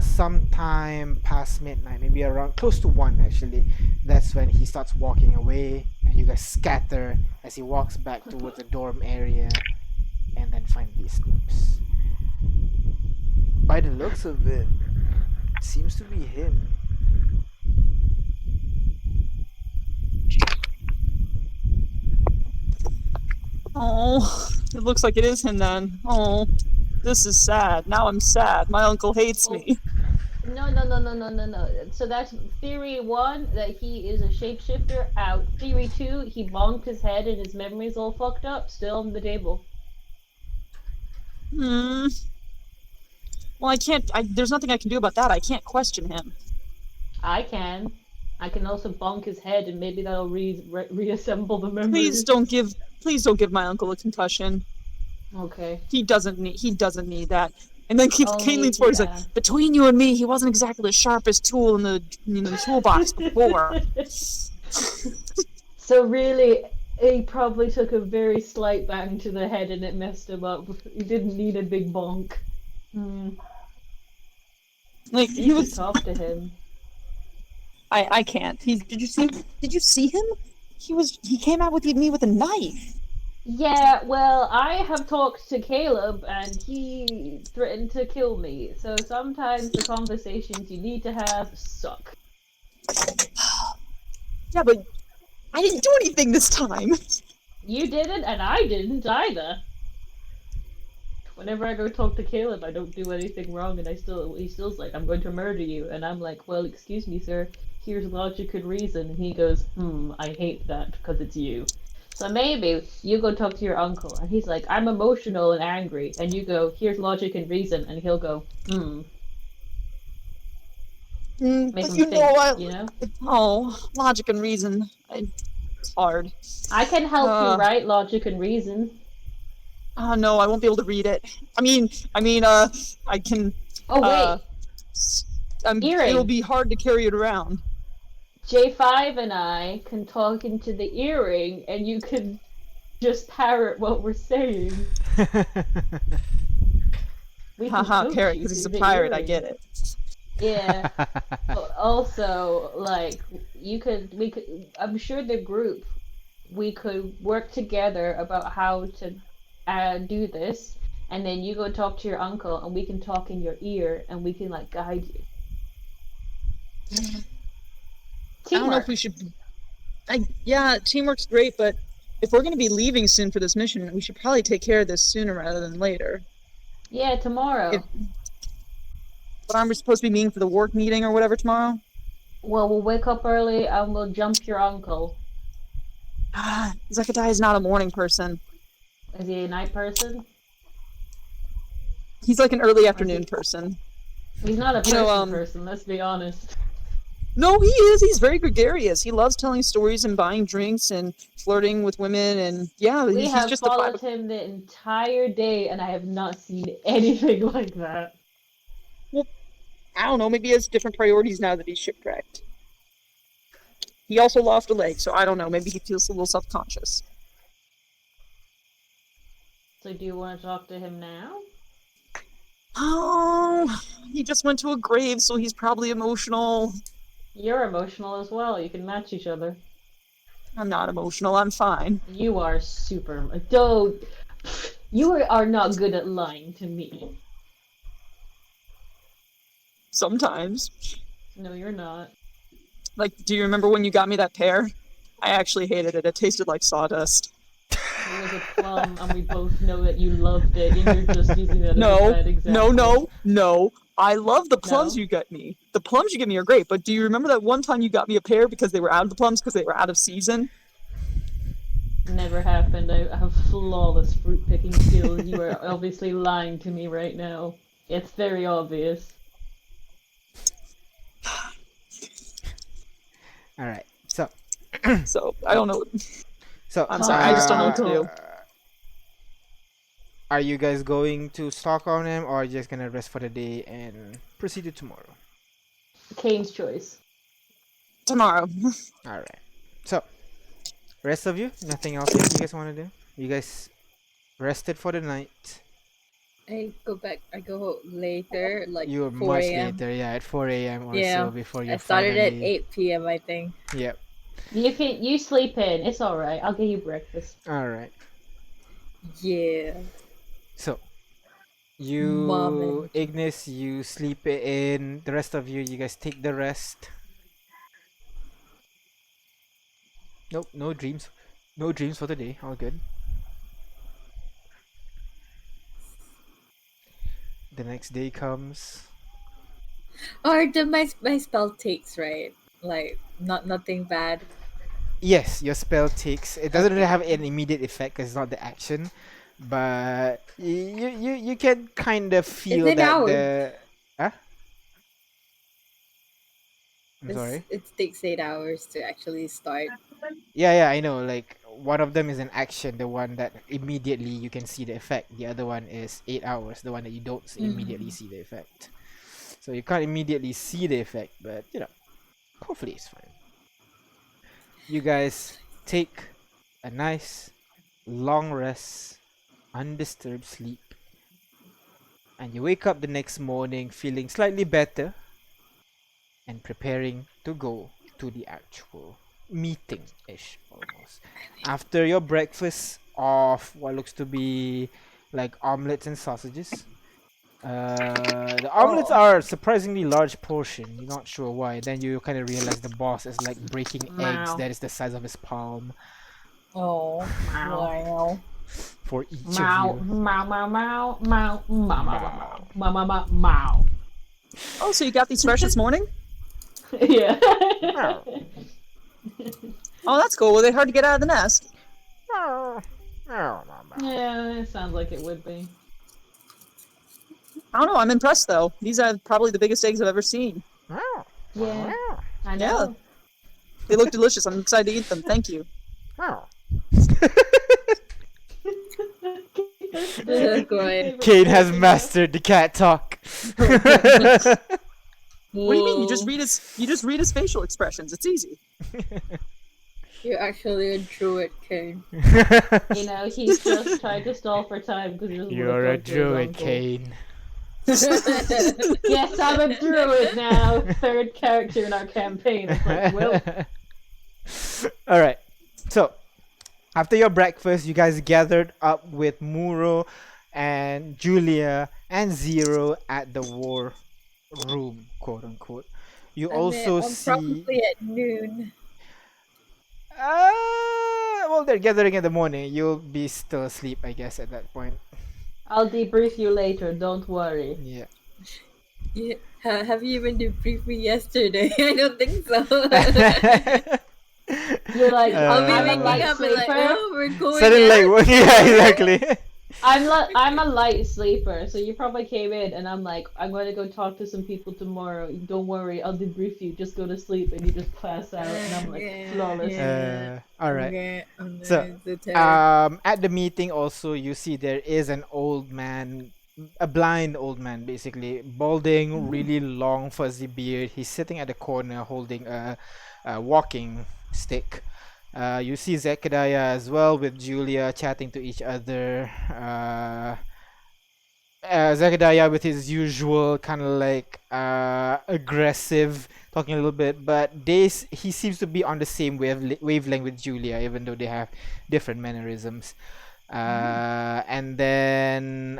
sometime past midnight, maybe around close to 1 actually, that's when he starts walking away, and you guys scatter as he walks back towards the dorm area, and then finally sleeps. By the looks of it, seems to be him. Oh, it looks like it is him then. Oh, this is sad. Now I'm sad. My uncle hates me. No, no. So that's theory one, that he is a shapeshifter, out. Theory two, he bonked his head and his memory's all fucked up, still on the table. Hmm. Well, I can't. There's nothing I can do about that. I can't question him. I can. I can also bonk his head and maybe that'll reassemble the memories. Please don't give my uncle a concussion. Okay. He doesn't need that. And then Kane leans forward. He's yeah. like, between you and me, he wasn't exactly the sharpest tool in the toolbox before. So really, he probably took a very slight bang to the head and it messed him up. He didn't need a big bonk. Like You should talk to him. I can't. Did you see him? He came out with me with a knife. Yeah, well, I have talked to Caleb and he threatened to kill me. So sometimes the conversations you need to have suck. Yeah, but I didn't do anything this time. You didn't, and I didn't either. Whenever I go talk to Caleb, I don't do anything wrong, and he still's like, I'm going to murder you, and I'm like, well, excuse me, sir. Here's logic and reason, and he goes, I hate that because it's you. So maybe you go talk to your uncle, and he's like, I'm emotional and angry, and you go, here's logic and reason, and he'll go, Make But him you think, know, you know? Oh, logic and reason. It's hard. I can help you write logic and reason. Oh no, I won't be able to read it. I can. Oh wait, Earring. It'll be hard to carry it around. J5 and I can talk into the earring, and you can just parrot what we're saying. Haha, parrot, because he's a pirate. I get it. Yeah. But also, like, we could. I'm sure the group, we could work together about how to do this, and then you go talk to your uncle, and we can talk in your ear, and we can like guide you. Teamwork. I don't know if we should. Yeah, teamwork's great, but if we're going to be leaving soon for this mission, we should probably take care of this sooner rather than later. Yeah, tomorrow. But aren't we supposed to be meeting for the work meeting or whatever tomorrow? Well, we'll wake up early and we'll jump your uncle. Zekadai is not a morning person. Is he a night person? He's like an early afternoon person. He's not a person, let's be honest. No, he is. He's very gregarious. He loves telling stories and buying drinks and flirting with women, and yeah, we he's have just followed him the entire day, and I have not seen anything like that. Well, I don't know. Maybe he has different priorities now that he's shipwrecked. He also lost a leg, so I don't know. Maybe he feels a little self-conscious. So do you want to talk to him now? Oh, he just went to a grave, so he's probably emotional. You're emotional as well. You can match each other. I'm not emotional. I'm fine. You are super. Don't. You are not good at lying to me. Sometimes. No, you're not. Like, do you remember when you got me that pear? I actually hated it. It tasted like sawdust. It was a plum, and we both know that you loved it, and you're just using that as a bad example. No. I love the plums you got me. The plums you get me are great, but do you remember that one time you got me a pear because they were out of the plums because they were out of season? Never happened. I have flawless fruit picking skills. You are obviously lying to me right now. It's very obvious. Alright, so. So, I don't know. So, I'm sorry, I just don't know what to do. Are you guys going to stalk on him, or are you just gonna rest for the day and proceed to tomorrow? Kane's choice. Tomorrow. Alright. So, rest of you, nothing else you guys want to do? You guys rested for the night. I go later, like You're 4 much a.m. later, yeah, at 4 a.m. or so before you I started at finally... 8 p.m. I think. Yep. You sleep in. It's alright. I'll get you breakfast. Alright. Yeah. So, you, Mom Ignis, you sleep in. The rest of you, you guys take the rest. Nope, no dreams. No dreams for today. All good. The next day comes. Or my spell takes, right? Like nothing bad. Yes, your spell takes. It doesn't really Okay. have an immediate effect because it's not the action, but you can kind of feel it that hours? the. Huh? I'm sorry. It takes 8 hours to actually start. Yeah, I know. Like one of them is an action, the one that immediately you can see the effect. The other one is 8 hours, the one that you don't immediately see the effect. So you can't immediately see the effect, but hopefully it's fine. You guys take a nice long rest, undisturbed sleep, and you wake up the next morning feeling slightly better and preparing to go to the actual meeting ish almost. After your breakfast of what looks to be like omelets and sausages. The omelets are surprisingly large portion. You're not sure why. Then you kind of realize the boss is like breaking eggs Meow. that is the size of his palm Oh, Meow. wow. for each Meow, of you. meow, meow, meow, meow, meow, meow, meow, meow, meow, meow, meow. Oh, so you got these fresh this morning? Yeah. Meow. Oh, that's cool. Were they hard to get out of the nest? Meow, meow, meow, meow. Yeah, it sounds like it would be. I don't know. I'm impressed though. These are probably the biggest eggs I've ever seen. Meow, Yeah. meow, I know. They look delicious. I'm excited to eat them. Thank you. meow. Good. Kane has mastered the cat talk. What do you mean? You just read his facial expressions. It's easy. You're actually a druid, Kane. You know, he's just trying to stall for time because he doesn't You're a want to talk to his druid, uncle. Kane. Yes, I'm a druid now. Third character in our campaign. It's like, well, All right. So, after your breakfast, you guys gathered up with Muro and Julia and Zero at the war room, quote unquote. You also see. Probably at noon. Well, they're gathering in the morning. You'll be still asleep, I guess, at that point. I'll debrief you later. Don't worry. Yeah. Yeah. Have you even debriefed me yesterday? I don't think so. You're like, I'll be I'm a waking light up and like, sleeper. oh, we're going Suddenly, out. yeah, exactly. I'm a light sleeper, so you probably came in, and I'm like, I'm going to go talk to some people tomorrow. Don't worry, I'll debrief you. Just go to sleep, and you just pass out, and I'm like, Yeah, flawless. yeah. All right. Okay. So, the terror. At the meeting also you see there is an old man, a blind old man basically, balding, really long fuzzy beard. He's sitting at the corner holding a walking stick. You see Zechariah as well with Julia chatting to each other. Zechariah with his usual kind of like aggressive talking a little bit, but he seems to be on the same wavelength with Julia, even though they have different mannerisms. And then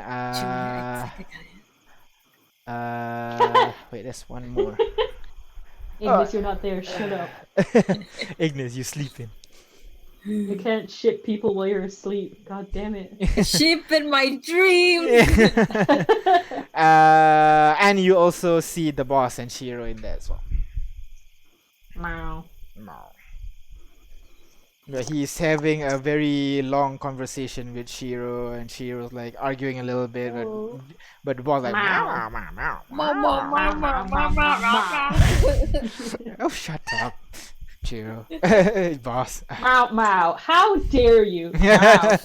wait, there's one more. Ignis, you're not there. Shut up. Ignis, you sleeping? You can't shit people while you're asleep. God damn it. Sheep in my dreams. And you also see the boss and Shiro in there as well. Meow. Yeah, he's having a very long conversation with Shiro, and Shiro's like arguing a little bit, but the boss like meow, meow, meow, meow. Oh, shut up, Shiro. Boss. Meow, meow. How dare you? Meow.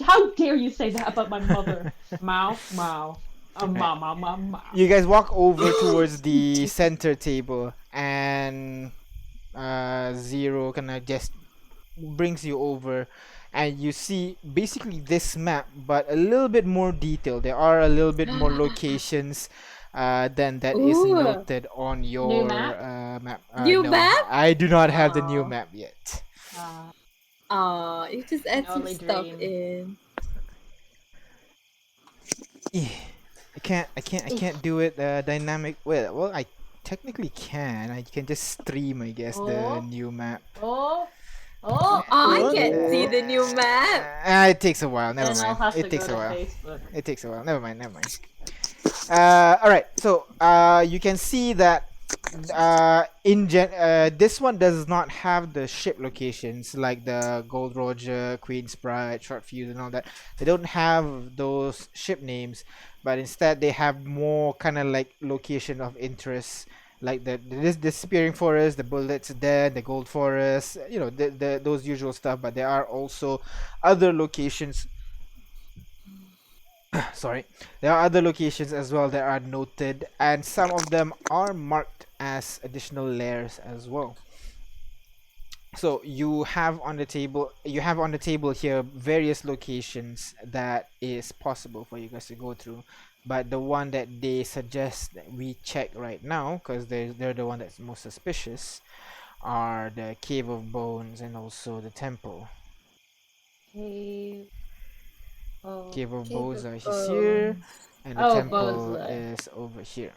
How dare you say that about my mother? Meow, meow. Meow, meow, meow, meow. You guys walk over towards the center table, and Zero kind of just brings you over, and you see basically this map, but a little bit more detailed. There are a little bit more locations than that is Ooh. noted on your map? map. New No, map? I do not have the new Aw. map yet. You just add some only stuff dream. in. Yeah. I can't do it dynamic. Well, I technically can. I can just stream, I guess, the Oh. new map. Oh, Oh, I can't see the new map. It takes a while. Never then I'll mind. have to It takes go a to while. Facebook. It takes a while. Never mind. All right. So you can see that this one does not have the ship locations like the Gold Roger, Queen Sprite, Short Fuse, and all that. They don't have those ship names, but instead they have more kind of like location of interest, like the disappearing forest, the bullets dead, the gold forest, the those usual stuff. But there are also other locations. Sorry, there are other locations as well that are noted, and some of them are marked as additional layers as well. So you have on the table here various locations that is possible for you guys to go through, but the one that they suggest that we check right now, because they're the one that's most suspicious, are the Cave of Bones and also the temple. Cave. Oh. Cave of Cave Bones of is here, Bones. and the Oh, Bones temple there. is over here.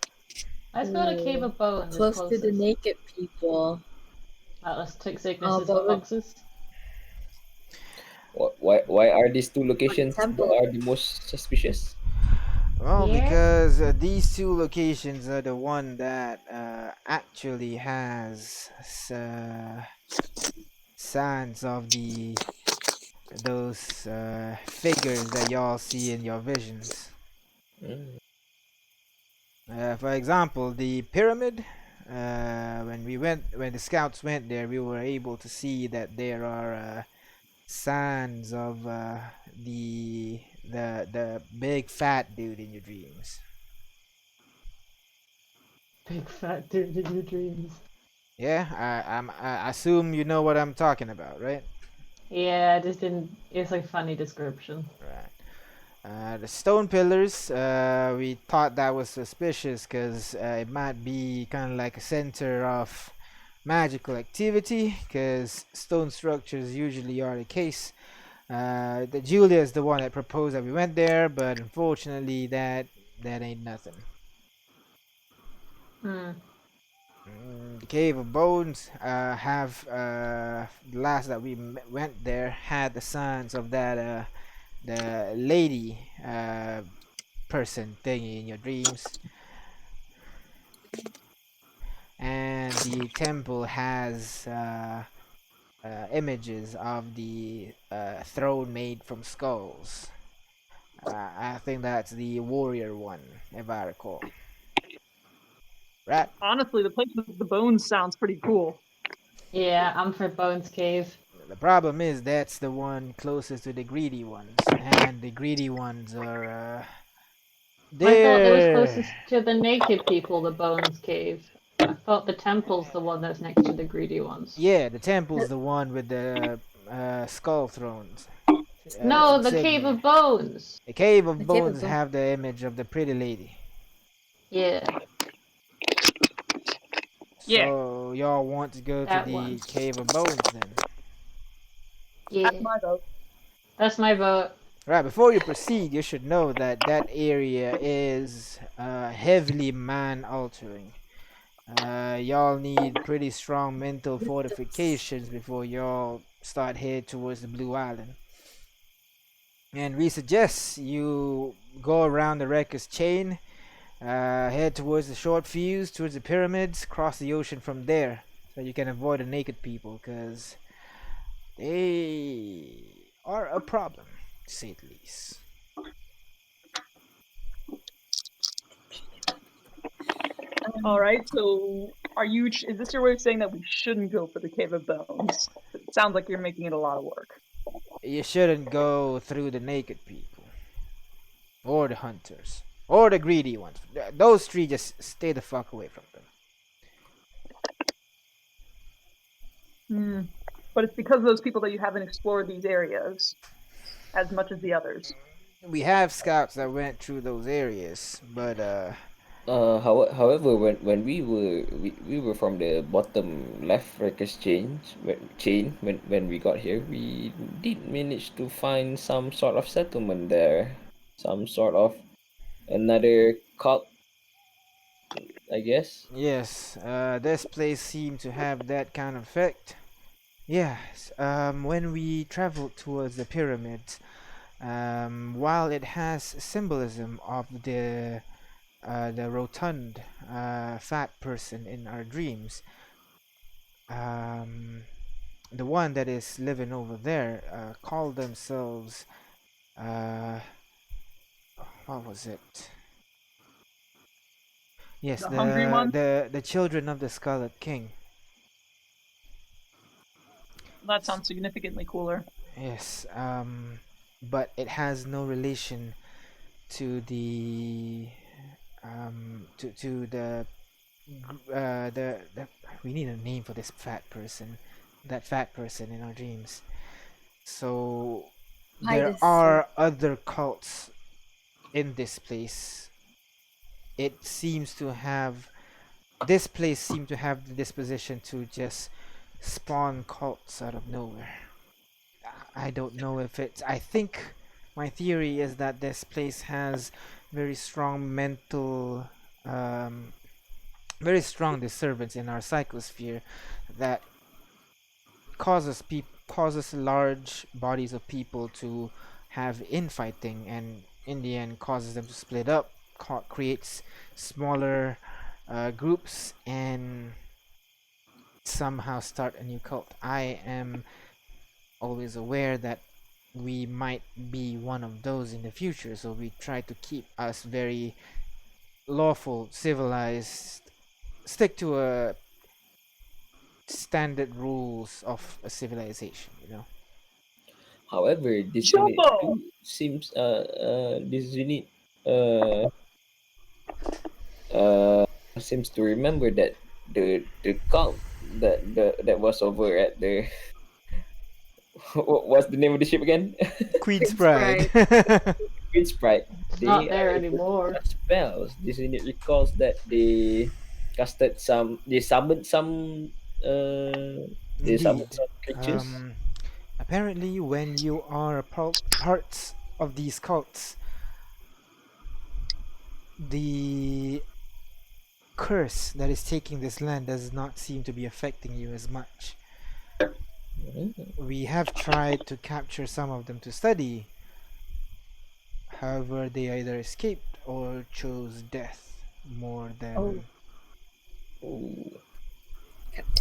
I spelled a Cave Ooh, of Bones as close to the closest. naked people. Let's tick sicknesses But with boxes. Why are these two the locations temple, are the most suspicious? Well, Yeah. because these two locations are the one that actually has signs of those figures that y'all see in your visions. Mm. For example, the pyramid. When the scouts went there, we were able to see that there are signs of the big fat dude in your dreams. Big fat dude in your dreams. Yeah, I assume you know what I'm talking about, right? Yeah, I just didn't. It's a funny description. Right. The stone pillars, we thought that was suspicious because it might be kind of like a center of magical activity, because stone structures usually are the case. The Julia is the one that proposed that we went there, but unfortunately, that ain't nothing. Hmm. The Cave of Bones have the last that we went there had the signs of that the lady person thingy in your dreams, and the temple has images of the throne made from skulls. I think that's the warrior one, if I recall. Right? Honestly, the place with the bones sounds pretty cool. Yeah, I'm for Bones Cave. The problem is that's the one closest to the greedy ones, and the greedy ones are I thought it was they're closest to the naked people, the Bones Cave. I thought the temple's the one that's next to the greedy ones. yeah, the temple's the one with the skull thrones No, the Cave insignia. of Bones. The Cave the of Cave of Bones Bones. have the image of the pretty lady. Yeah, Yeah. So y'all want to go to that the one. Cave of Bones then? Yeah, That's my vote. that's my vote. Right, before you proceed, you should know that that area is heavily man altering. Y'all need pretty strong mental fortifications before y'all start head towards the Blue Island. And we suggest you go around the Wrecker's Chain, head towards the Short Fuse, towards the pyramids, cross the ocean from there, so you can avoid the naked people, because they are a problem, to say the least. All right. So, is this your way of saying that we shouldn't go for the Cave of Bones? It sounds like you're making it a lot of work. You shouldn't go through the naked people, or the hunters, or the greedy ones. Those three, just stay the fuck away from them. But it's because of those people that you haven't explored these areas as much as the others. We have scouts that went through those areas, but However, when we were from the bottom left records when we got here, we did manage to find some sort of settlement there, some sort of another cult, I guess. yes, this place seemed to have that kind of effect. Yes, when we traveled towards the pyramids, while it has symbolism of the the rotund, fat person in our dreams, um, the one that is living over there, call themselves, uh, what was it? Yes, The hungry one? the children of the Scarlet King. That sounds significantly cooler. Yes, but it has no relation to the to the we need a name for this fat person, that fat person in our dreams. So there Midas. are other cults in this place. It seems to have this place seemed to have the disposition to just spawn cults out of nowhere. I don't know if it's. I think my theory is that this place has very strong mental, very strong disturbance in our psychosphere that causes large bodies of people to have infighting, and in the end causes them to split up, creates smaller groups, and somehow start a new cult. I am always aware that we might be one of those in the future, so we try to keep us very lawful, civilized, stick to a standard rules of a civilization, you know. However, this unit Jumbo! too seems this unit uh seems to remember that the cult that was over at the what's the name of the ship again? Queen's Queen's Pride. Queen's Pride. It's They not there are able to anymore. cast spells. This unit recalls that they summoned some they Indeed. summoned some creatures. Apparently, when you are parts of these cults, the curse that is taking this land does not seem to be affecting you as much. Mhm. We have tried to capture some of them to study. However, they either escaped or chose death more than. Ooh.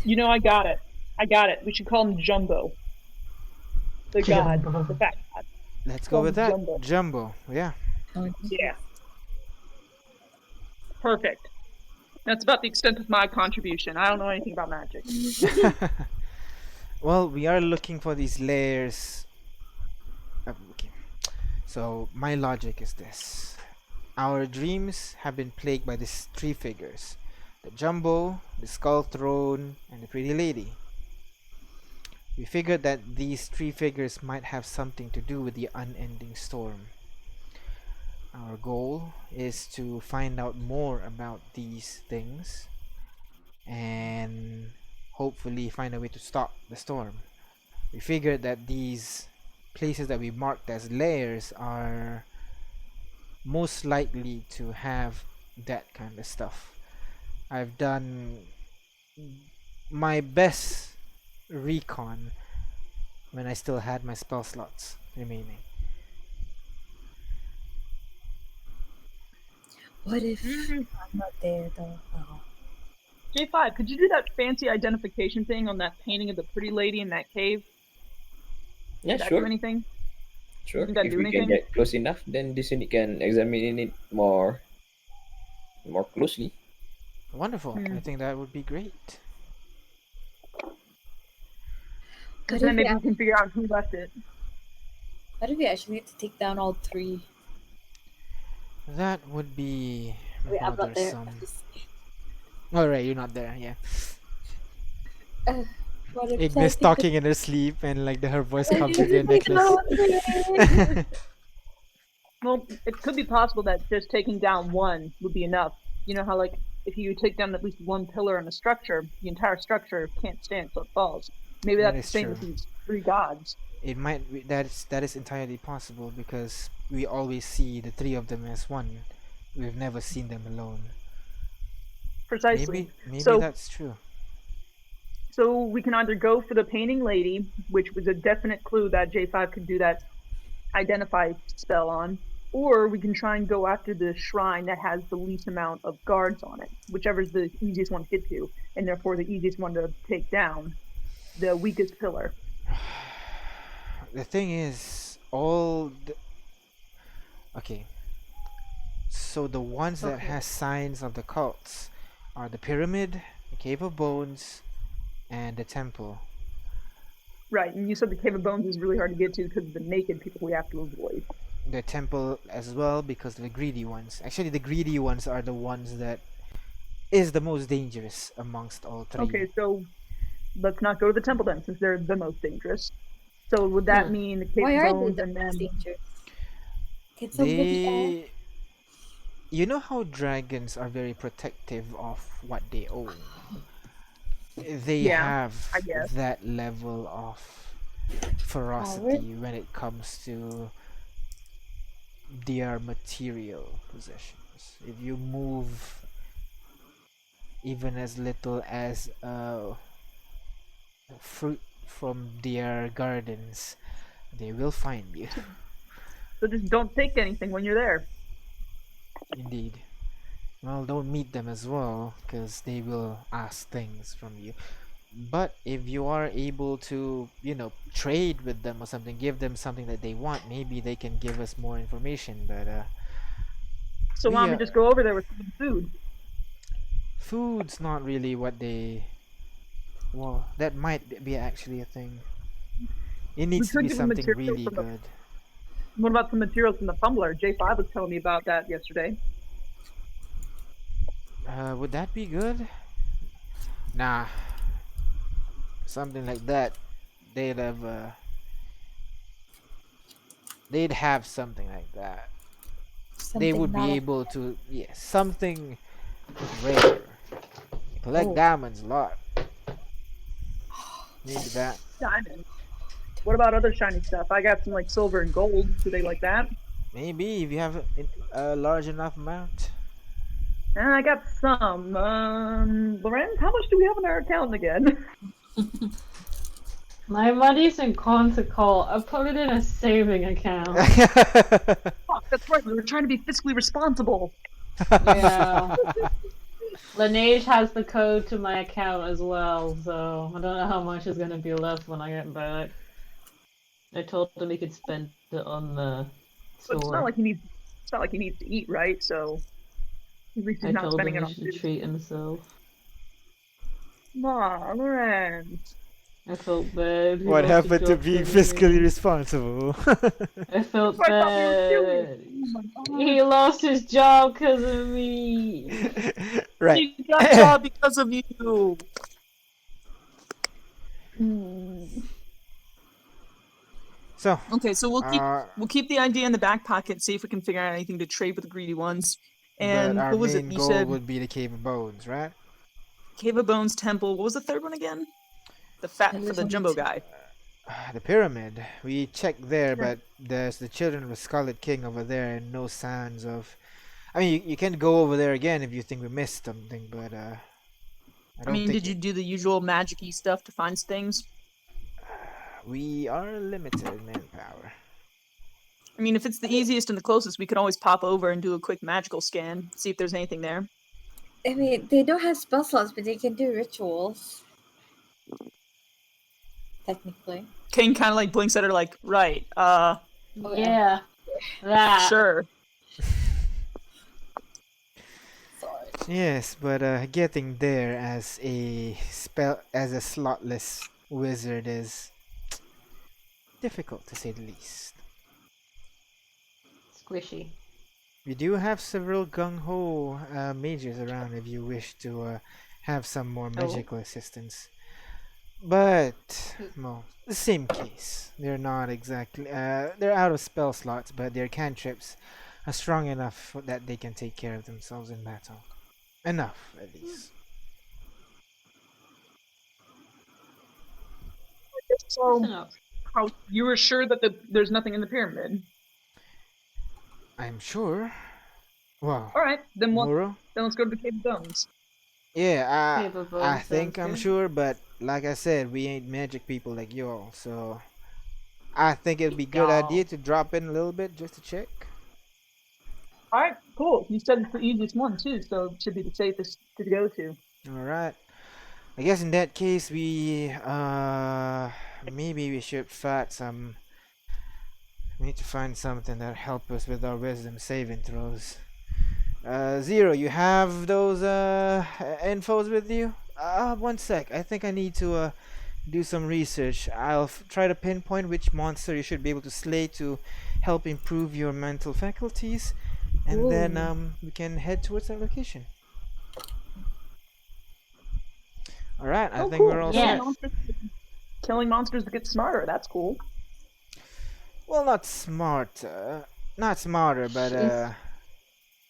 You know, I got it. I got it. We should call him Jumbo. The god. The fat god. Let's go Call with him that. Jumbo. Jumbo. Yeah. Yeah. Perfect. That's about the extent of my contribution. I don't know anything about magic. Well, we are looking for these layers. Okay. So my logic is this: our dreams have been plagued by these three figures: the Jumbo, the Skull Throne, and the Pretty Lady. We figured that these three figures might have something to do with the Unending Storm. Our goal is to find out more about these things and hopefully find a way to stop the storm. We figured that these places that we marked as layers are most likely to have that kind of stuff. I've done my best recon when I still had my spell slots remaining. What if I'm not there though? Oh. J5, could you do that fancy identification thing on that painting of the pretty lady in that cave? Yeah, Did that sure. do anything? Sure. Did that If do we can anything? get close enough, then this unit can examine it more closely. Wonderful. I think that would be great. Because What then if maybe we we can figure out who left it. What if we actually need to take down all three? That would be Wait, I'm not there. bothersome. Alright, you're not there, yeah. What if Ignis planting talking in her sleep and like her voice the- comes into your necklace. Well, it could be possible that just taking down one would be enough. You know how, like, if you take down at least one pillar in a structure, the entire structure can't stand so it falls. Maybe That that's is the same true. with these three gods. It might be, that is entirely possible because we always see the three of them as one. We've never seen them alone. Precisely. Maybe So- that's true. So we can either go for the painting lady, which was a definite clue that J5 could do that identify spell on, or we can try and go after the shrine that has the least amount of guards on it, whichever's the easiest one to get to, and therefore the easiest one to take down, the weakest pillar. The thing is, okay. So the ones that Okay. has signs of the cults are the pyramid, the cave of bones, and the temple. Right, and you said the Cave of Bones is really hard to get to because of the naked people we have to avoid. The temple as well, because the greedy ones. Actually, the greedy ones are the ones that is the most dangerous amongst all three. Okay, so let's not go to the temple then, since they're the most dangerous. So would that mean the Cave Why of are they Bones the and most then dangerous? Can somebody ask? You know how dragons are very protective of what they own. They Yeah, have I guess. that level of ferocity when it comes to their material possessions. If you move even as little as fruit from their gardens, they will find you. So just don't take anything when you're there. Indeed. Well, don't meet them as well, because they will ask things from you. But if you are able to, trade with them or something, give them something that they want, maybe they can give us more information. But So why don't we just go over there with some food? food's not really what they. Well, that might be actually a thing. It needs to could be give them something material really from the- good. What about some materials from the Fumbler? J5 was telling me about that yesterday. Would that be good? Nah, something like that. They'd have. They'd have something like that. They Something would be not able to, something rare. Collect diamonds a lot. Maybe that. Diamond. What about other shiny stuff? I got some like silver and gold. Do they like that? Maybe if you have a large enough amount. I got some. Lorenz, how much do we have in our account again? My money's in Quantical. I put it in a saving account. Fuck, that's right. We were trying to be fiscally responsible. Yeah. Laneige has the code to my account as well, so I don't know how much is gonna be left when I get back. I told him he could spend it on the But it's store. not like he needs. It's not like he needs to eat, right? So at least he's I not told spending him it he on should food. treat himself. Aw, Lorenz. I felt bad. He What lost his happened to job being 'cause of fiscally me. responsible? I felt I thought we were doing. bad. Oh my God. He lost his job because of me. Right. He got a job because of you. So, Okay, so we'll uh, keep the idea in the back pocket. See if we can figure out anything to trade with the greedy ones. but And our what was it? main You goal said would be the Cave of Bones, right? Cave of Bones Temple. What was the third one again? The fat for the jumbo guy. The pyramid. We checked there, but there's the children of the Scarlet King over there, and no signs of. I mean, you can go over there again if you think we missed something, but I don't think did you do the usual magic-y stuff to find things? we are limited in manpower. I mean, if it's the easiest and the closest, we could always pop over and do a quick magical scan, see if there's anything there. I mean, they don't have spell slots, but they can do rituals. Technically. Kane kind of like blinks at her, like, right, Yeah. That. sure. Sorry. Yes, but getting there as a slotless wizard is difficult to say the least. Squishy. We do have several gung-ho mages around if you wish to have some more magical assistance. But, well, the same case. They're not exactly... they're out of spell slots, but their cantrips are strong enough that they can take care of themselves in battle. Enough, at least. So, how you were sure that there's nothing in the pyramid? I'm sure. Well, All right, then Muro? let's go to the Cave of Bones. Yeah, Cave of I Bones think sounds I'm good. sure, but like I said, we ain't magic people like you all, so I think it'd be a good Y'all. idea to drop in a little bit just to check. All right, cool. You said it's the easiest one too, so it should be the safest to go to. All right. I guess in that case, maybe we should find some. We need to find something that help us with our wisdom saving throws. Zero, you have those infos with you? One sec. I think I need to do some research. I'll try to pinpoint which monster you should be able to slay to help improve your mental faculties, and then we can head towards that location. All right, I think we're all Yeah. set. Killing monsters to get smarter. That's cool. Well, not not smarter, but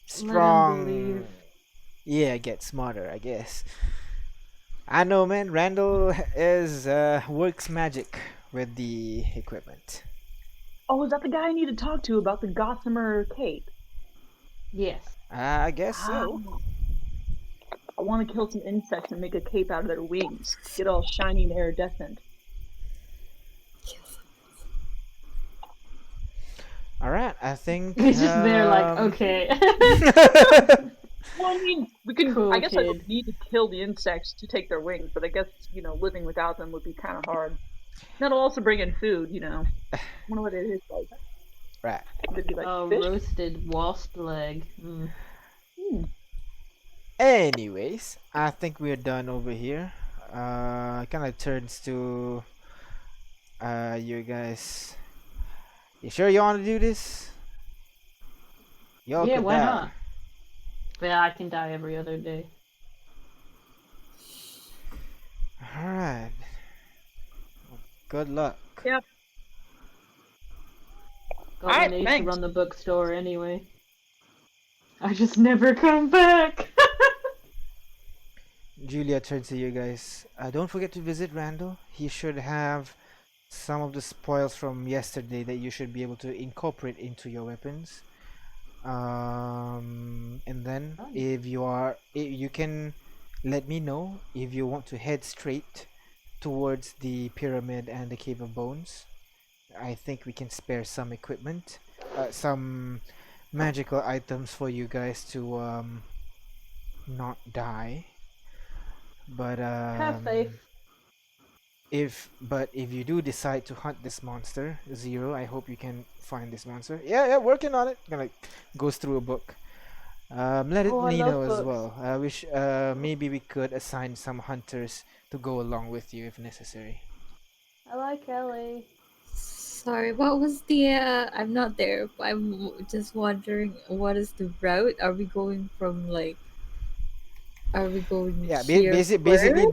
strong. strong. Yeah, get smarter, I guess. I know, man. Randall is works magic with the equipment. Oh, is that the guy I need to talk to about the Gossamer cape? Yes. I guess so. I want to kill some insects and make a cape out of their wings. Get all shiny and iridescent. All right, I think. He's just there, like, okay. Well, I mean, we can. Cool I guess I kid. don't need to kill the insects to take their wings, but I guess living without them would be kind of hard. That'll also bring in food. I wonder what it is like. Right. Would it be like Oh, fish? roasted wasp leg. Anyways, I think we're done over here. Kind of turns to you guys. You sure you want to do this? Y'all Yeah, could why die. not? Yeah, I can die every other day. All right. Good luck. Yeah. Got Alright, an ace to thanks. run the bookstore anyway. I just never come back. Julia turns to you guys. Don't forget to visit Randall. He should have some of the spoils from yesterday that you should be able to incorporate into your weapons. And then if you can let me know if you want to head straight towards the pyramid and the cave of bones. I think we can spare some equipment, some magical items for you guys to not die. But Have faith. if you do decide to hunt this monster, Zero, I hope you can find this monster. Yeah, working on it. Gonna goes through a book. Let Oh, I me love know as books. well. I wish maybe we could assign some hunters to go along with you if necessary. I like Ellie. Sorry, what was the? I'm not there. I'm just wondering, what is the route? Are we going from like? Are we going Yeah, here basically first?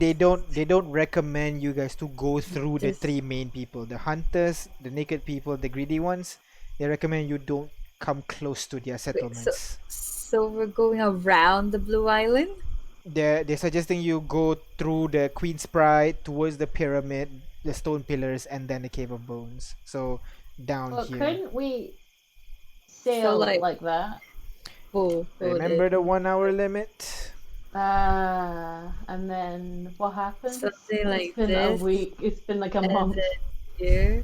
they don't recommend you guys to go through the Just- three main people: the hunters, the naked people, the greedy ones. They recommend you don't come close to their Wait, settlements. so we're going around the Blue Island. They're suggesting you go through the Queen's Pride towards the pyramid, the stone pillars, and then the Cave of Bones. So down Well, here. couldn't we sail like- like that? Oh, Remember the 1 hour limit? And then what happens? Something like It's been this, a week. It's been like a and month. then here,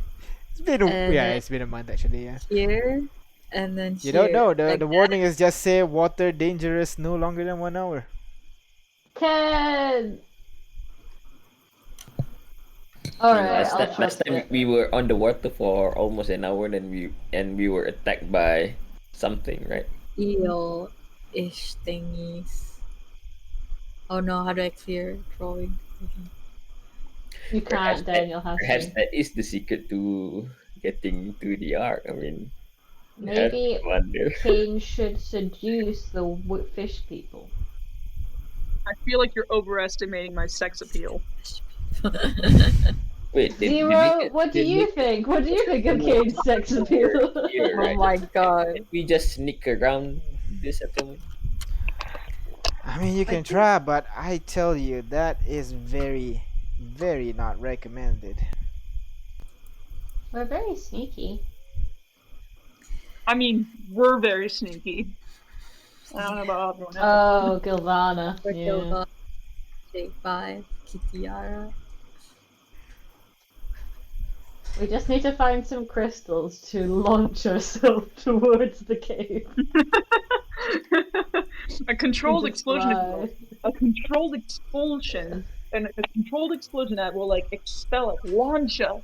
It's been And then- it's been a month actually. Yeah. here, and then You here. don't know. The like the that. warning is just say water dangerous no longer than 1 hour. Ken. All right, I'll last trust time it. we were on the water for almost an hour, then we were attacked by something, right? Eel-ish thingies. Oh no, how do I clear drawing? Okay. You Perhaps can't, Daniel has Perhaps to. that is the secret to getting to the ark. I mean, Maybe I wonder. Kane should seduce the fish people. I feel like you're overestimating my sex appeal. Wait, Zero, what do you think? What do you think of Kane's sex appeal? Here, Oh right? my god. Did we just sneak around this settlement? I mean, you can try, but I tell you that is very, very not recommended. We're very sneaky. I mean, we're very sneaky. I don't know about everyone else. Oh, Gilvana. For Yeah. Gilva, J5, Kitiara. We just need to find some crystals to launch ourselves towards the cave. A controlled Just explosion. fly. A controlled expulsion. And a controlled explosion that will like expel us, launch us.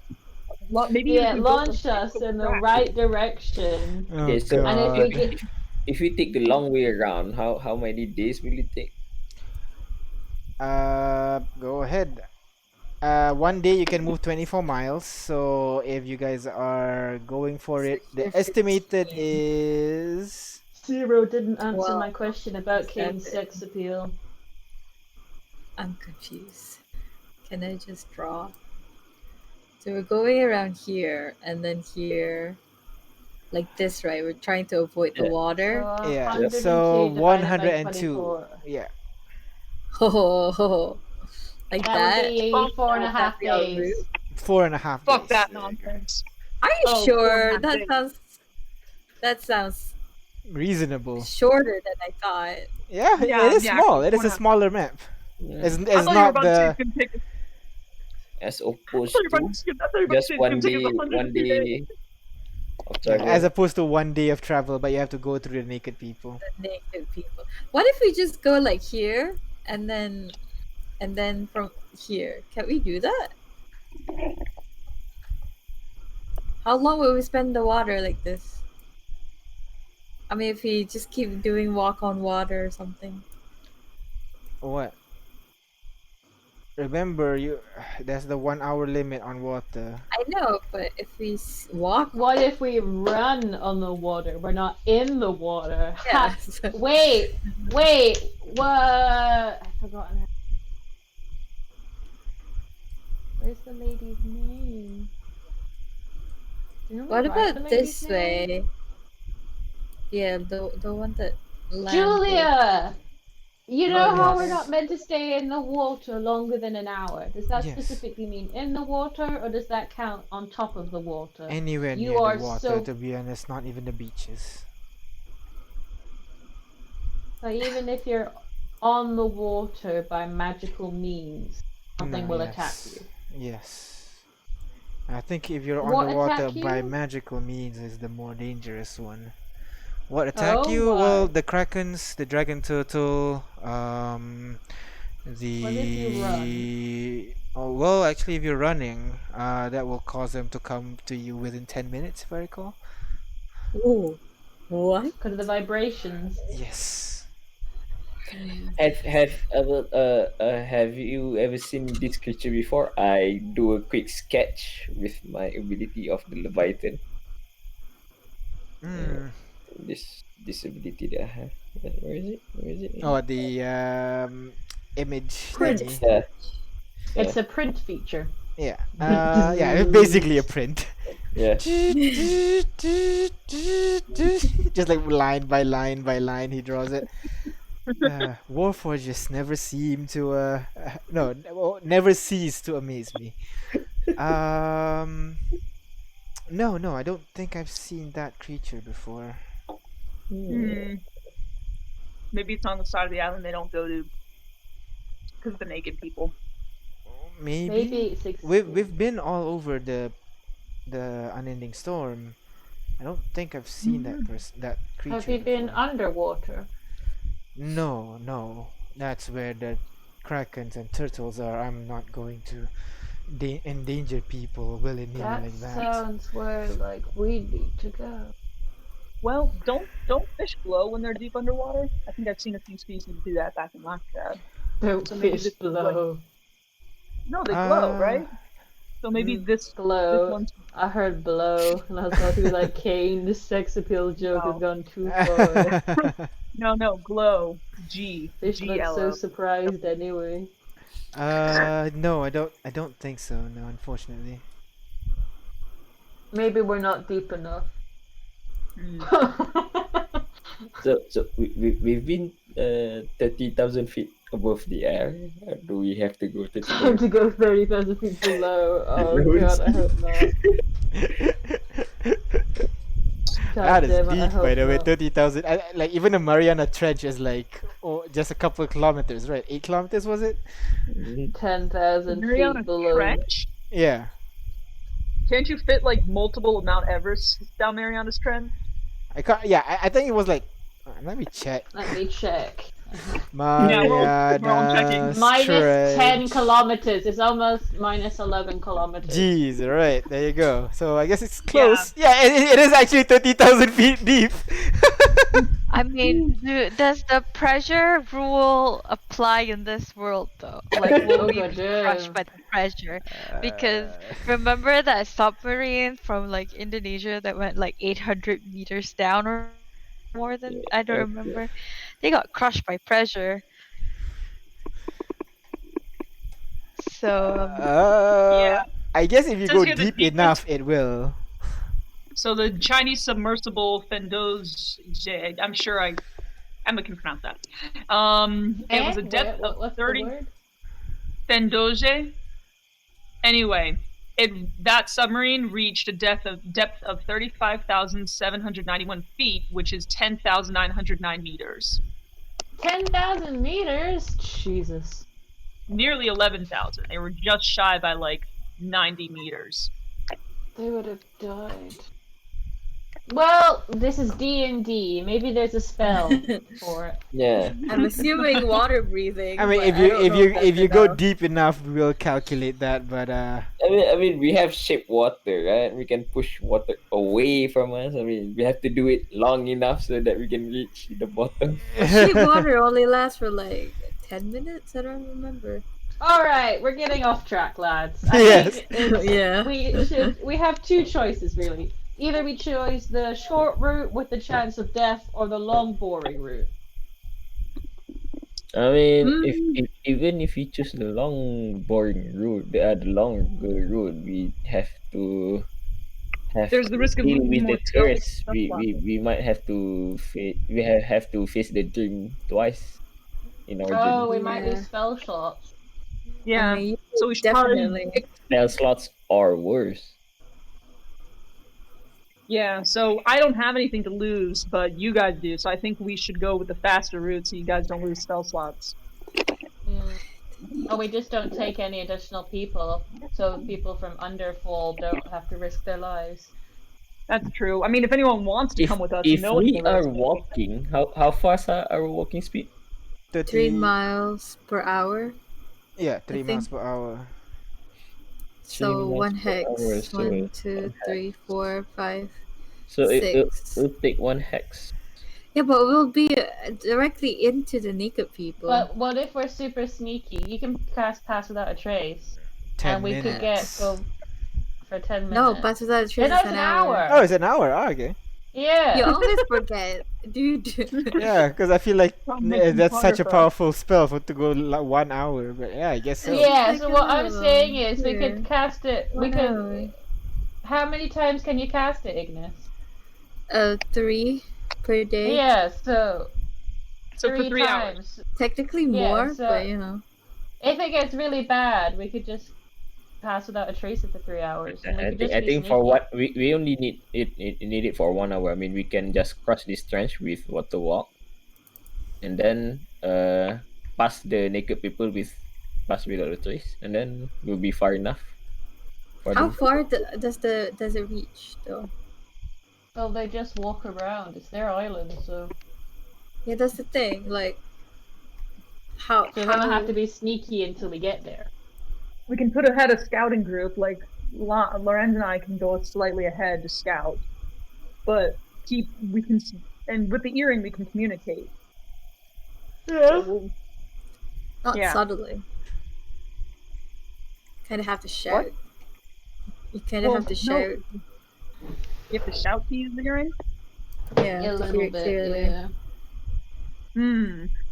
Maybe even Yeah, if we build launch a us in the crack. right direction. Oh Okay, so And if we god. get if we take the long way around, how many days will it take? Go ahead. One day you can move 24 miles. So if you guys are going for So it, the you're estimated 15, is Zero didn't answer 12, my question about Kane's 7. sex appeal. I'm confused. Can I just draw? So we're going around here and then here, like this, right? We're trying to avoid the Yeah. water. So yeah. 102 So divided by 102. 24. Yeah. Oh, like That that? would be Fuck 4.5 That'd be our days. route. 4.5 Fuck days. that There you go. nonsense. Are you Oh, sure? 4.5 That days. sounds Reasonable. shorter than I thought. Yeah, Yeah, it is yeah, small. It is a 4.5. smaller map. Yeah. It's, I it's thought you were not about to say the it's gonna take. As I thought opposed you were to about to just say it's gonna one take us day, 102 days. of yeah, travel. as opposed to 1 day of travel, but you have to go through the naked people. The naked people. What if we just go like here and then from here? Can we do that? How long will we spend the water like this? I mean, if we just keep doing walk on water or something. What? Remember, you there's the 1 hour limit on water. I know, but if we walk, What if we run on the water? We're not in the water. yeah. Ha! Wait, what? I've forgotten her. Where's the lady's name? Didn't we What write about the lady's this name? way? Yeah, the one that landed. Julia! You know Oh, how we're yes. not meant to stay in the water longer than an hour? Does that Yes. specifically mean in the water, or does that count on top of the water? Anywhere You near are the water, so- to be honest, not even the beaches. So even if you're on the water by magical means, something No, will attack yes. you. Yes. I think if you're What on the water attack by you? magical means is the more dangerous one. What attack Oh, you? Well, why? the krakens, the dragon turtle, What if you run? Oh, well, actually, if you're running, that will cause them to come to you within 10 minutes, if I recall. Ooh, what? Because of the vibrations. Yes. Have you ever seen this creature before? I do a quick sketch with my ability of the Leviathan. Hmm. This ability that I have. Where is it? Where is it? Oh, the image Print. thingy. Yeah. It's a print feature. Yeah. Yeah, it's basically a print. Yeah. Just like line by line by line, he draws it. Warforges never seem to never cease to amaze me. No, I don't think I've seen that creature before. Maybe it's on the side of the island they don't go to because of the naked people. Maybe it's We've been all over the Unending Storm. I don't think I've seen that creature. Have you been before. underwater? No. That's where the krakens and turtles are. I'm not going to endanger people willy-nilly That like that. sounds where like we need to go. Well, don't fish glow when they're deep underwater. I think I've seen a few species do that back in Lockdown. Don't So maybe fish this is blow. No, they glow, right? So maybe this Blow. one's I heard blow, and I was about to be like, Kane, this sex appeal joke has Wow. gone too far. no glow. G. Fish looks so G-L-O. surprised anyway. No, I don't think so. No, unfortunately. Maybe we're not deep enough. So we've been 30,000 feet above the air. Or do we have to go Time 30,000? to go 30,000 feet below. Oh Roads. god, I hope not. God That is damn it, I deep, by hope the way. not. 30,000. Like even the Mariana Trench is like just a couple of kilometers, right? 8 kilometers was it? 10,000 Mariana feet below. Trench? Yeah. Can't you fit like multiple Mount Everest down Mariana's Trench? I can't. Yeah, I think it was like Let me check. Let me check. we're all checking. Minus 10 Stretch. kilometers. It's almost minus 11 kilometers. Jeez, alright, there you go. So I guess it's close. Yeah, it is actually 30,000 feet deep. I mean, does the pressure rule apply in this world though? Like, will we be crushed by the pressure? Because remember that submarine from like Indonesia that went like 800 meters down or more than I don't remember. They got crushed by pressure. So I guess if you Says go here the deep deepest- enough, it will. So the Chinese submersible Fendoz, I'm sure Emma can pronounce that. It was a depth of what's 30 the word? Fendoze. Anyway, that submarine reached a depth of 35,791 feet, which is 10,909 meters. 10,000 meters? Jesus. Nearly 11,000. They were just shy by like 90 meters. They would have died. Well, this is D&D. Maybe there's a spell for it. Yeah. I'm assuming water breathing. I mean, but if I you don't if know you that's if you go enough. deep enough, we'll calculate that. But I mean, we have shape water, right? We can push water away from us. I mean, we have to do it long enough so that we can reach the bottom. Sheep water only lasts for like 10 minutes. I don't remember. All right, we're getting off track, lads. Yes. Yeah. We have two choices really. Either we choose the short route with the chance of death, or the long, boring route. I mean, if even if we choose the long, boring route, the longer route, we have to There's the risk of deal losing with more the skills. tourists. We might have to have to face the dream twice in our Oh, journey. we might Yeah. lose spell shots. Yeah. I mean, So we should probably definitely. Spell slots are worse. Yeah, so I don't have anything to lose, but you guys do. So I think we should go with the faster route so you guys don't lose spell slots. Oh, we just don't take any additional people, so people from Underfall don't have to risk their lives. That's true. I mean, if anyone wants to If come with us, if no one's we gonna are risk it. walking, how fast are our walking speed? 3 miles per hour. Yeah, 3 think- miles per hour. So miles 1 per hour, hex. so 1, 2, 3, 4, 5. So it'll 6. take 1 hex. Yeah, but we'll be directly into the naked people. But what if we're super sneaky? You can cast Pass Without a Trace, 10 and we minutes. could go for 10 minutes. No, Pass Without a Trace No, is it's an an hour. hour. Oh, it's an hour. Oh, okay. Yeah. You always forget, dude. Yeah, because I feel like Don't make me that's such a photograph. powerful spell for to go 1 hour. But yeah, I guess so. Yeah, Like so what I'm another saying one. is we Here. could cast it. We 1 could. hour. How many times can you cast it, Ignis? 3 per day. Yeah, so So for 3 3 hours. times. Technically Yeah, more, so- but you know. If it gets really bad, we could just pass without a trace it for 3 hours. And we I could think just I be think for sneaky. what we only need it for 1 hour. I mean, we can just cross this trench with water walk, and then pass the naked people with pass without a trace, and then we'll be far enough. For How them. far does it reach though? Well, they just walk around. It's their island, so Yeah, that's the thing. Like, how we're gonna have to be sneaky until we get there. We can put ahead a scouting group, like Lorenz and I can go slightly ahead to scout. But and with the earring we can communicate. So not yeah. subtly. Kind of have to shout. You kind of Well, have to no. shout. you have to shout to use the earring? Yeah, A to little hear it bit, clearly. yeah.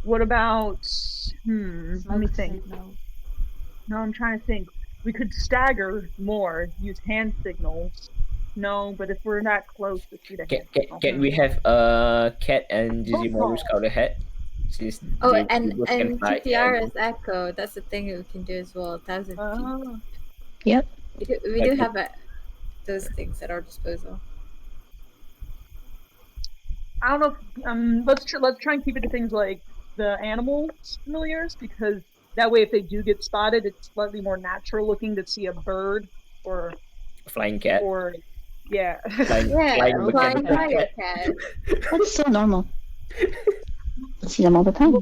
What about let me Smoke think. signal. No, I'm trying to think. We could stagger more, use hand signals. No, but if we're that close to see the hand signal. Can we have Cat and Jizimaru scout ahead? Since Oh, they and both can fly, GTR is Echo. That's the thing that we can do as well. 1,000 feet. Oh. Yep. We do Okay. have those things at our disposal. I don't know. Let's try and keep it to things like the animal familiars, because that way, if they do get spotted, it's slightly more natural looking to see a bird or flying cat, yeah. flying Yeah, flying flying flying mechanical tiger cat. cat. That's so normal. I see them all the time.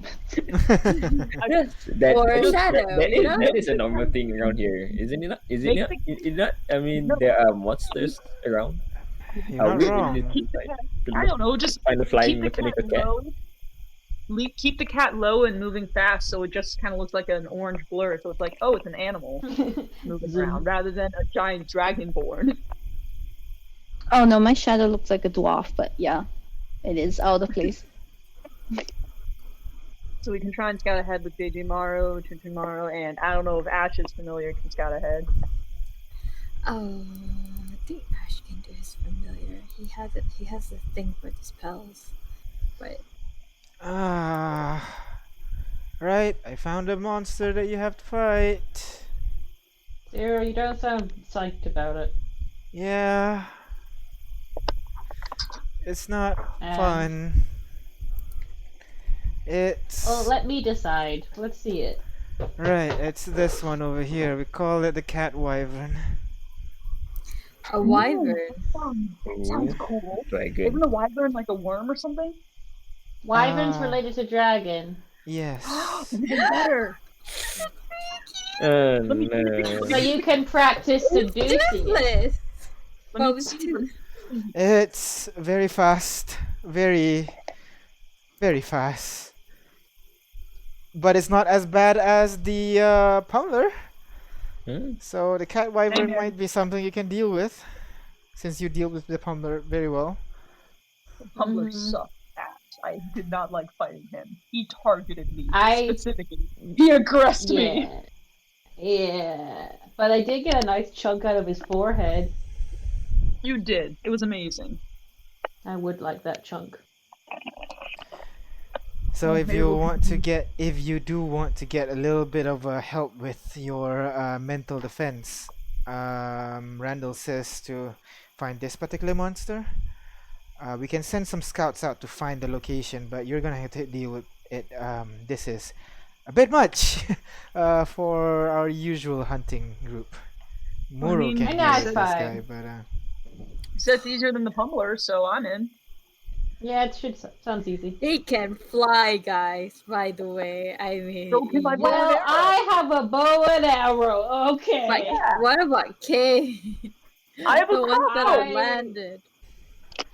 That, Or I a think shadow, you know? that is a normal thing around here, isn't it? Not? Is it Make not? the, Is it not? I mean, there are monsters around. You're not We need wrong. to, keep the like, cat. to I look, don't know. Just find a keep flying the cat mechanical cat. low. Keep the cat low and moving fast, so it just kind of looks like an orange blur. So it's like, oh, it's an animal moving Zoom. around, rather than a giant dragonborn. Oh no, my shadow looks like a dwarf, but yeah, it is out of place. So we can try and scout ahead with JJ Morrow, Chinchin Morrow, and I don't know if Ash is familiar, can scout ahead. Oh, I think Ash can do his familiar. He has it. He has a thing for the spells, but Right, I found a monster that you have to fight. Zero, you don't sound psyched about it. Yeah. It's not And- fun. It's Well, let me decide. Let's see it. right, it's this one over here. We call it the cat wyvern. a wyvern. That sounds cool. Dragon. Isn't a wyvern like a worm or something? Wyvern's Ah. related to dragon. Yes. Even better. No. So you can practice seducing it. Toothless. Let Well, me it's see. too- It's very fast. Very fast. But it's not as bad as the pummeler. Hmm? So the cat wyvern Amen. might be something you can deal with. Since you deal with the pummeler very well. Humbler Mhm. sucked ass. I did not like fighting him. He targeted me I- specifically. He aggressed me. Yeah. Yeah. But I did get a nice chunk out of his forehead. You did. It was amazing. I would like that chunk. So Well, if maybe you we'll want to get, if you do want to get a little bit of help with your mental defense, Randall says to find this particular monster. We can send some scouts out to find the location, but you're gonna have to deal with it. This is a bit much for our usual hunting group. Muro mean, can I deal know with it's this fine. guy, but He said it's easier than the pummeler, so I'm in. Yeah, it should sounds easy. He can fly, guys. By the way, I mean, So can my bow and Well, arrow. I have a bow and arrow. Okay. like, Yeah. what about Kay? I have a The one that crossbow. landed.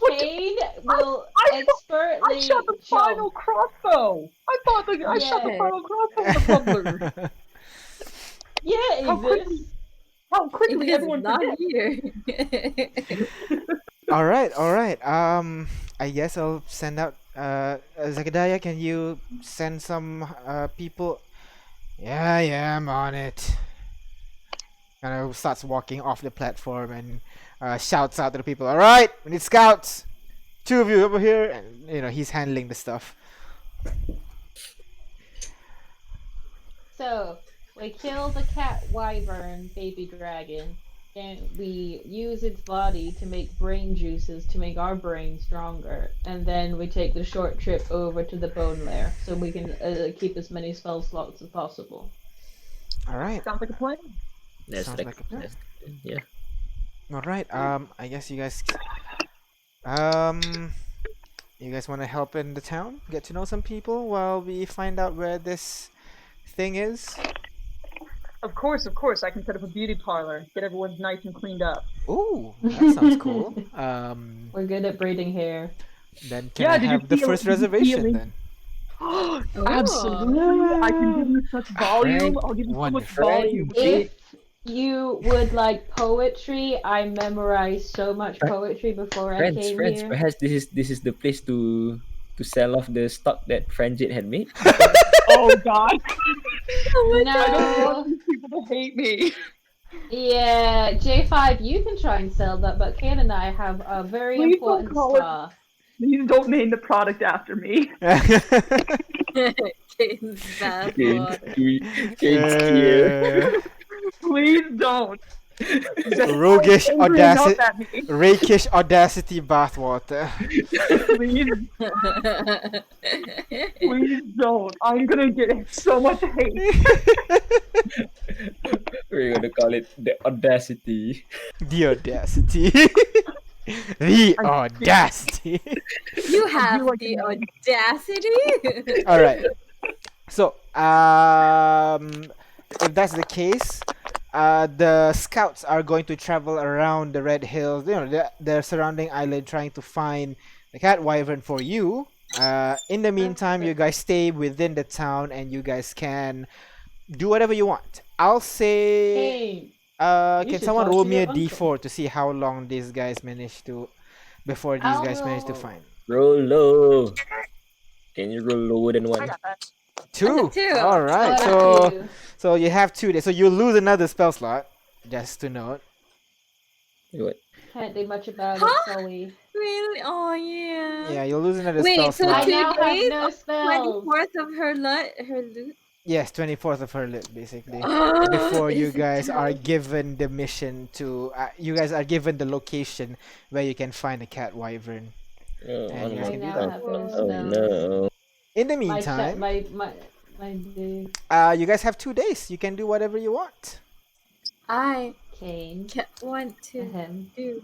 Kane will I expertly shot the final jump. crossbow. I thought I shot the Yeah. final crossbow with the pummeler. Yeah, it How quickly- exists. How quickly It is everyone not forgets. here. all right. I guess I'll send out. Zagadiah, can you send some people? Yeah, I'm on it. And I starts walking off the platform and shouts out to the people. All right, we need scouts. 2 of you over here, and he's handling the stuff. So we kill the cat wyvern baby dragon, and we use its body to make brain juices to make our brain stronger, and then we take the short trip over to the bone lair so we can keep as many spell slots as possible. All right. Sounds like a plan. That's Sounds like a plan. Yeah. All right. I guess you guys want to help in the town, get to know some people while we find out where this thing is. Of course. I can set up a beauty parlor, get everyone nice and cleaned up. Ooh, that sounds cool. We're good at braiding hair. Then can Yeah, I did you have the feel- first did you feel reservation it? then? Absolutely. I can give you such volume. Right. I'll give you so much Wonderful. volume. If you would like poetry, I memorized so much poetry before I Friends, came friends. here. Perhaps this is the place to sell off the stock that Franjit had made. Oh God. I don't No. want these people to hate me. Yeah, J5, you can try and sell that, but Ken and I have a very Please don't important call it- star. Please don't name the product after me. Kane's bathwater. Kane's tear. Please don't. Roguish Angry enough audacity, at me. rakish audacity bathwater. Please don't. I'm gonna get so much hate. We're gonna call it the audacity. The audacity. The audacity. You have like the a- audacity. All right. So, if that's the case, the scouts are going to travel around the Red Hills, the surrounding island, trying to find the cat wyvern for you. In the meantime, you guys stay within the town, and you guys can do whatever you want. I'll say, Hey, you can should someone talk roll to me a your uncle. d4 to see how long these guys manage to, before these guys manage to Ow. find? Roll low. Can you roll lower than I one? got that. Two. Two. All right. Fuck So. you. So you have 2 days. So you lose another spell slot, just to note. What? Can't do much about Huh? it, Sully. Really? Oh yeah. Yeah, you'll lose another Wait, spell so I slot. 2 now have days? no spells. 24th of her loot. Yes, 24th of her lit, basically. Oh, Before you is it guys are time? given the mission to, you guys are given the location where you can find the cat wyvern. Oh, And you guys I can do now that. have no oh spells. no. In the My chat, meantime, my dude, you guys have 2 days. You can do whatever you want. I Kane, want to him. do.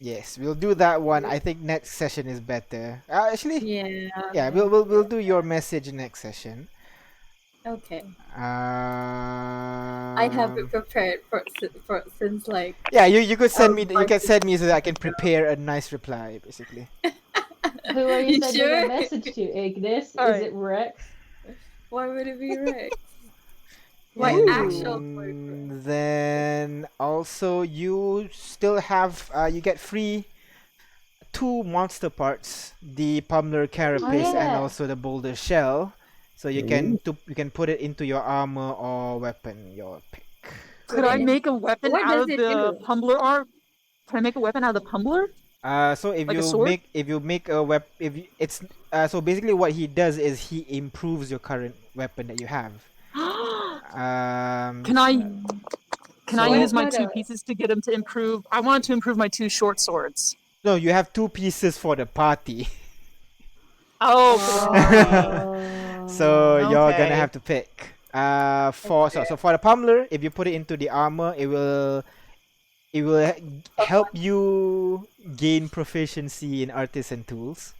Yes, we'll do that one. I think next session is better. Actually, Yeah. we'll do your message next session. Okay. Um, I have it prepared for since like. Yeah, you could send me. You like- can send me so that I can prepare a nice reply, basically. Who are you You sending sure? a message to, Ignis? All Is right. it Rex? Why would it be Rex? My And actual boyfriend. then also you still have you get free 2 monster parts, the Pummeler Carapace and yeah. also the Boulder Shell. So you can put it into your armor or weapon, your pick. Could I make a weapon What out does of it the do? Pumbler arm? Can I make a weapon out of the Pumbler? So if Like a you sword? make a it's so basically what he does is he improves your current weapon that you have. Can I So- use my What 2 else? pieces to get him to improve? I wanted to improve my 2 short swords. No, you have 2 pieces for the party. Oh, So you're Okay. gonna have to pick. For so for the pummeler, if you put it into the armor, it will help you gain proficiency in artisan tools.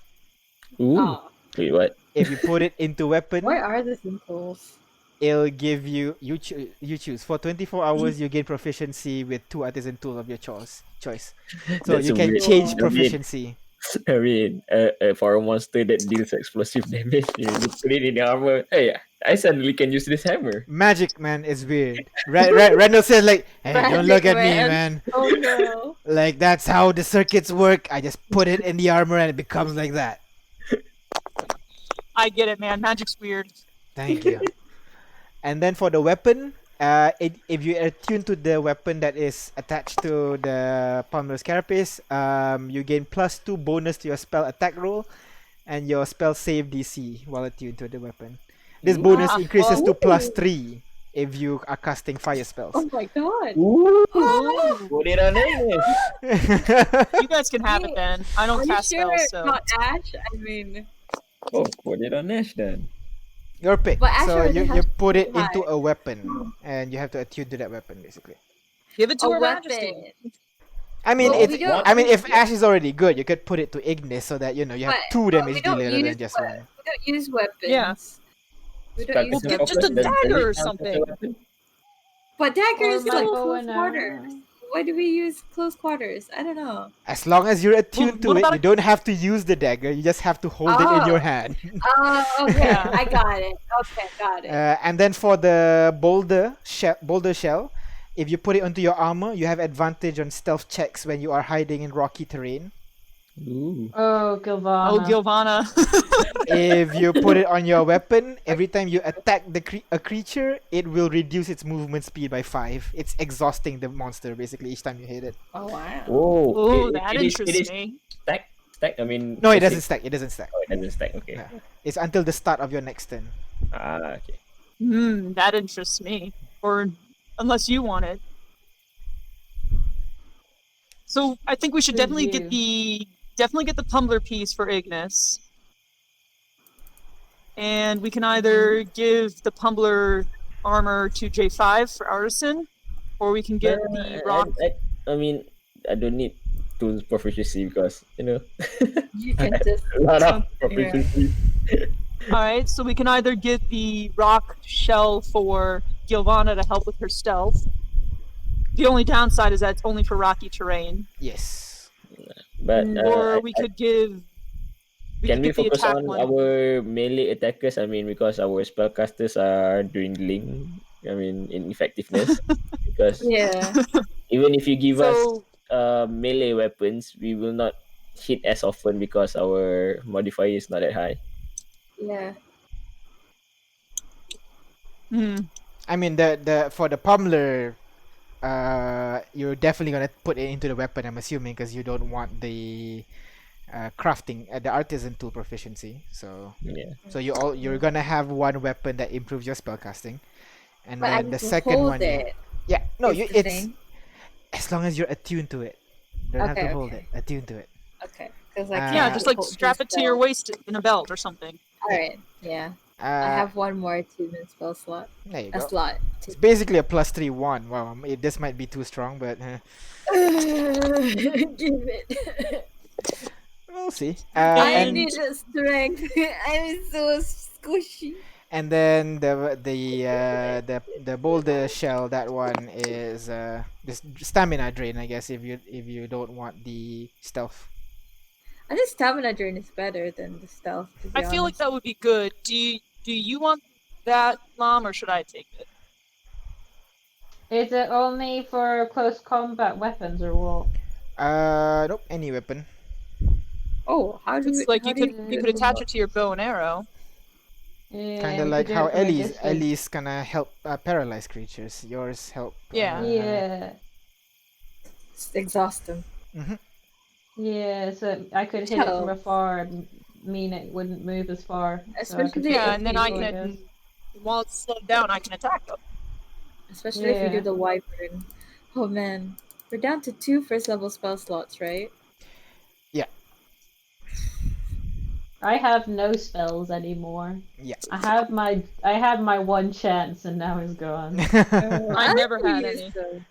Ooh. Oh, Wait, what? If you put it into weapon, where are the symbols? it'll give you you choose for 24 hours. You gain proficiency with 2 artisan tools of your choice. So That's you can weird. change I mean- proficiency. I mean, for a monster that deals explosive damage, you put it in the armor. Hey, I suddenly can use this hammer. Magic, man, is weird. Randall says like, "Hey, don't look at me, Magic, man. Oh no. Like that's how the circuits work. I just put it in the armor and it becomes like that." I get it, man. Magic's weird. Thank you. And then for the weapon, if you attune to the weapon that is attached to the Pummeler's Carapace, you gain +2 bonus to your spell attack roll and your spell save DC while attuned to the weapon. This bonus Ah, increases to oh. +3 if you are casting fire spells. Oh my god. Ooh, Ooh. put it on it. You guys can have it then. I Are don't you cast sure spells, it's so. not Ash? I mean, Oh, put it on Ash then. Your pick. But Ash So already you has put it high. into a weapon and you have to attune to that weapon basically. Give it to a Her weapon. Majesty. I mean, Well, it's. we don't- I mean, if Ash is already good, you could put it to Ignis so that you have But- 2 but we damage don't dealer rather than use just we- 1. We don't use weapons. Yeah. We don't Practice use Well, and give just a weapons. focus, does dagger or it count as a something. weapon? But dagger Or is my like bow close and quarters. arrow. Why do we use close quarters? I don't know. As long as you're attuned what to it, about you don't have to use the dagger. You just have to hold it in your Oh. hand. Oh, okay. Yeah. I got it. Okay, got it. And then for the boulder shell, if you put it onto your armor, you have advantage on stealth checks when you are hiding in rocky terrain. Ooh. Oh, Gilvana. Oh, Gilvana. If you put it on your weapon, every time you attack a creature, it will reduce its movement speed by 5. It's exhausting the monster basically each time you hit it. Oh wow. Oh, Oh, it- that it is- interests it is me. stack. I mean, No, it basic- doesn't stack. It doesn't stack. Oh, it doesn't stack. Okay. Yeah. It's until the start of your next turn. Okay. That interests me. Or unless you want it. So I think we should Who's definitely you? get the Pumbler piece for Ignis. And we can either give the Pumbler armor to J5 for Artisan, or we can get the rock. I mean, I don't need tool proficiency because You can just a lot of yeah. proficiency. Alright, so we can either get the rock shell for Giovanna to help with her stealth. The only downside is that it's only for rocky terrain. Yes. But Or we could give. can we could get the focus attack on one. our melee attackers? I mean, because our spellcasters are dwindling. I mean, in effectiveness. Because Yeah. even if you give us So, melee weapons, we will not hit as often because our modifier is not that high. Yeah. I mean, the for the pummeler, you're definitely gonna put it into the weapon. I'm assuming because you don't want the crafting, the artisan tool proficiency. So Yeah. you're gonna have one weapon that improves your spellcasting, and But I then need the to second hold one, it. it's the thing. as long as you're attuned to it. You don't have to Okay, hold okay. it. Attune to it. Okay. Because I Yeah, can't. yeah, just like hold strap it to your spell. waist in a belt or something. Alright. Yeah. I have one more attunement spell slot. There you A go. slot. It's basically a +3 one. Wow, this might be too strong, but Give it. we'll see. I And need the strength. I'm so squishy. and then the boulder shell, that one is this stamina drain, I guess, if you don't want the stealth. I think stamina drain is better than the stealth. To be I feel like honest. that would be good. Do you want that, Mom, or should I take it? Is it only for close combat weapons or what? Nope, any weapon. Oh, how do It's we? like how you do could you could attach it to your bow and arrow. Yeah, Kind we of could like do how it from a Ellie's distance. gonna help paralyze creatures. Yours help. Yeah. Yeah. Just exhaust them. Yeah, so I could hit it from Hell. afar and mean it wouldn't move as far. So I could Especially- take Yeah, those and then I people, can, guess. while it's slowed down, I can attack them. Especially if you do Yeah. the wyvern. Oh man, we're down to 2 first level spell slots, right? I have no spells anymore. Yeah. I have my one chance and now it's gone. I never think we had use any. them,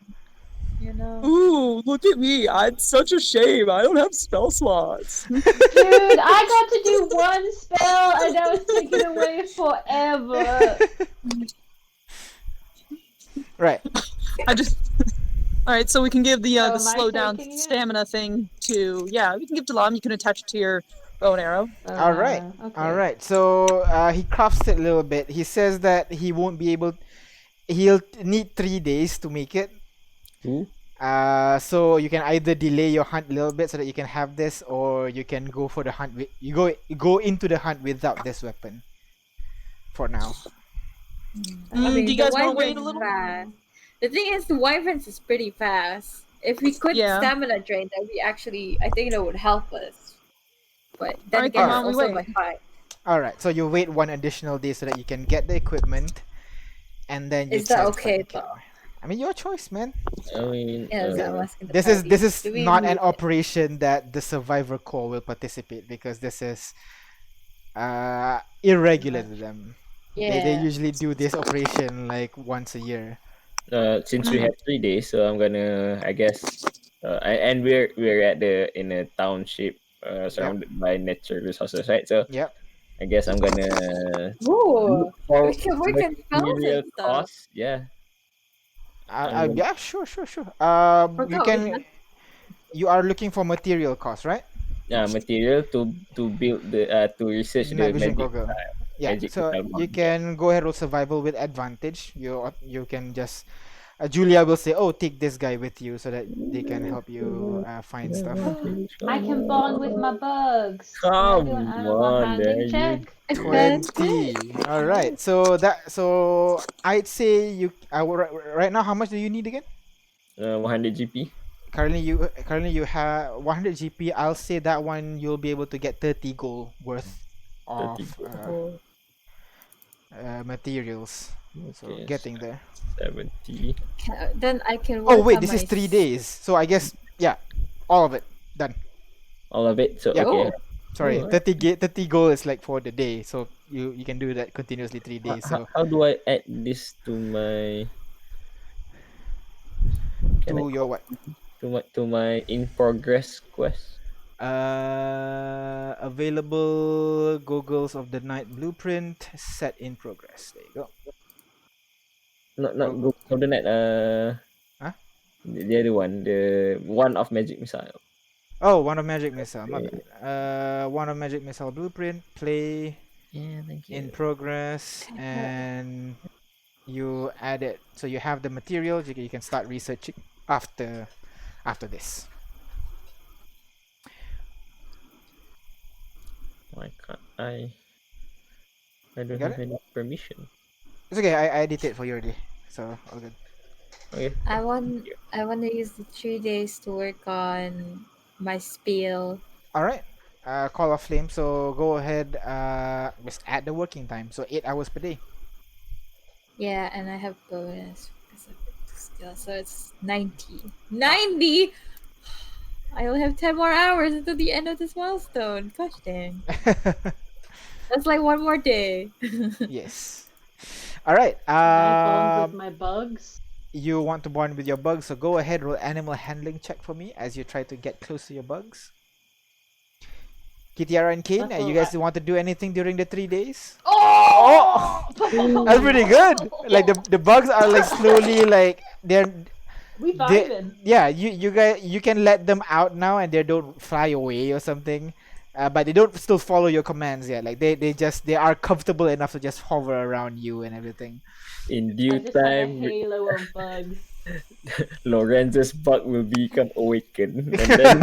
you know. Ooh, look at me! It's such a shame. I don't have spell slots. Dude, I got to do one spell and that was taken away forever. Right. I just. All right, so we can give the Oh, am I slow down taking it? stamina thing to we can give to Lam. You can attach it to your bow and arrow. All right. Okay. All right. So he crafts it a little bit. He says that he won't be able. He'll need 3 days to make it. Ooh. So you can either delay your hunt a little bit so that you can have this, or you can go for the hunt. You go into the hunt without this weapon. For now. I mean, do you guys the want to wait a wyvern's little? fast. The thing is, the wyverns is pretty fast. If we could Yeah. stamina drain, that we actually, I think that would help us. But then Alright, again, come on, it's we also wait. by 5. All right. So you wait 1 additional day so that you can get the equipment, and then you Is that start okay, fighting though? Killer. I mean, your choice, man. I mean, Yeah, that's what I'm asking the This is party. Do we not an need it? operation that the Survivor Corps will participate, because this is irregular to them. Yeah. They usually do this operation like once a year. since we have 3 days, so I'm gonna, I guess, and we're in a township surrounded by natural resources, right? So Yep. I guess I'm gonna Ooh, look for we can work on spells material and stuff. costs. Yeah. Yeah, sure. You Forgot can. we had- You are looking for material costs, right? Material to build the to research the Night vision magic. goggle. Yeah. magic So missile you bomb. can go ahead with survival with advantage. You can just. Julia will say, "Oh, take this guy with you so that they can help you find stuff." I can bond with my bugs. Can I Come do an on, animal there handling you check? 20. All right. So I'd say right now, how much do you need again? 100 GP. Currently you have 100 GP. I'll say that one you'll be able to get 30 gold worth of 30 materials. So Okay, getting there. 70. Then I can. Oh work wait, on this is my 3 days. So I guess all of it done. All of it. So Yeah. okay. Sorry, Alright. 30 gold is like for the day. So you can do that continuously 3 days. So How do I add this to my? Can to I your what? to my in progress quest. Available goggles of the night blueprint set in progress. There you go. Not Go. Go of the Night. Huh? The other one, the one of Magic Missile. Oh, one of magic missile. My Okay. bad. One of magic missile blueprint. Play Yeah, thank you. in progress, and you add it. So you have the materials. You can start researching after this. Why can't I? I don't got have any permission. It's okay. I edit it for you already. So all good. Okay. I want to use the 3 days to work on my spiel. All right. Call of flame. So go ahead. Just add the working time. So 8 hours per day. Yeah, and I have bonus because of the skill, so it's 90. 90. I only have 10 more hours until the end of this milestone. Gosh dang. That's like one more day. Yes. All right. Can I bond with my bugs? You want to bond with your bugs, so go ahead, roll animal handling check for me as you try to get close to your bugs. Kitiara and Kane, you guys want to do anything during the 3 days? Oh! That's pretty good. Like the bugs are like slowly like we vibing. yeah, you guys, you can let them out now and they don't fly away or something. But they don't still follow your commands yet. Like they are comfortable enough to just hover around you and everything. In due I just have a time, halo of bugs. Lorenzo's bug will become awakened, and then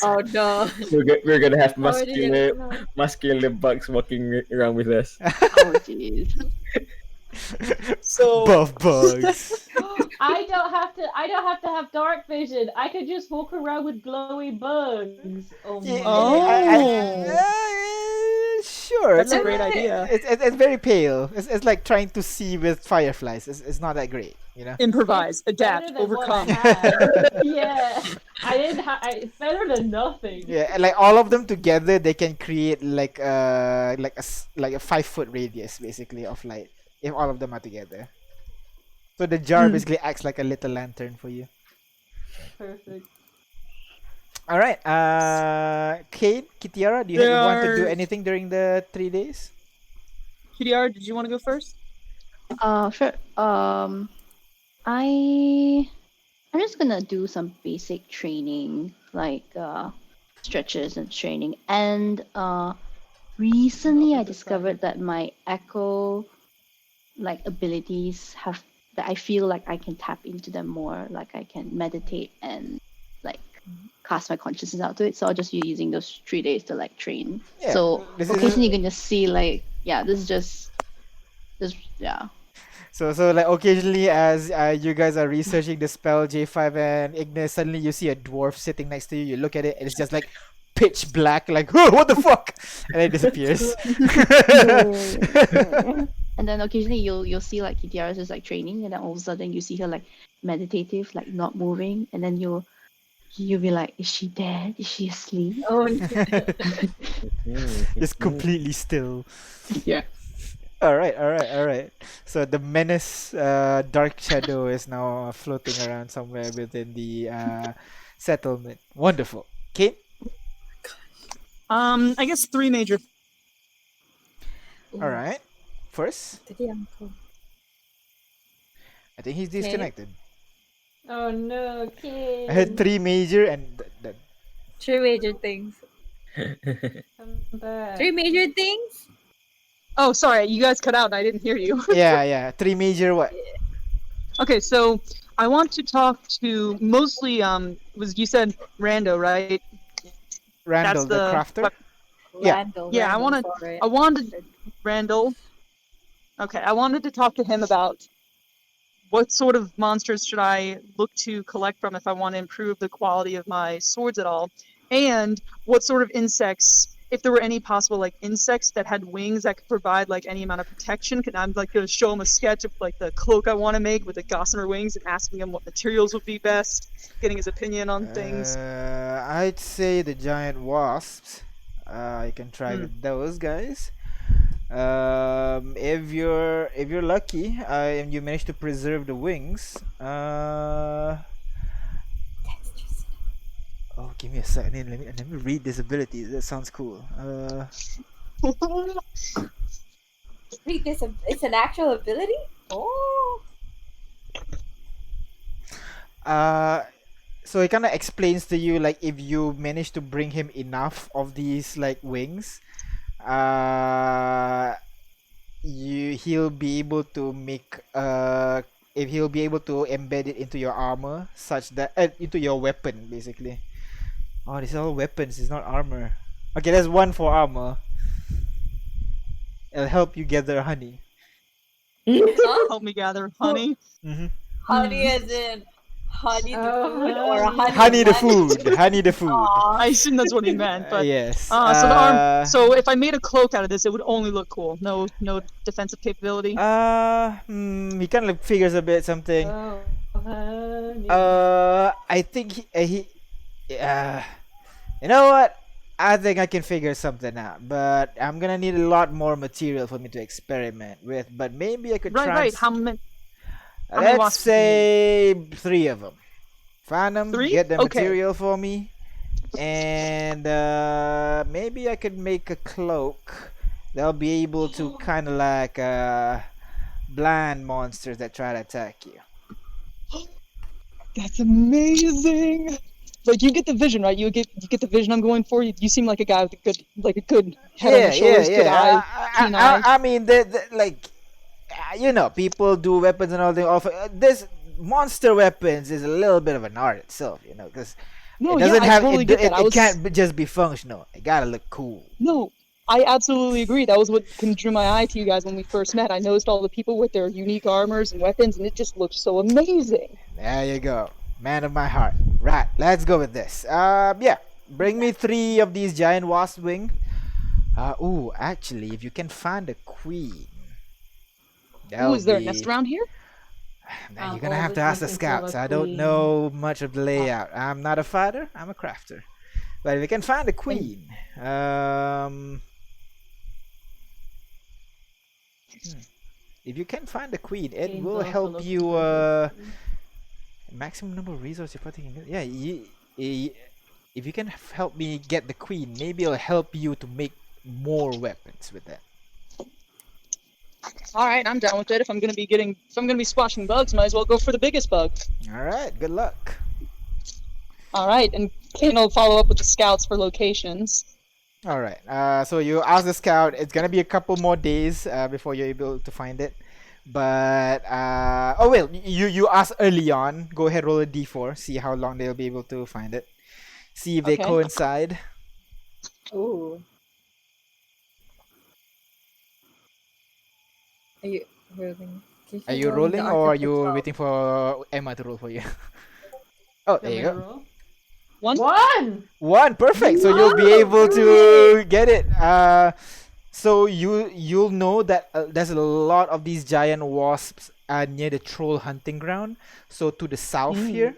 Oh no. we're gonna have Already muscular bugs walking around with us. Oh jeez. So Buff bugs. I don't have to have dark vision. I could just walk around with glowy bugs. Oh my Sure. that's a great idea. It's very pale. It's like trying to see with fireflies. It's not that great, you know. Improvise, adapt, Better than what I overcome. had. Yeah. It's better than nothing. Yeah, and like all of them together, they can create like a 5-foot radius basically of light if all of them are together. So the jar basically acts like a little lantern for you. Perfect. All right, Kate, Kitiara, do you want to do anything during the 3 days? Kitiara, did you want to go first? Sure. I'm just gonna do some basic training, like stretches and training. And recently I discovered that my echo abilities have that I feel like I can tap into them more. Like I can meditate and like cast my consciousness out to it. So I'll just be using those 3 days to like train. Yeah, So this is- occasionally you can just see this is just yeah. So like occasionally as you guys are researching the spell J5 and Ignis, suddenly you see a dwarf sitting next to you. You look at it and it's just like pitch black, like oh, what the fuck, and it disappears. And then occasionally you'll see like Kitiara's just like training, and then all of a sudden you see her like meditative, like not moving, and then you'll be like, is she dead? Is she asleep? Oh no. Just completely still. Yeah. All right. So the menace, dark shadow, is now floating around somewhere within the settlement. Wonderful. Kate? I guess 3 major. All right. First, Tadi uncle. I think he's disconnected. Oh no, kid. I had 3 major and 3 major things. Come back. 3 major things? Oh, sorry, you guys cut out and I didn't hear you. yeah, 3 major what? Okay, so I want to talk to mostly you said Rando, right? Randall, That's the crafter. Yeah. Randall. Yeah, Randall, I wanted Randall. Okay, I wanted to talk to him about what sort of monsters should I look to collect from if I want to improve the quality of my swords at all, and what sort of insects, if there were any possible like insects that had wings that could provide like any amount of protection. I'm like going to show him a sketch of like the cloak I want to make with the gossamer wings and asking him what materials would be best, getting his opinion on things. I'd say the giant wasps. You can try with those guys. If you're lucky, and you manage to preserve the wings, That's just oh, give me a second. Let me read this ability. That sounds cool. read this. It's an actual ability. Oh. So it kind of explains to you, like, if you manage to bring him enough of these like wings, he'll be able to make if he'll be able to embed it into your armor, such that into your weapon basically. Oh, these are all weapons. It's not armor. Okay, there's one for armor. It'll help you gather honey. Huh? Help me gather honey. Mm-hmm. Honey as in honey the Oh, food or honey. Honey the money? food. Honey the food. Aw. I assume that's what he meant, but Yes. so the arm. So if I made a cloak out of this, it would only look cool. No defensive capability. He kind of figures a bit something. Oh, honey. I think you know what? I think I can figure something out, but I'm gonna need a lot more material for me to experiment with. But maybe I could Right. How many? many Let's wasps do you say 3 of them. Find them, 3? get the Okay. material for me, and maybe I could make a cloak. They'll be able to kind of like blind monsters that try to attack you. That's amazing. Like you get the vision, right? You get the vision I'm going for. You seem like a guy with a good head on your shoulders, good eye, keen eye. I mean, like, people do weapons and all. This monster weapons is a little bit of an art itself, because No, it doesn't I have totally get that. it can't just be functional. It gotta look cool. No, I absolutely agree. That was what drew my eye to you guys when we first met. I noticed all the people with their unique armors and weapons, and it just looked so amazing. There you go. Man of my heart. Right, let's go with this. Yeah. Bring me 3 of these giant wasp wing. Actually, if you can find a queen. Is there a nest around here? Now you're gonna have to ask the scouts. I don't know much of the layout. I'm not a fighter, I'm a crafter. But if you can find a queen, if you can find a queen, it Queen's will also help looking you for maximum number of resources you're putting in. Yeah, if you can help me get the queen, maybe it'll help you to make more weapons with that. All right, I'm down with it. If I'm gonna be squashing bugs, might as well go for the biggest bug. All right, good luck. All right, and Kane will follow up with the scouts for locations. All right. So you ask the scout. It's gonna be a couple more days before you're able to find it. But you ask early on. Go ahead, roll a d4. See how long they'll be able to find it. See if they Okay. coincide. Ooh. Are you rolling? Are you rolling or are you waiting for Emma to roll for you? Oh, there you go. One. 1, perfect. So you'll be able to get it. So you'll know that there's a lot of these giant wasps near the troll hunting ground. So to the south here.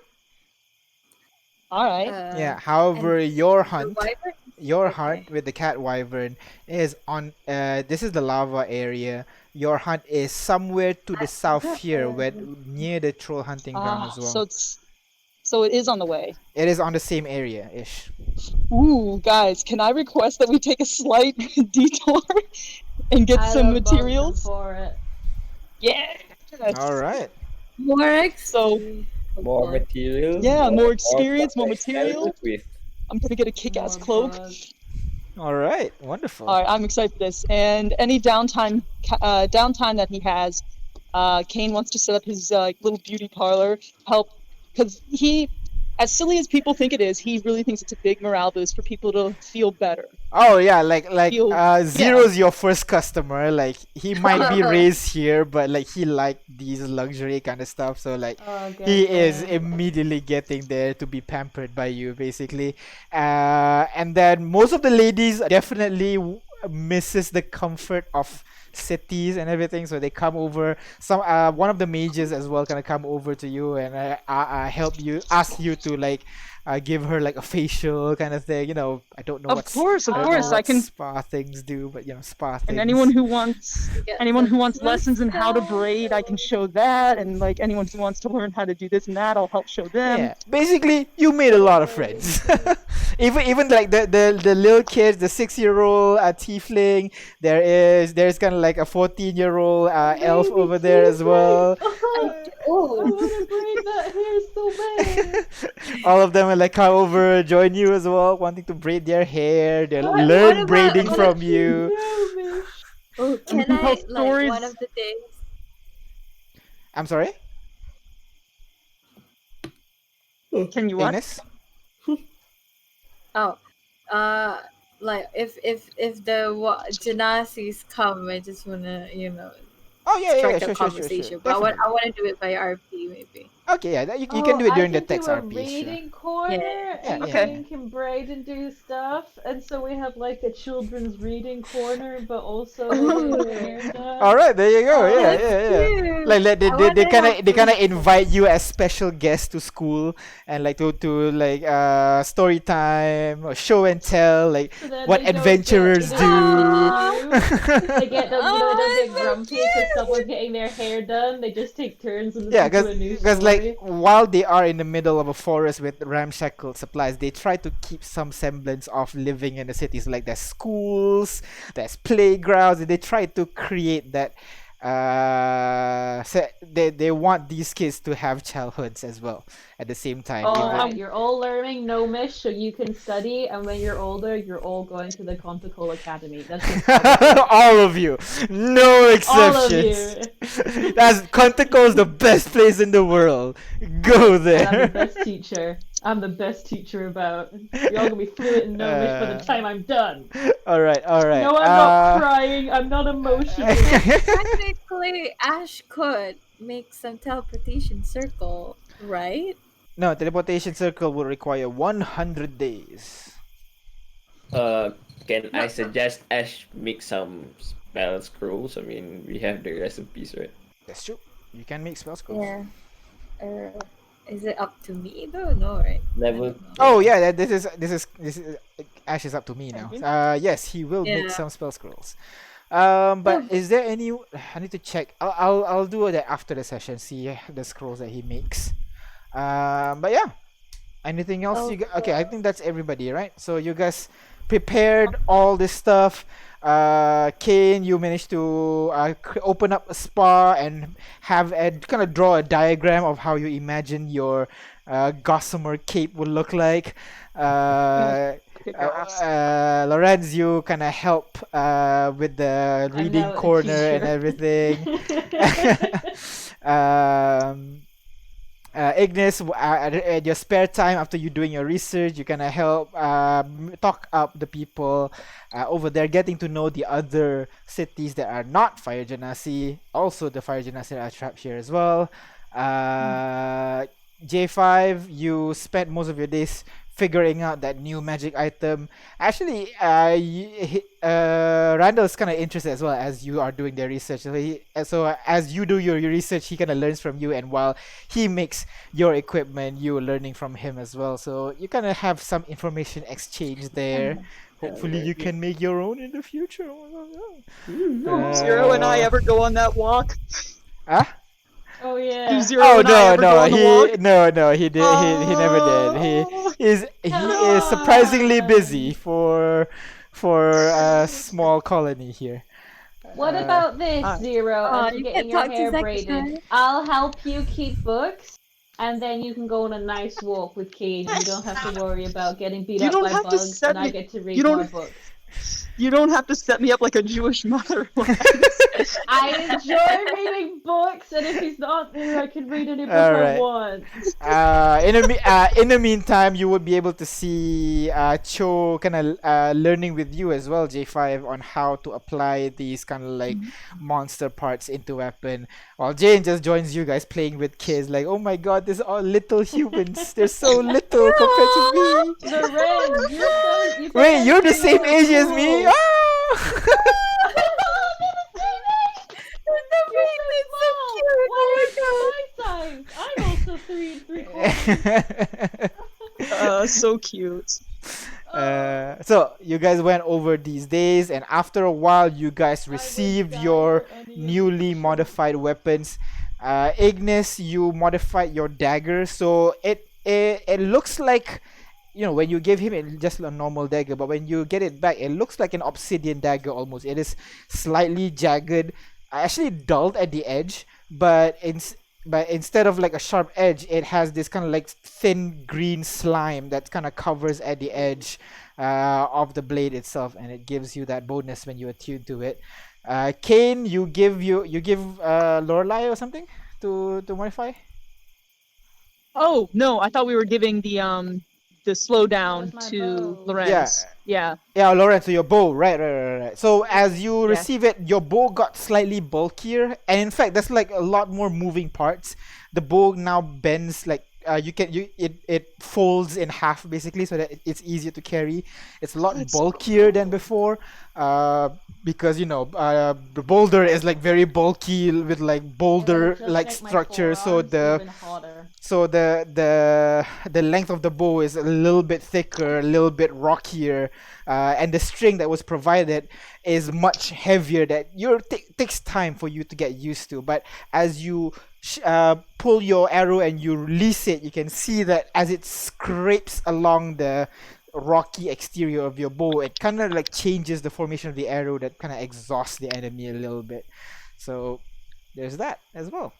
All right. Yeah. However, your the hunt wyvern? with the cat wyvern is on. This is the lava area. Your hunt is somewhere to the south here, near the troll hunting ground as well. So it is on the way. It is on the same area ish. Ooh, guys, can I request that we take a slight detour and get some materials? For it. Yeah. All right. More X. So More material. yeah, more experience, more experiment material. with. I'm gonna get a kick-ass cloak. All right. Wonderful. All right, I'm excited for this. And any downtime that he has, Kane wants to set up his little beauty parlor. Because he, as silly as people think it is, he really thinks it's a big morale boost for people to feel better. Oh yeah, like Feel- Zero's your first customer. Like he might be raised here, but like he liked these luxury kind of stuff. So like he is immediately getting there to be pampered by you, basically. And then most of the ladies definitely misses the comfort of cities and everything. So they come over. Some one of the mages as well gonna come over to you and help you, ask you to like give her like a facial kind of thing. You know, I don't know Of what course, I don't know I what can. spa things do, but you know, spa things. And anyone who wants Get anyone who some wants good lessons in how to stuff. braid, I can show that. And like anyone who wants to learn how to do this and that, I'll help show them. Yeah, basically, you made a lot of friends. even like the little kids, the 6-year-old tiefling. There's kind of like a 14-year-old elf Baby over there as well. I Oh, want to braid that hair so bad. All of them will like come over, join you as well, wanting to braid their hair. They'll What learn about- braiding what from you. oh, And we can can tell I like stories. one of the days? I'm sorry, Can you what? Ines? Oh, like if the Genasis come, I just wanna Oh yeah, strike a sure. conversation. But Definitely. I wanna do it by RP maybe. Okay, yeah, you can do it during the text I can RP. do a Sure. reading corner, Yeah. and Okay. Kane can braid and do stuff, and so we have like a children's reading corner, but also Oh. hair done. All right, there you go. Oh, Yeah, that's yeah. cute. Like I they wanna kind have of they kind of some- invite you as special guests to school and like to like story time or show and tell like So then what they don't adventurers get- do. They get them, Oh, don't I get love grumpy because someone's getting their hair done. They just take turns and Yeah, listen to a new because story. like while they are in the middle of a forest with ramshackle supplies, they try to keep some semblance of living in the cities. Like there's schools, there's playgrounds, and they try to create that. So they want these kids to have childhoods as well at the same time. Oh, even- Alright, you're all learning Gnomish so you can study, and when you're older, you're all going to the Conticle Academy. That's just all of you, no all of exceptions. you. That's Contico's the best place in the world. Go And I'm the there. best teacher. I'm the best teacher about. You're all gonna be fluent in Gnomish by the time I'm done. all right. No, I'm not crying. I'm not emotional. Technically, Ash could make some teleportation circle, right? No, teleportation circle will require 100 days. Can I suggest Ash make some spell scrolls? I mean, we have the recipes, right? That's true. You can make spell scrolls. Yeah. Is it up to me though? No, right? Level. I don't know. Oh yeah, this is Ash is up to me now. Yes, he will make Yeah. some spell scrolls. But is there any? I need to check. I'll do that after the session. See the scrolls that he makes. But yeah, anything else? Okay, I think that's everybody, right? So you guys prepared all this stuff. Kane, you managed to open up a spa and have kind of draw a diagram of how you imagine your gossamer cape would look like. Lorenz, you kind of help with the reading now a corner and teacher. everything. Ignis, at your spare time after you doing your research, you kind of help talk up the people over there, getting to know the other cities that are not Fire Genasi. Also, the Fire Genasi are trapped here as well. J5, you spent most of your days figuring out that new magic item. Actually, Randall's kind of interested as well as you are doing the research. So as you do your research, he kind of learns from you, and while he makes your equipment, you're learning from him as well. So you kind of have some information exchange there. Hopefully, you can make your own in the future. Zero and I ever go on that walk? Huh? Oh Do yeah. Zero Oh and I ever go on the walk? he did he never did. He is surprisingly busy for a small colony here. What about this, Zero? As you you're can't getting your talk to hair Zach braided, Stein. I'll help you keep books, and then you can go on a nice walk with Kane. You don't have to worry about getting beat You up don't by have to bugs, set and I me- get to read you don't- more books. You don't have to set me up like a Jewish mother. I enjoy reading books, and if he's not there, I can read any book Alright. I want. In the meantime, you would be able to see Cho kind of learning with you as well, J5, on how to apply these kind of like monster parts into weapon. While Jane just joins you guys playing with kids, like, oh my god, these are little humans. They're so little compared to me. Loren, Wait, you're the same age as me? Cool. Ah! my size. I'm also 3 3/4. So cute. So you guys went over these days, and after a while, you guys received your newly modified weapons. Ignis, you modified your dagger, so it looks like, you know, when you give him it just a normal dagger, but when you get it back, it looks like an obsidian dagger almost. It is slightly jagged, actually dulled at the edge, but instead of like a sharp edge, it has this kind of like thin green slime that kind of covers at the edge of the blade itself, and it gives you that bonus when you attune to it. Kane, you give Lorelei or something to modify. Oh no, I thought we were giving the slowdown That was my to bow. Lorenz. Yeah. Yeah, Lorenzo, your bow, right. So as you receive it, your bow got slightly bulkier, and in fact, there's like a lot more moving parts. The bow now bends like it folds in half basically, so that it's easier to carry. It's a lot bulkier than before, because you know the boulder is like very bulky with like boulder like structure. So the length of the bow is a little bit thicker, a little bit rockier, and the string that was provided is much heavier. That takes time for you to get used to. But as you pull your arrow and you release it, you can see that as it scrapes along the rocky exterior of your bow, it kind of like changes the formation of the arrow that kind of exhausts the enemy a little bit. So there's that as well.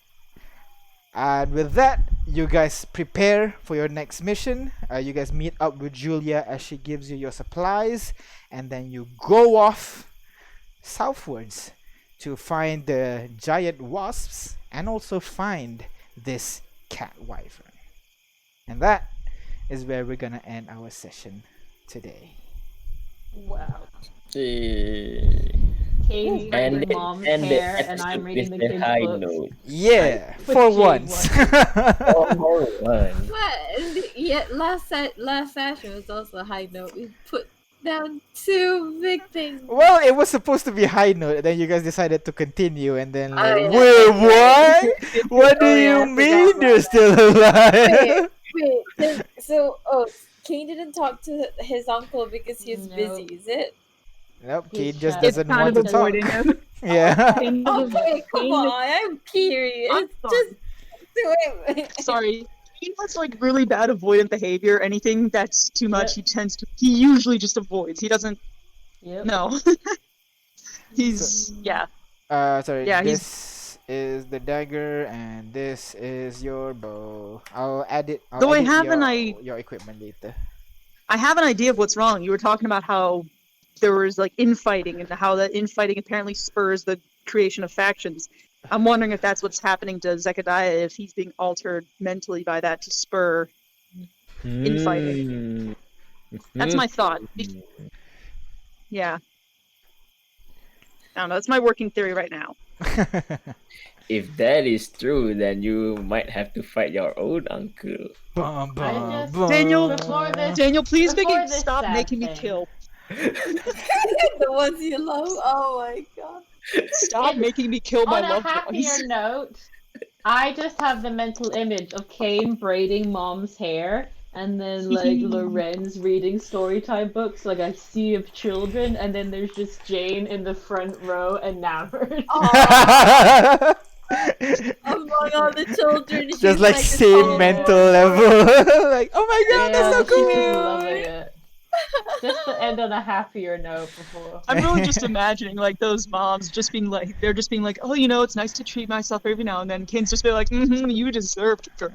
And with that, you guys prepare for your next mission. You guys meet up with Julia as she gives you your supplies, and then you go off southwards to find the giant wasps and also find this cat wyvern. And that is where we're gonna end our session today. Wow. And Kane's reading mom's hair, and I'm reading the kids' high books. note. Yeah, With for Jade once. For one. But yeah, last session was also a high note. We put down 2 big things. Well, it was supposed to be high note, and then you guys decided to continue, and then like, yeah. wait, what? What do yeah, you I mean forgot you're still alive? Wait, so Kane didn't talk to his uncle because he's busy, is it? Nope, He's Kate just shy. doesn't Kind want of to talk. avoiding him. Yeah. Okay, come on, I'm curious. I'm Just do it. Sorry. He has like really bad avoidant behavior. Anything that's too much, he usually just avoids. He doesn't. Yep. No. Yeah. Sorry. Yeah, this is the dagger, and this is your bow. I'll add it. Though I have your equipment later. I have an idea of what's wrong. You were talking about how there was like infighting, and how that infighting apparently spurs the creation of factions. I'm wondering if that's what's happening to Zechariah, if he's being altered mentally by that to spur infighting. That's my thought. Yeah. I don't know. That's my working theory right now. If that is true, then you might have to fight your own uncle. Daniel, please Before stop this making me sad kill. The ones you love. Oh my god. Stop making me kill my On a loved ones. happier note, I just have the mental image of Kane braiding mom's hair, and then like Lorenz reading storytime books, like a sea of children, and then there's just Jane in the front row enamored. Among all the children, she's Just like the same tallest mental one. level. Like, oh my god, Yeah, that's so she'd be cool. loving it. Just to end on a happier note before. I'm really just imagining like those moms just being like, oh, you know, it's nice to treat myself every now and then. Kids just be like, you deserved it, girl.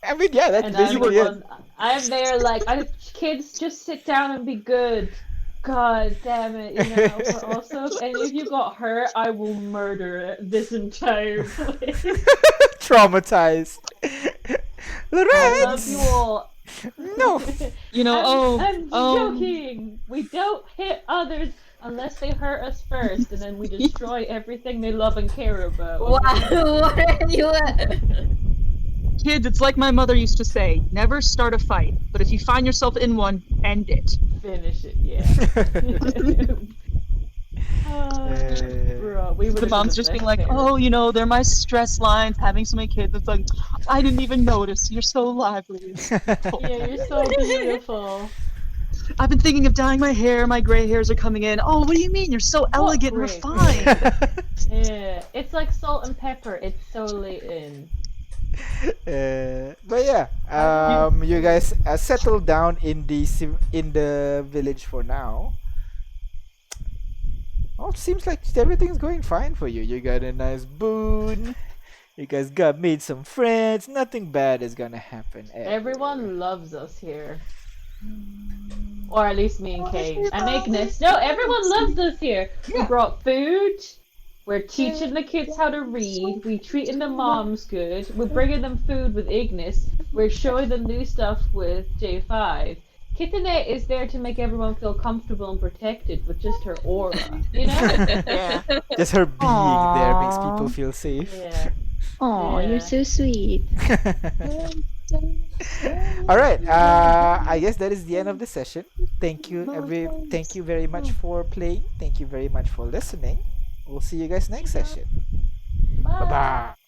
I mean, yeah, that's And I'm, basically it. I'm there like, kids, just sit down and be good. God damn it, you know. But also, if any of you got hurt, I will murder this entire place. Traumatized. I love you Lorenz! all. No. You know, I'm joking. We don't hit others unless they hurt us first, and then we destroy everything they love and care about. Wow, what are you at? kids, it's like my mother used to say, never start a fight, but if you find yourself in one, end it. Finish it, yeah. Bro. we would The have mom's been just being best like, parents. oh, you know, they're my stress lines, having so many kids. It's like, I didn't even notice. You're so lively. Yeah, you're so beautiful. I've been thinking of dyeing my hair. My gray hairs are coming in. Oh, what do you mean? You're so elegant and great refined. Yeah, it's like salt and pepper. It's so late in. But yeah, you guys settle down in the in the village for now. Oh, it seems like everything's going fine for you. You got a nice boon. You guys got made some friends. Nothing bad is gonna happen. Everyone loves us here. Or at least me and Kane. And Ignis. No, everyone loves us here. We brought food. We're teaching the kids how to read. We're treating the moms good. We're bringing them food with Ignis. We're showing them new stuff with J5. Kitane is there to make everyone feel comfortable and protected with just her aura. You know? Yeah. Just her being there makes people feel safe. Yeah. Oh, Yeah. you're so sweet. All right. I guess that is the end of the session. Thank you, Thank you very much for playing. Thank you very much for listening. We'll see you guys next session. Bye bye.